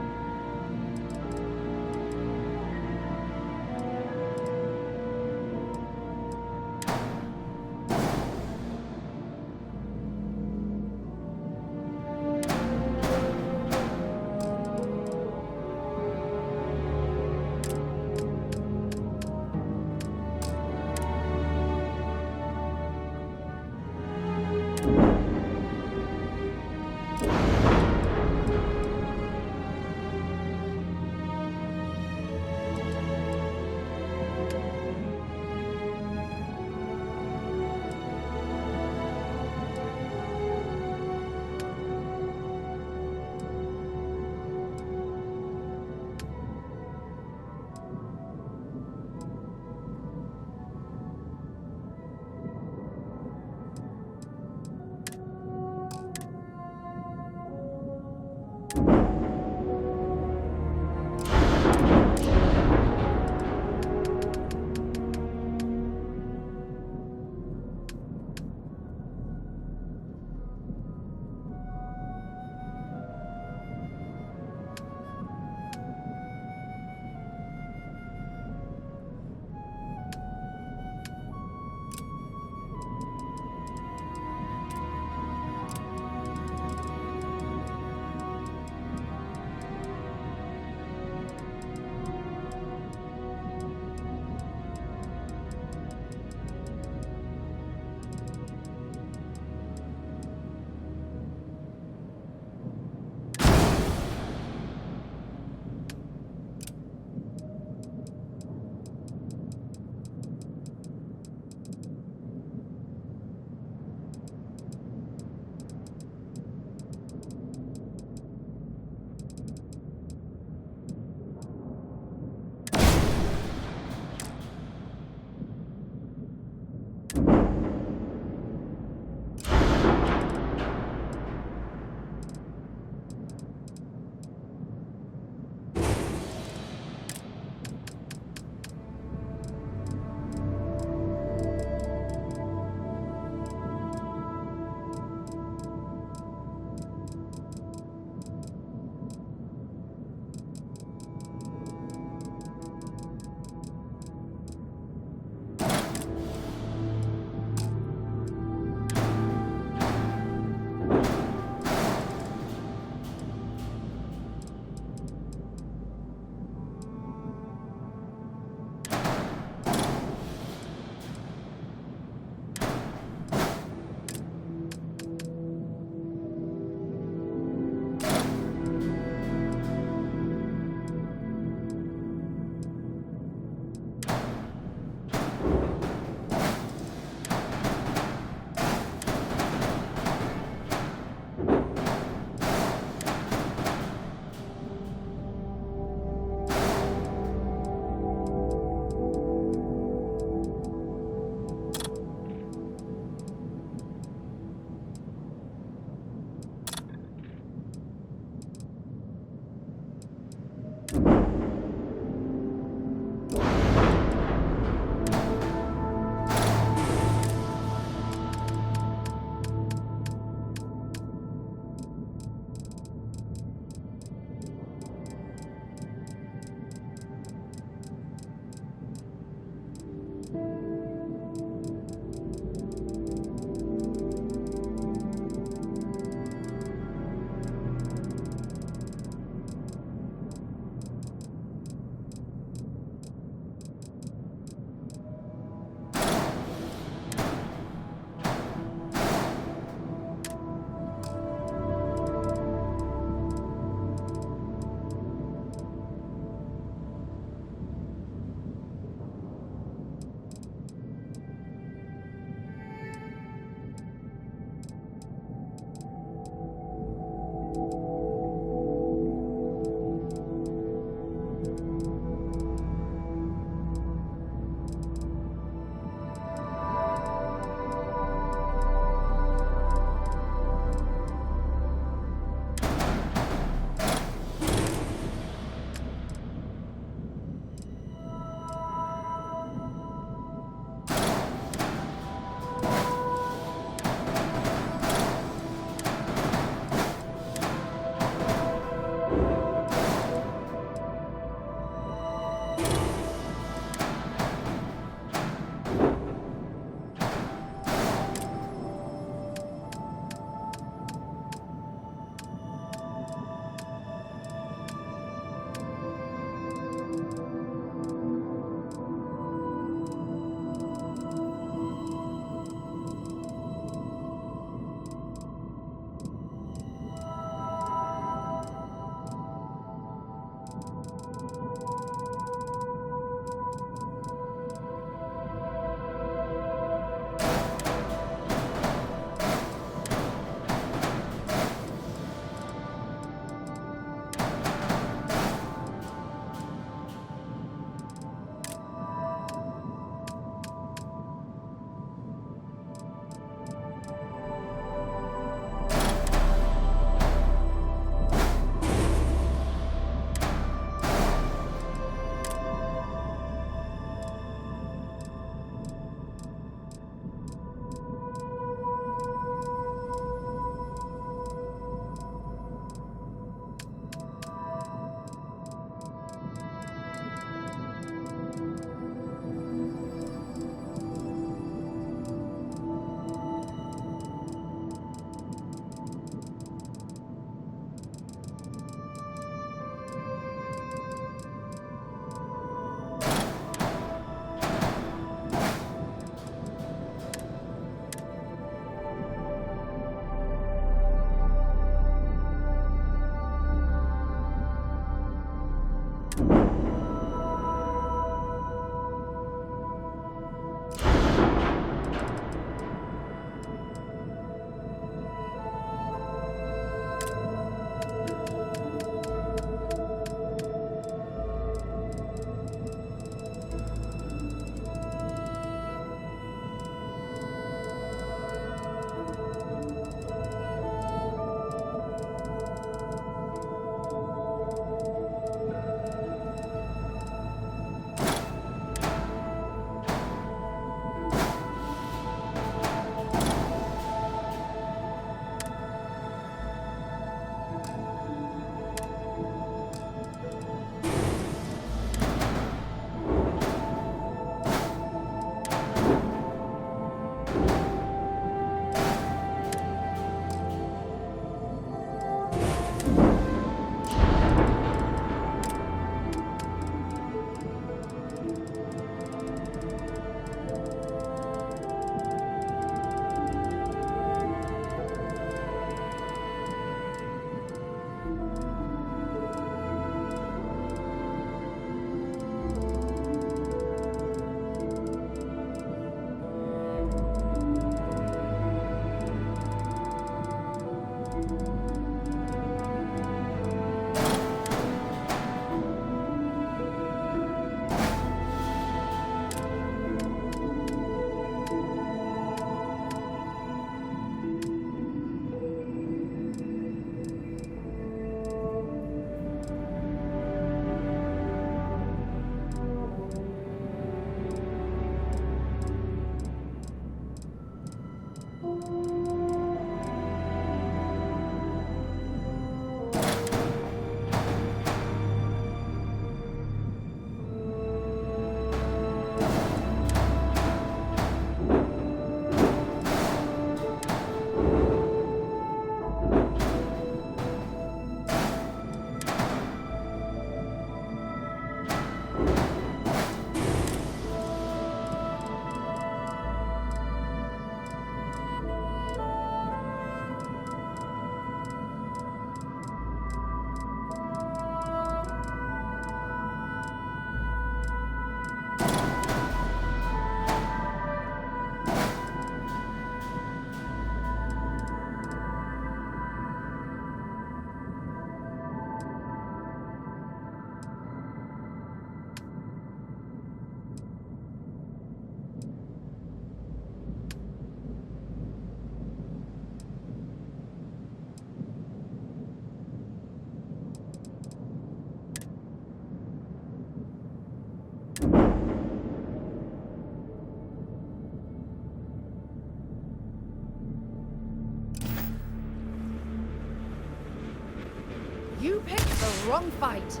You picked the wrong fight.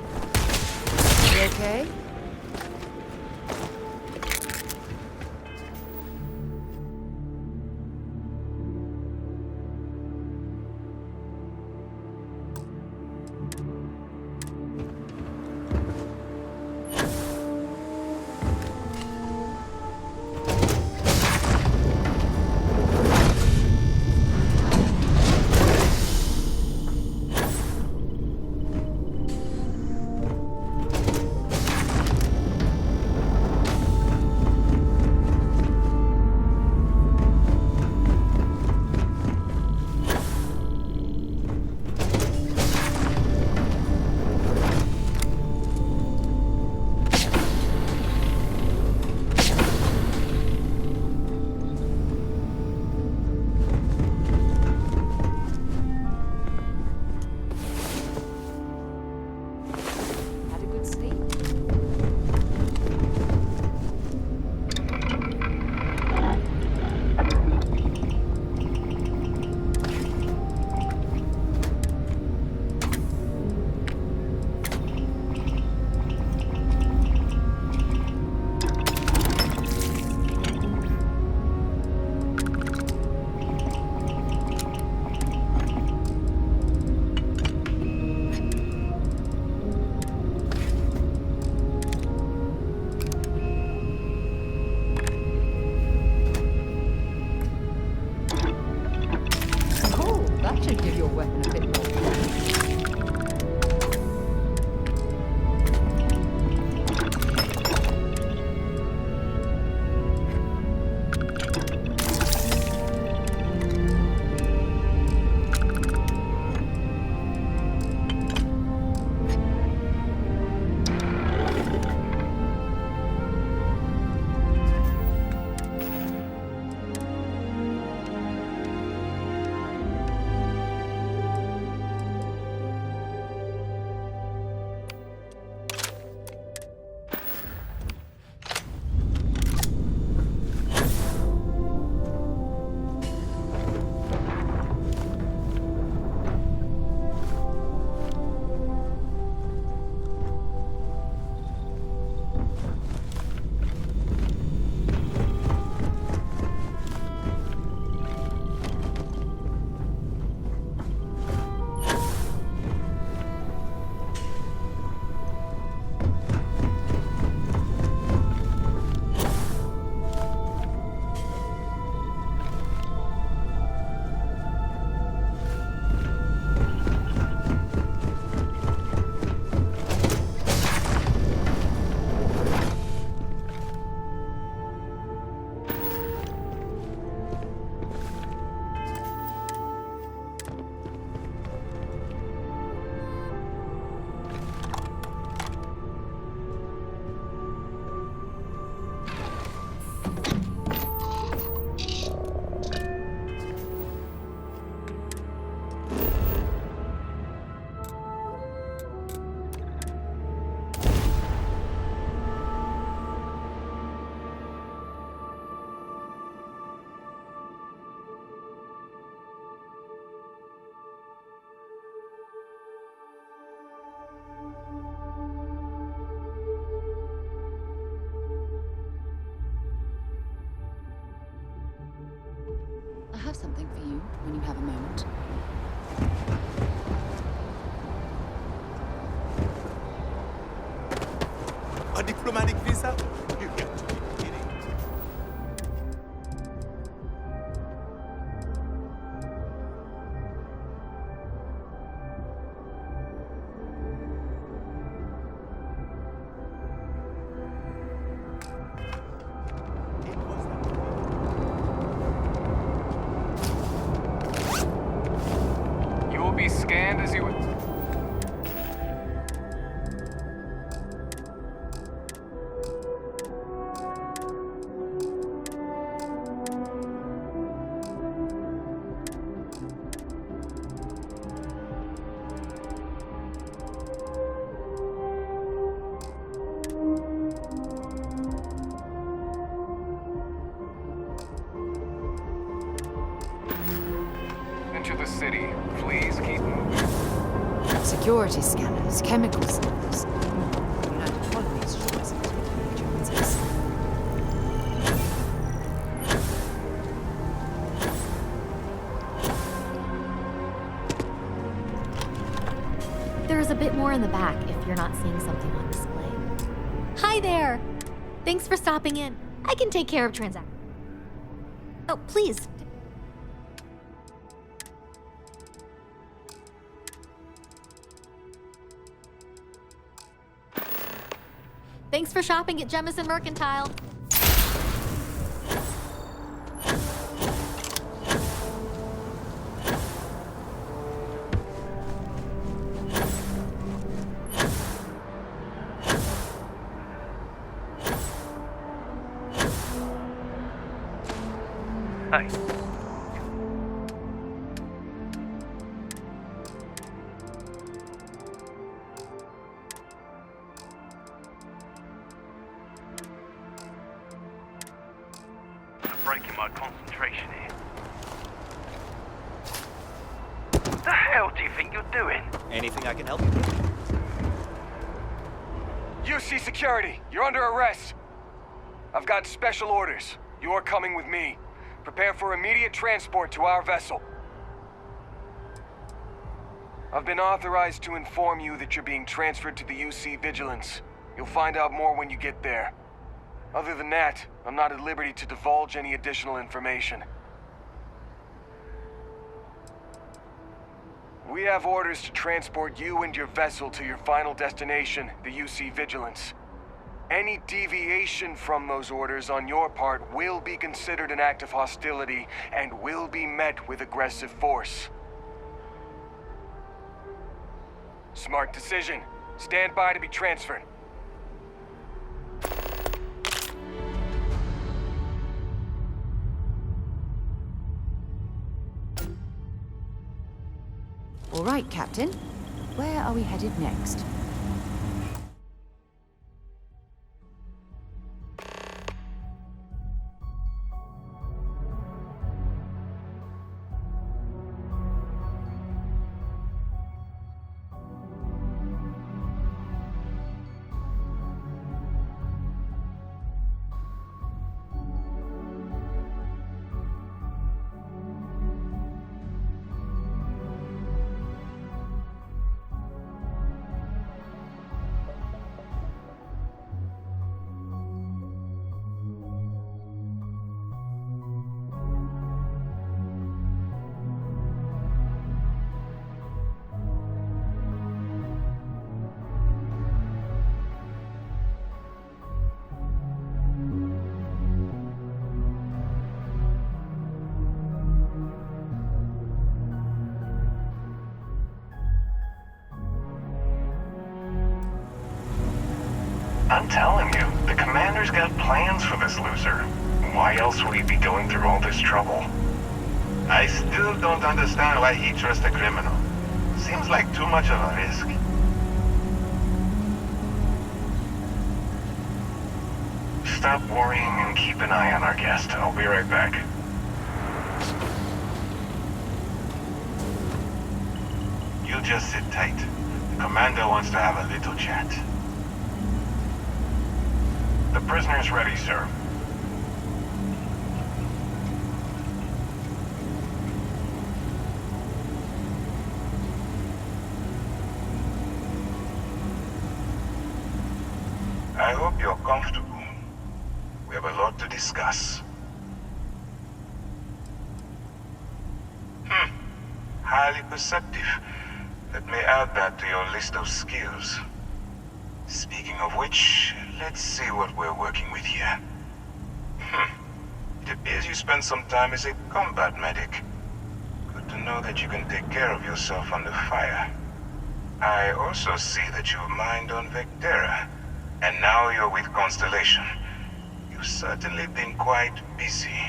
You okay? I have something for you when you have a moment. A diplomatic visa? You got to be kidding. You will be scanned as you... Into the city. Please keep moving. Security scanners, chemical samples. United Colonies sure isn't taking any chances. There's a bit more in the back if you're not seeing something on display. Hi there! Thanks for stopping in. I can take care of transactions. Oh, please. Thanks for shopping at Jemison Mercantile. Hi. Breaking my concentration here. The hell do you think you're doing? Anything I can help you with? UC security, you're under arrest. I've got special orders. You are coming with me. Prepare for immediate transport to our vessel. I've been authorized to inform you that you're being transferred to the UC Vigilance. You'll find out more when you get there. Other than that, I'm not at liberty to divulge any additional information. We have orders to transport you and your vessel to your final destination, the UC Vigilance. Any deviation from those orders on your part will be considered an act of hostility and will be met with aggressive force. Smart decision. Stand by to be transferred. All right, Captain. Where are we headed next? I'm telling you, the commander's got plans for this loser. Why else would he be going through all this trouble? I still don't understand why he trusts a criminal. Seems like too much of a risk. Stop worrying and keep an eye on our guest. I'll be right back. You just sit tight. The commander wants to have a little chat. The prisoner's ready, sir. I hope you're comfortable. We have a lot to discuss. Highly perceptive. Let me add that to your list of skills. Speaking of which, let's see what we're working with here. It appears you spent some time as a combat medic. Good to know that you can take care of yourself under fire. I also see that you've mined on Vectera, and now you're with Constellation. You've certainly been quite busy.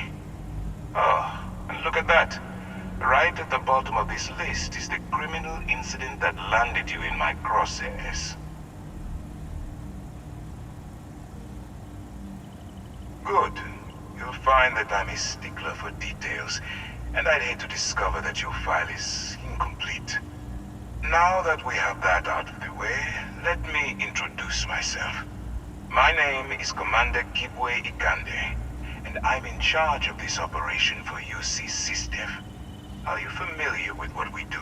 Oh, and look at that. Right at the bottom of this list is the criminal incident that landed you in my crosshairs. Good. You'll find that I'm a stickler for details, and I'd hate to discover that your file is incomplete. Now that we have that out of the way, let me introduce myself. My name is Commander Kibwe Ikande, and I'm in charge of this operation for UC SysDef. Are you familiar with what we do?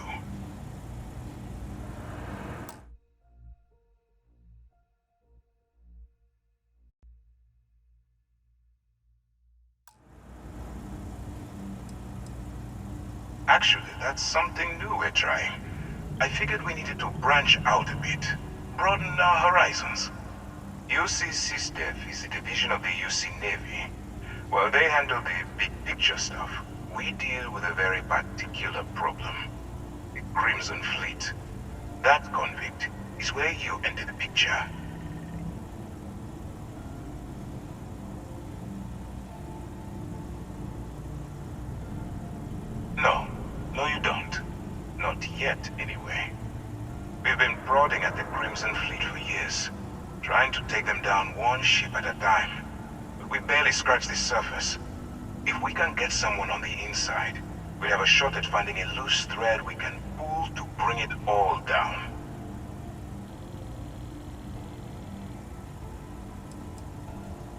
Actually, that's something new we're trying. I figured we needed to branch out a bit, broaden our horizons. UC SysDef is a division of the UC Navy. While they handle the big picture stuff, we deal with a very particular problem. The Crimson Fleet. That convict is where you enter the picture. No, you don't. Not yet, anyway. We've been prodding at the Crimson Fleet for years, trying to take them down one ship at a time. But we barely scratched the surface. If we can get someone on the inside, we have a shot at finding a loose thread we can pull to bring it all down.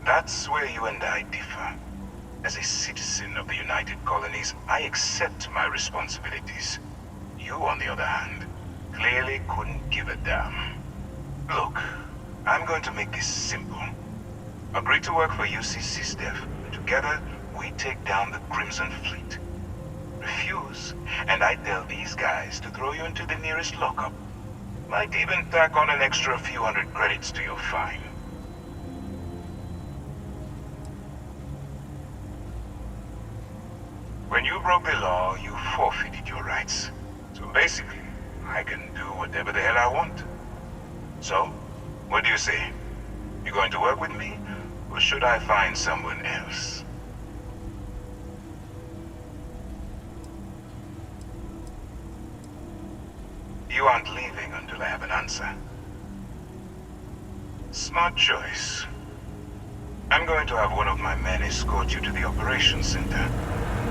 That's where you and I differ. As a citizen of the United Colonies, I accept my responsibilities. You, on the other hand, clearly couldn't give a damn. Look, I'm going to make this simple. Agree to work for UC SysDef, and together we take down the Crimson Fleet. Refuse, and I tell these guys to throw you into the nearest lockup. Might even tack on an extra few hundred credits to your fine. When you broke the law, you forfeited your rights. So basically, I can do whatever the hell I want. So, what do you say? You going to work with me, or should I find someone else? You aren't leaving until I have an answer. Smart choice. I'm going to have one of my men escort you to the operations center.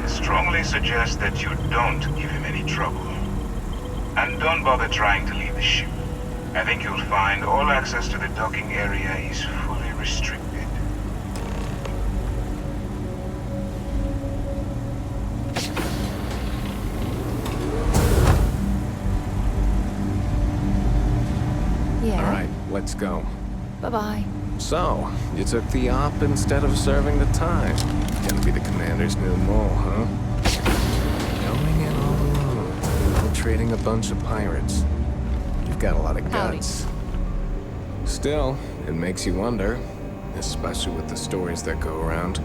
I strongly suggest that you don't give him any trouble. And don't bother trying to leave the ship. I think you'll find all access to the docking area is fully restricted. Yeah. All right, let's go. Bye-bye. So, you took the op instead of serving the time. Gonna be the commander's new mole, huh? Going in all alone, infiltrating a bunch of pirates. You've got a lot of guts. Still, it makes you wonder, especially with the stories that go around.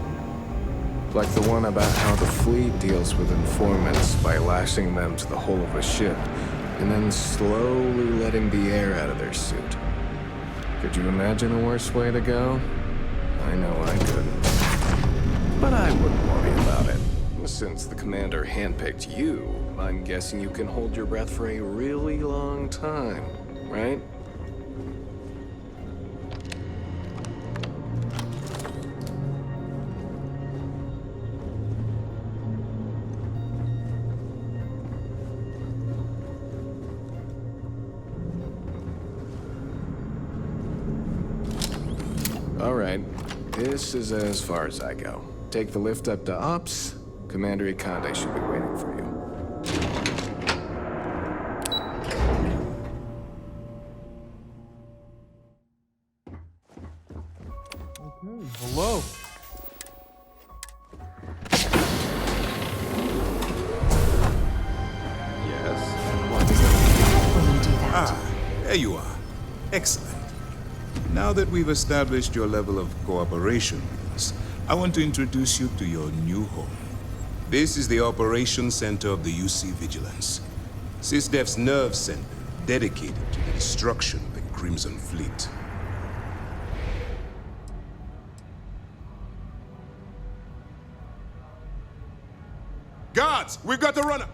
Like the one about how the fleet deals with informants by lashing them to the hull of a ship, and then slowly letting the air out of their suit. Could you imagine a worse way to go? I know I couldn't. But I wouldn't worry about it. Since the commander handpicked you, I'm guessing you can hold your breath for a really long time, right? All right, this is as far as I go. Take the lift up to Ops. Commander Ikande should be waiting for you. Hello. There you are. Excellent. Now that we've established your level of cooperation with us, I want to introduce you to your new home. This is the Operations Center of the UC Vigilance. SysDef's nerve center, dedicated to the destruction of the Crimson Fleet. Guards, we've got the runner!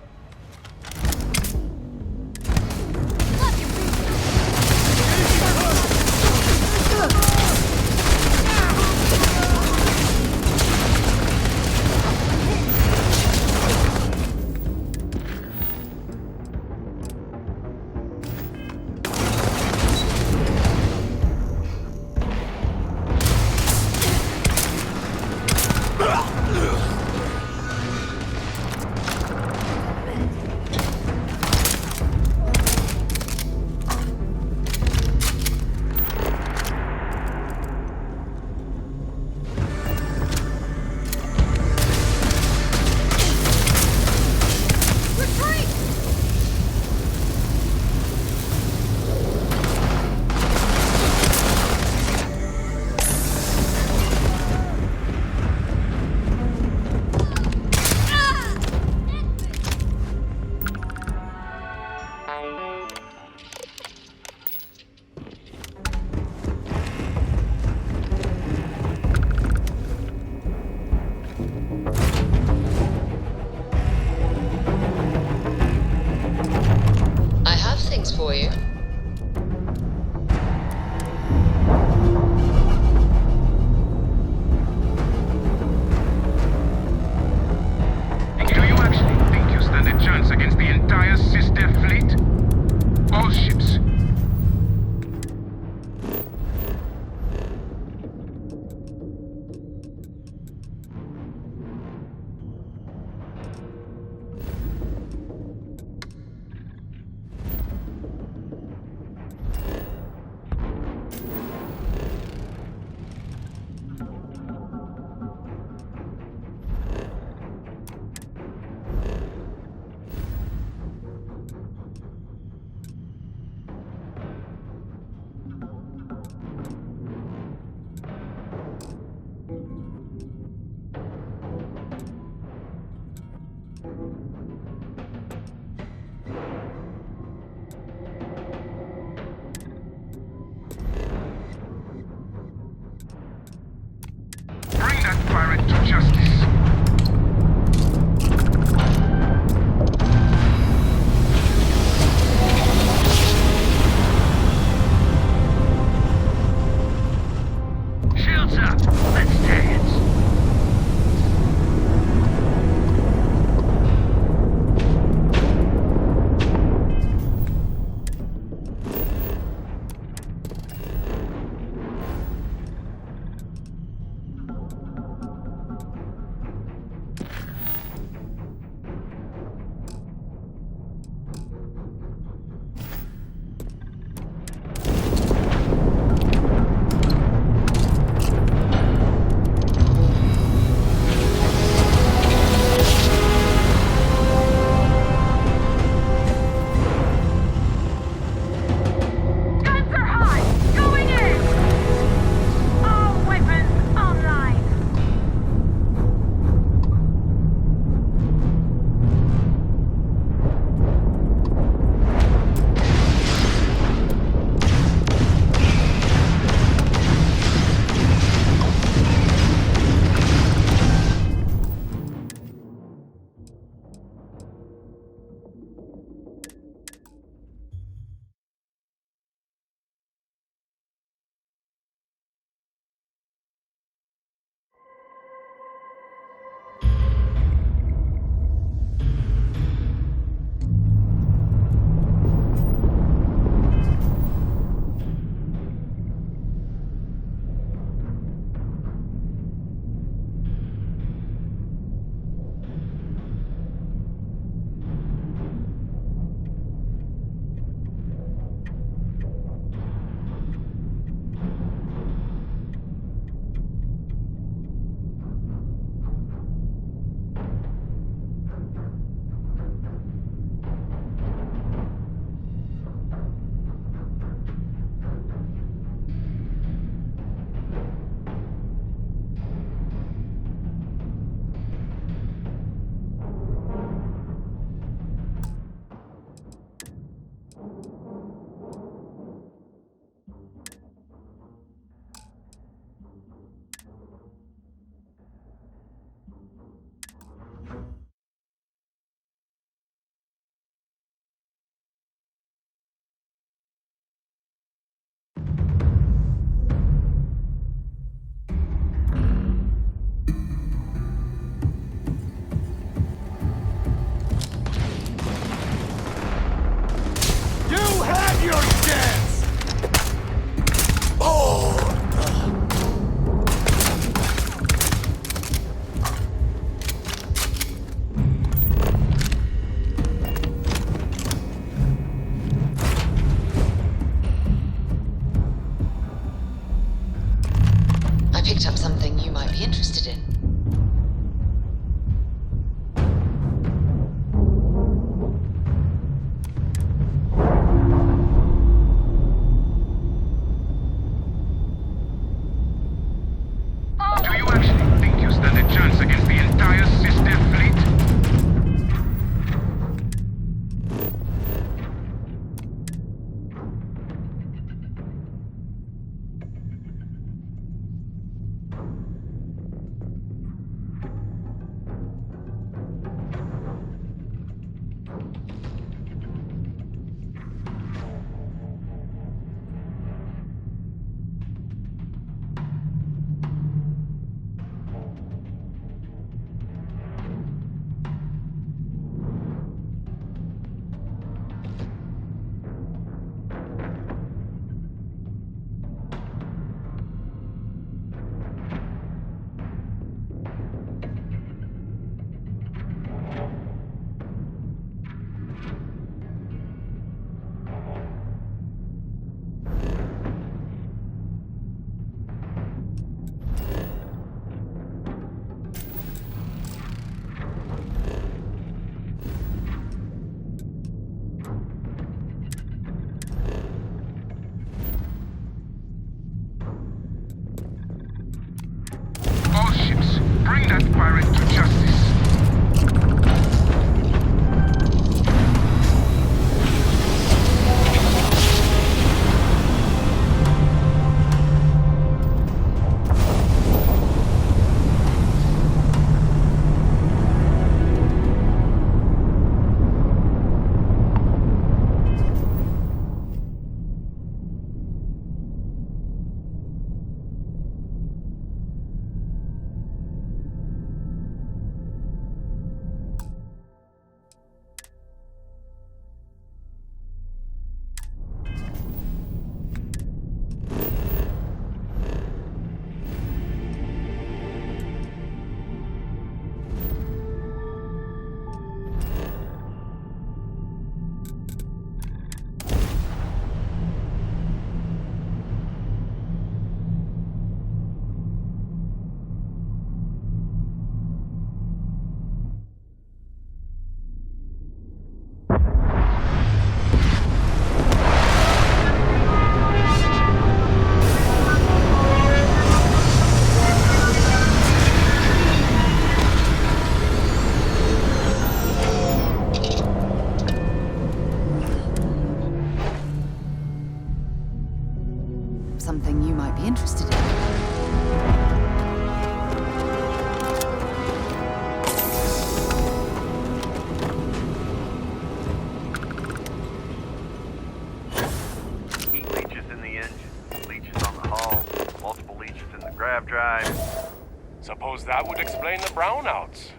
that would explain the brownouts.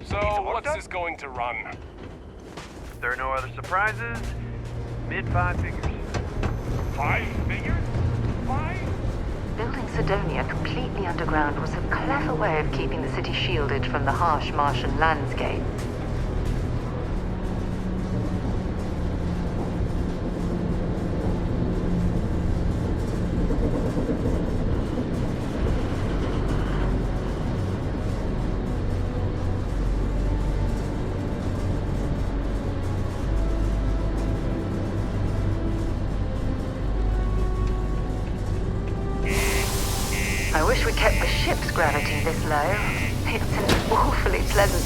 So, what's this going to run? If there are no other surprises, mid-5 figures. 5 figures? 5? Building Sidonia completely underground was a clever way of keeping the city shielded from the harsh Martian landscape. I wish we kept the ship's gravity this low. It's an awfully pleasant...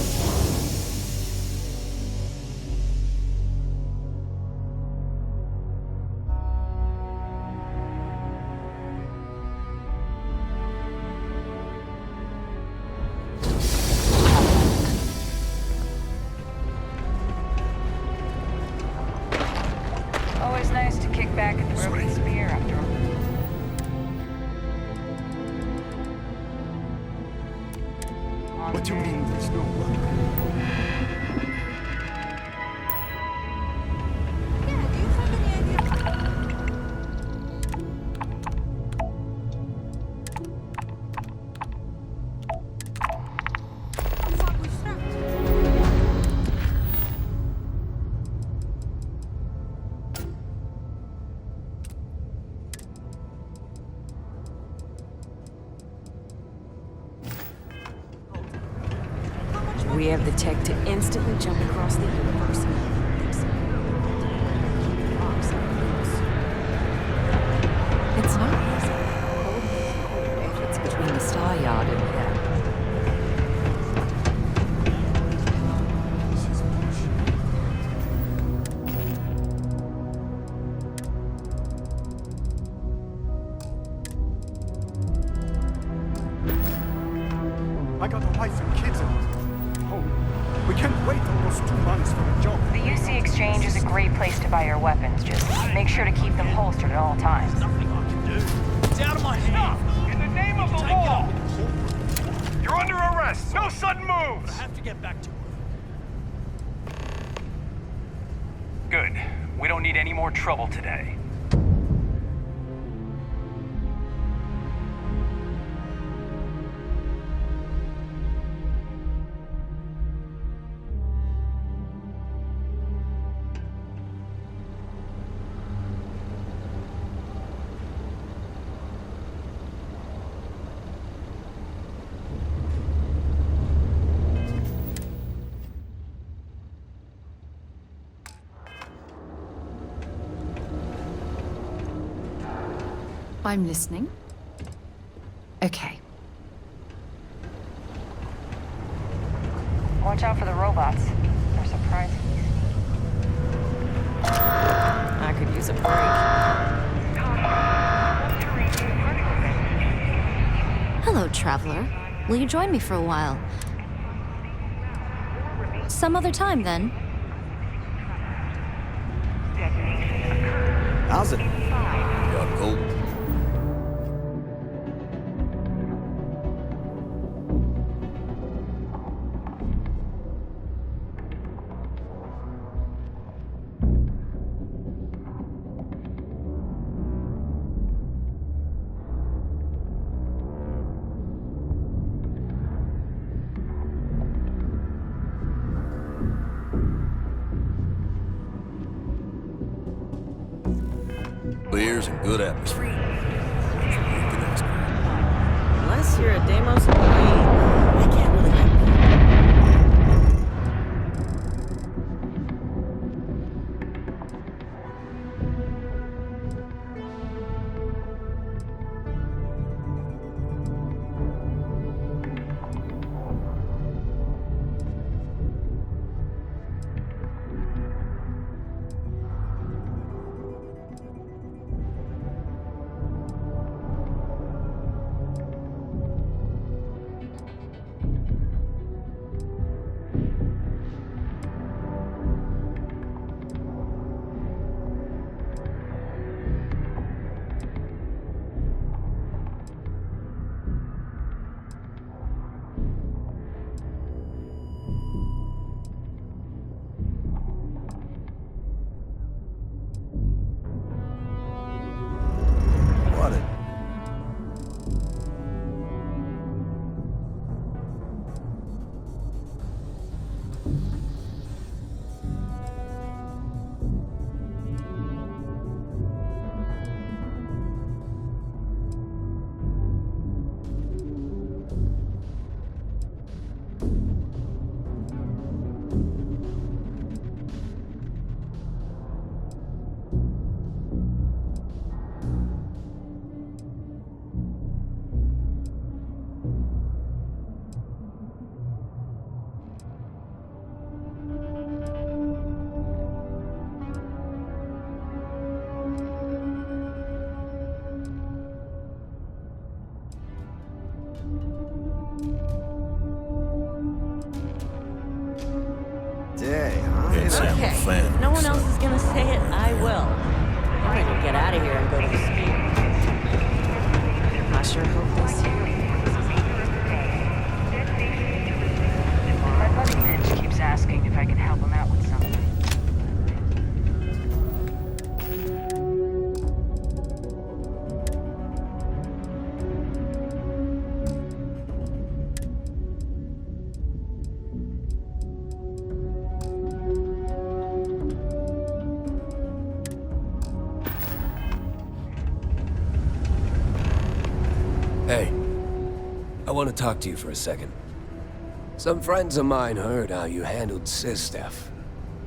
Always nice to kick back at the broken spear after all. What do you mean there's no luck? We have the tech to instantly jump across the universe. It's not easy. It's between the Star Yard and here. I got a wife and kids at home. We can't wait almost 2 months for a job. The UC Exchange is a great place to buy your weapons. Just make sure to keep them holstered at all times. It's out of my hand. Stop! In the name of the law! You're under arrest! No sudden moves! I have to get back to work. Good. We don't need any more trouble today. I'm listening. Okay. Watch out for the robots. They're surprising. I could use a break. Hello, traveler. Will you join me for a while? Some other time, then. How's it? Yeah, cool. Beers and good atmosphere. Unless you're a Deimos employee, I can't really help you. Okay, if no one else is gonna say it, I will. I'm ready to get out of here and go to the spear. I sure hope this My buddy Mitch keeps asking if I can help him out with something. Hey, I want to talk to you for a second. Some friends of mine heard how you handled Sistef.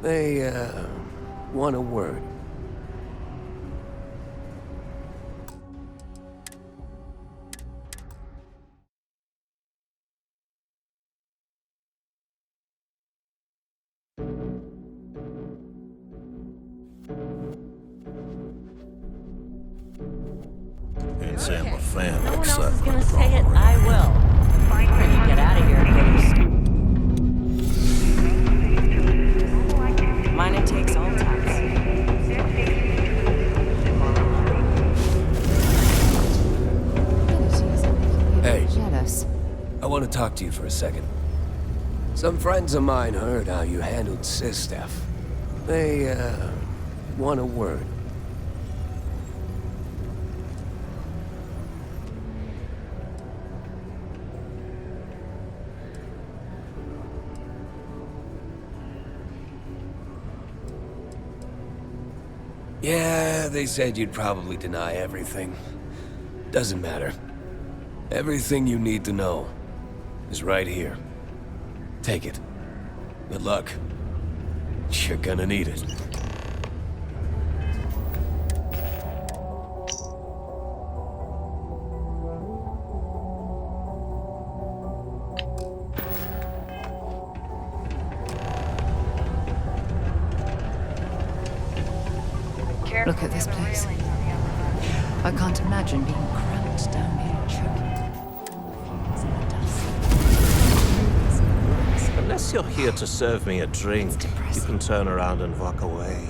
They, want a word. Can't say I'm a fan. No one else is gonna say it, I will. I'm ready to get out of here and go to the spear. Mine it takes all types. Hey, Jealous. I want to talk to you for a second. Some friends of mine heard how you handled Sistef. They, want a word. Yeah, they said you'd probably deny everything. Doesn't matter. Everything you need to know is right here. Take it. Good luck. You're gonna need it. Look at this place. I can't imagine being cramped down here choking. Unless you're here to serve me a drink, you can turn around and walk away.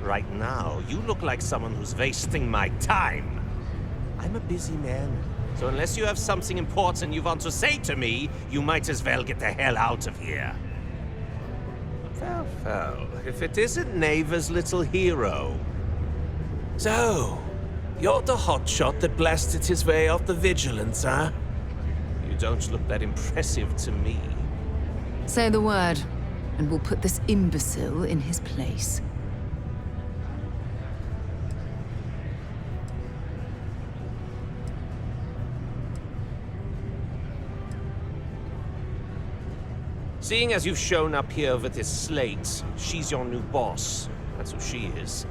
Right now, you look like someone who's wasting my time. I'm a busy man, so unless you have something important you want to say to me, you might as well get the hell out of here. Well, if it isn't Neva's little hero. So, you're the hotshot that blasted his way off the Vigilance, huh? You don't look that impressive to me. Say the word, and we'll put this imbecile in his place. Seeing as you've shown up here with this slate, she's your new boss. That's who she is.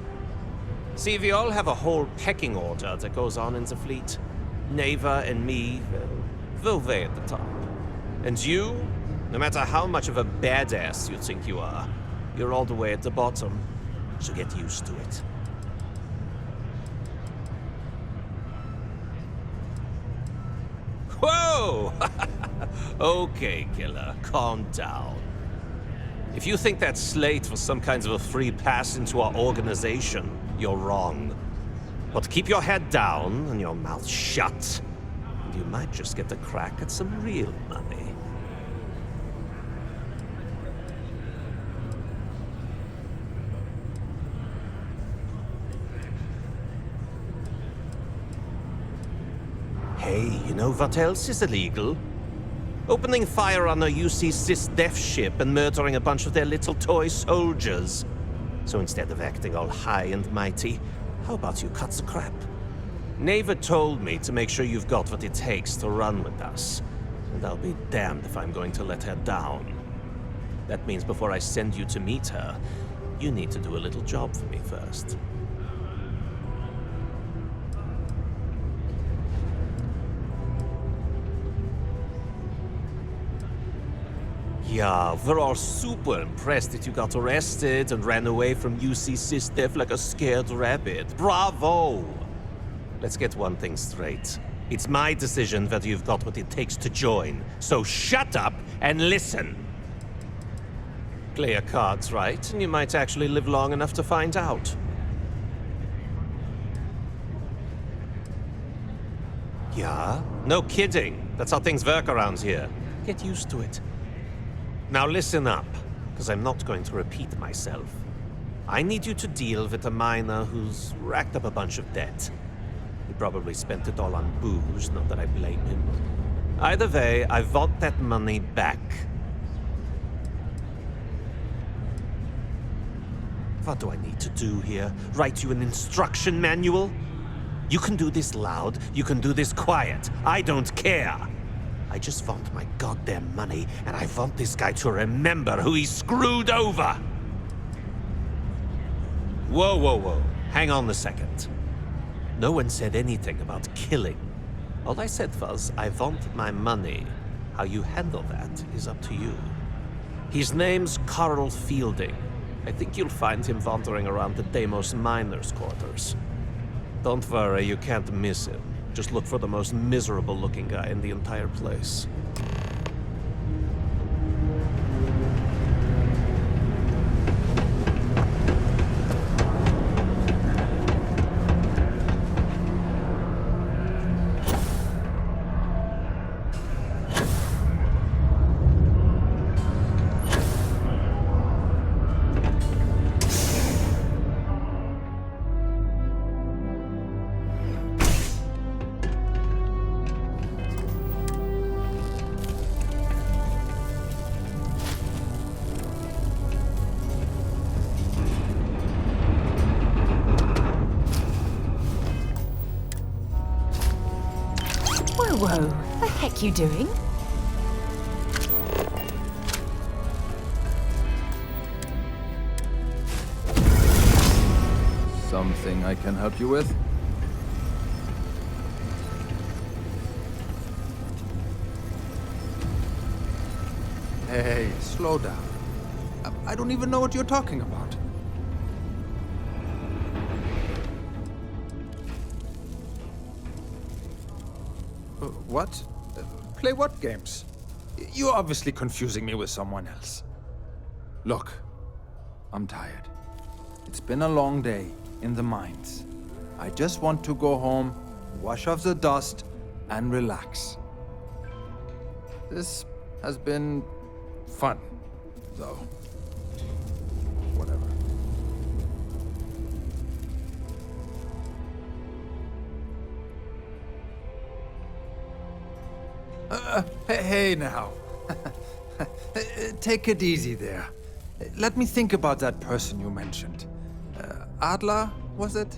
See, we all have a whole pecking order that goes on in the fleet. Neva and me, well, we're way at the top. And you, no matter how much of a badass you think you are, you're all the way at the bottom. So get used to it. Whoa! Okay, killer, calm down. If you think that slate was some kind of a free pass into our organization, you're wrong. But keep your head down and your mouth shut, and you might just get a crack at some real money. Hey, you know what else is illegal? Opening fire on a UC Cis-Def ship and murdering a bunch of their little toy soldiers. So instead of acting all high and mighty, how about you cut the crap? Neva told me to make sure you've got what it takes to run with us. And I'll be damned if I'm going to let her down. That means before I send you to meet her, you need to do a little job for me first. Yeah, we're all super impressed that you got arrested and ran away from UC Cis-Def like a scared rabbit. Bravo! Let's get one thing straight. It's my decision whether you've got what it takes to join. So shut up and listen. Play your cards right, and you might actually live long enough to find out. Yeah? No kidding. That's how things work around here. Get used to it. Now listen up, because I'm not going to repeat myself. I need you to deal with a miner who's racked up a bunch of debt. He probably spent it all on booze, not that I blame him. Either way, I want that money back. What do I need to do here? Write you an instruction manual? You can do this loud, you can do this quiet. I don't care. I just want my goddamn money, and I want this guy to remember who he screwed over. Whoa, whoa, whoa. Hang on a second. No one said anything about killing. All I said was, I want my money. How you handle that is up to you. His name's Carl Fielding. I think you'll find him wandering around the Deimos miners' quarters. Don't worry, you can't miss him. Just look for the most miserable-looking guy in the entire place. Whoa, what the heck you doing? Something I can help you with? Hey, slow down. I don't even know what you're talking about. What? Play what games? You're obviously confusing me with someone else. Look, I'm tired. It's been a long day in the mines. I just want to go home, wash off the dust, and relax. This has been fun, though. Whatever. Hey now. Take it easy there. Let me think about that person you mentioned. Adler, was it?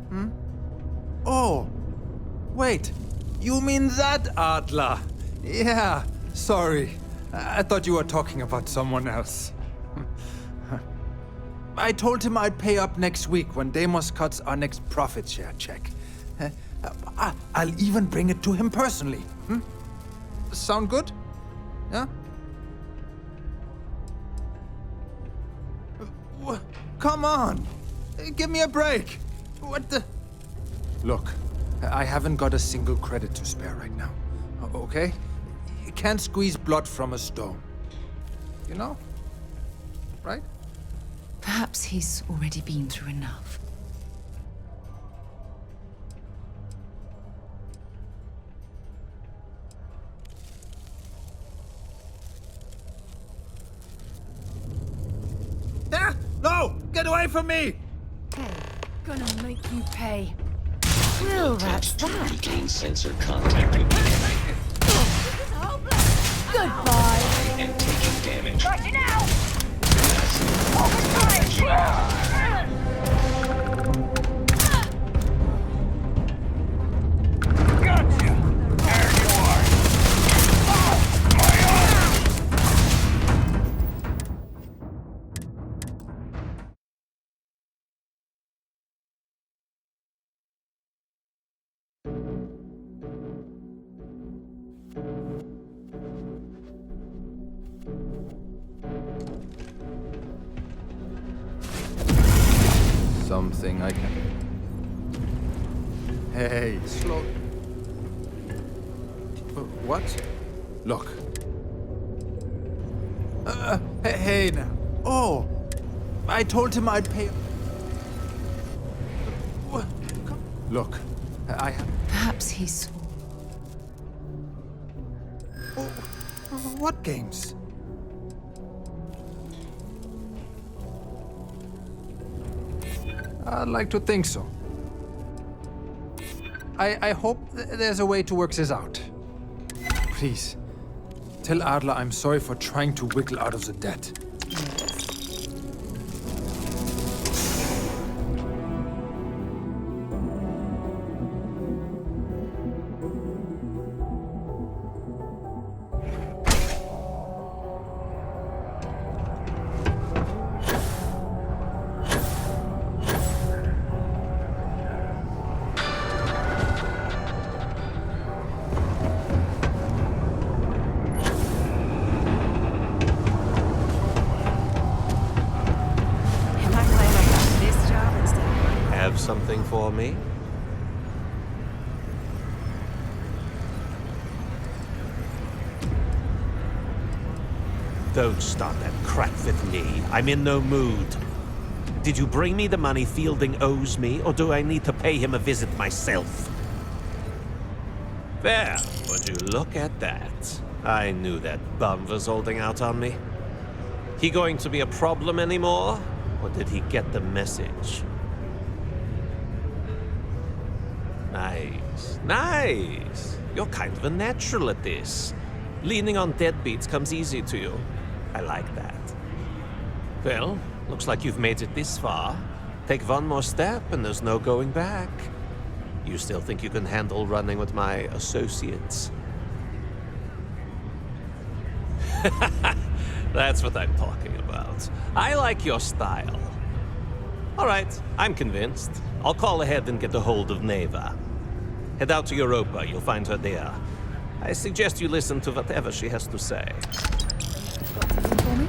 Hmm? Oh, wait. You mean that Adler? Yeah, sorry. I thought you were talking about someone else. I told him I'd pay up next week when Deimos cuts our next profit share check. I'll even bring it to him personally. Hmm? Sound good? Yeah? Come on! Give me a break! What the... Look, I haven't got a single credit to spare right now. Okay? You can't squeeze blood from a stone. You know? Right? Perhaps he's already been through enough. No! Get away from me! Gonna make you pay. Well, that's that. Regain sensor contact with Goodbye. and taking damage. Got you now! Overtime! Something I can... Hey, slow... What? Look. Hey now. Oh! I told him I'd pay... What? Look, I have... Perhaps he saw... Oh, what games? I'd like to think so. I hope there's a way to work this out. Please, tell Adler I'm sorry for trying to wiggle out of the debt. Have something for me? Don't start that crap with me. I'm in no mood. Did you bring me the money Fielding owes me, or do I need to pay him a visit myself? There, would you look at that? I knew that bum was holding out on me. He going to be a problem anymore, or did he get the message? Nice, nice. You're kind of a natural at this. Leaning on deadbeats comes easy to you. I like that. Well, looks like you've made it this far. Take one more step and there's no going back. You still think you can handle running with my associates? That's what I'm talking about. I like your style. All right, I'm convinced. I'll call ahead and get a hold of Neva. Head out to Europa, you'll find her there. I suggest you listen to whatever she has to say. Got something for me?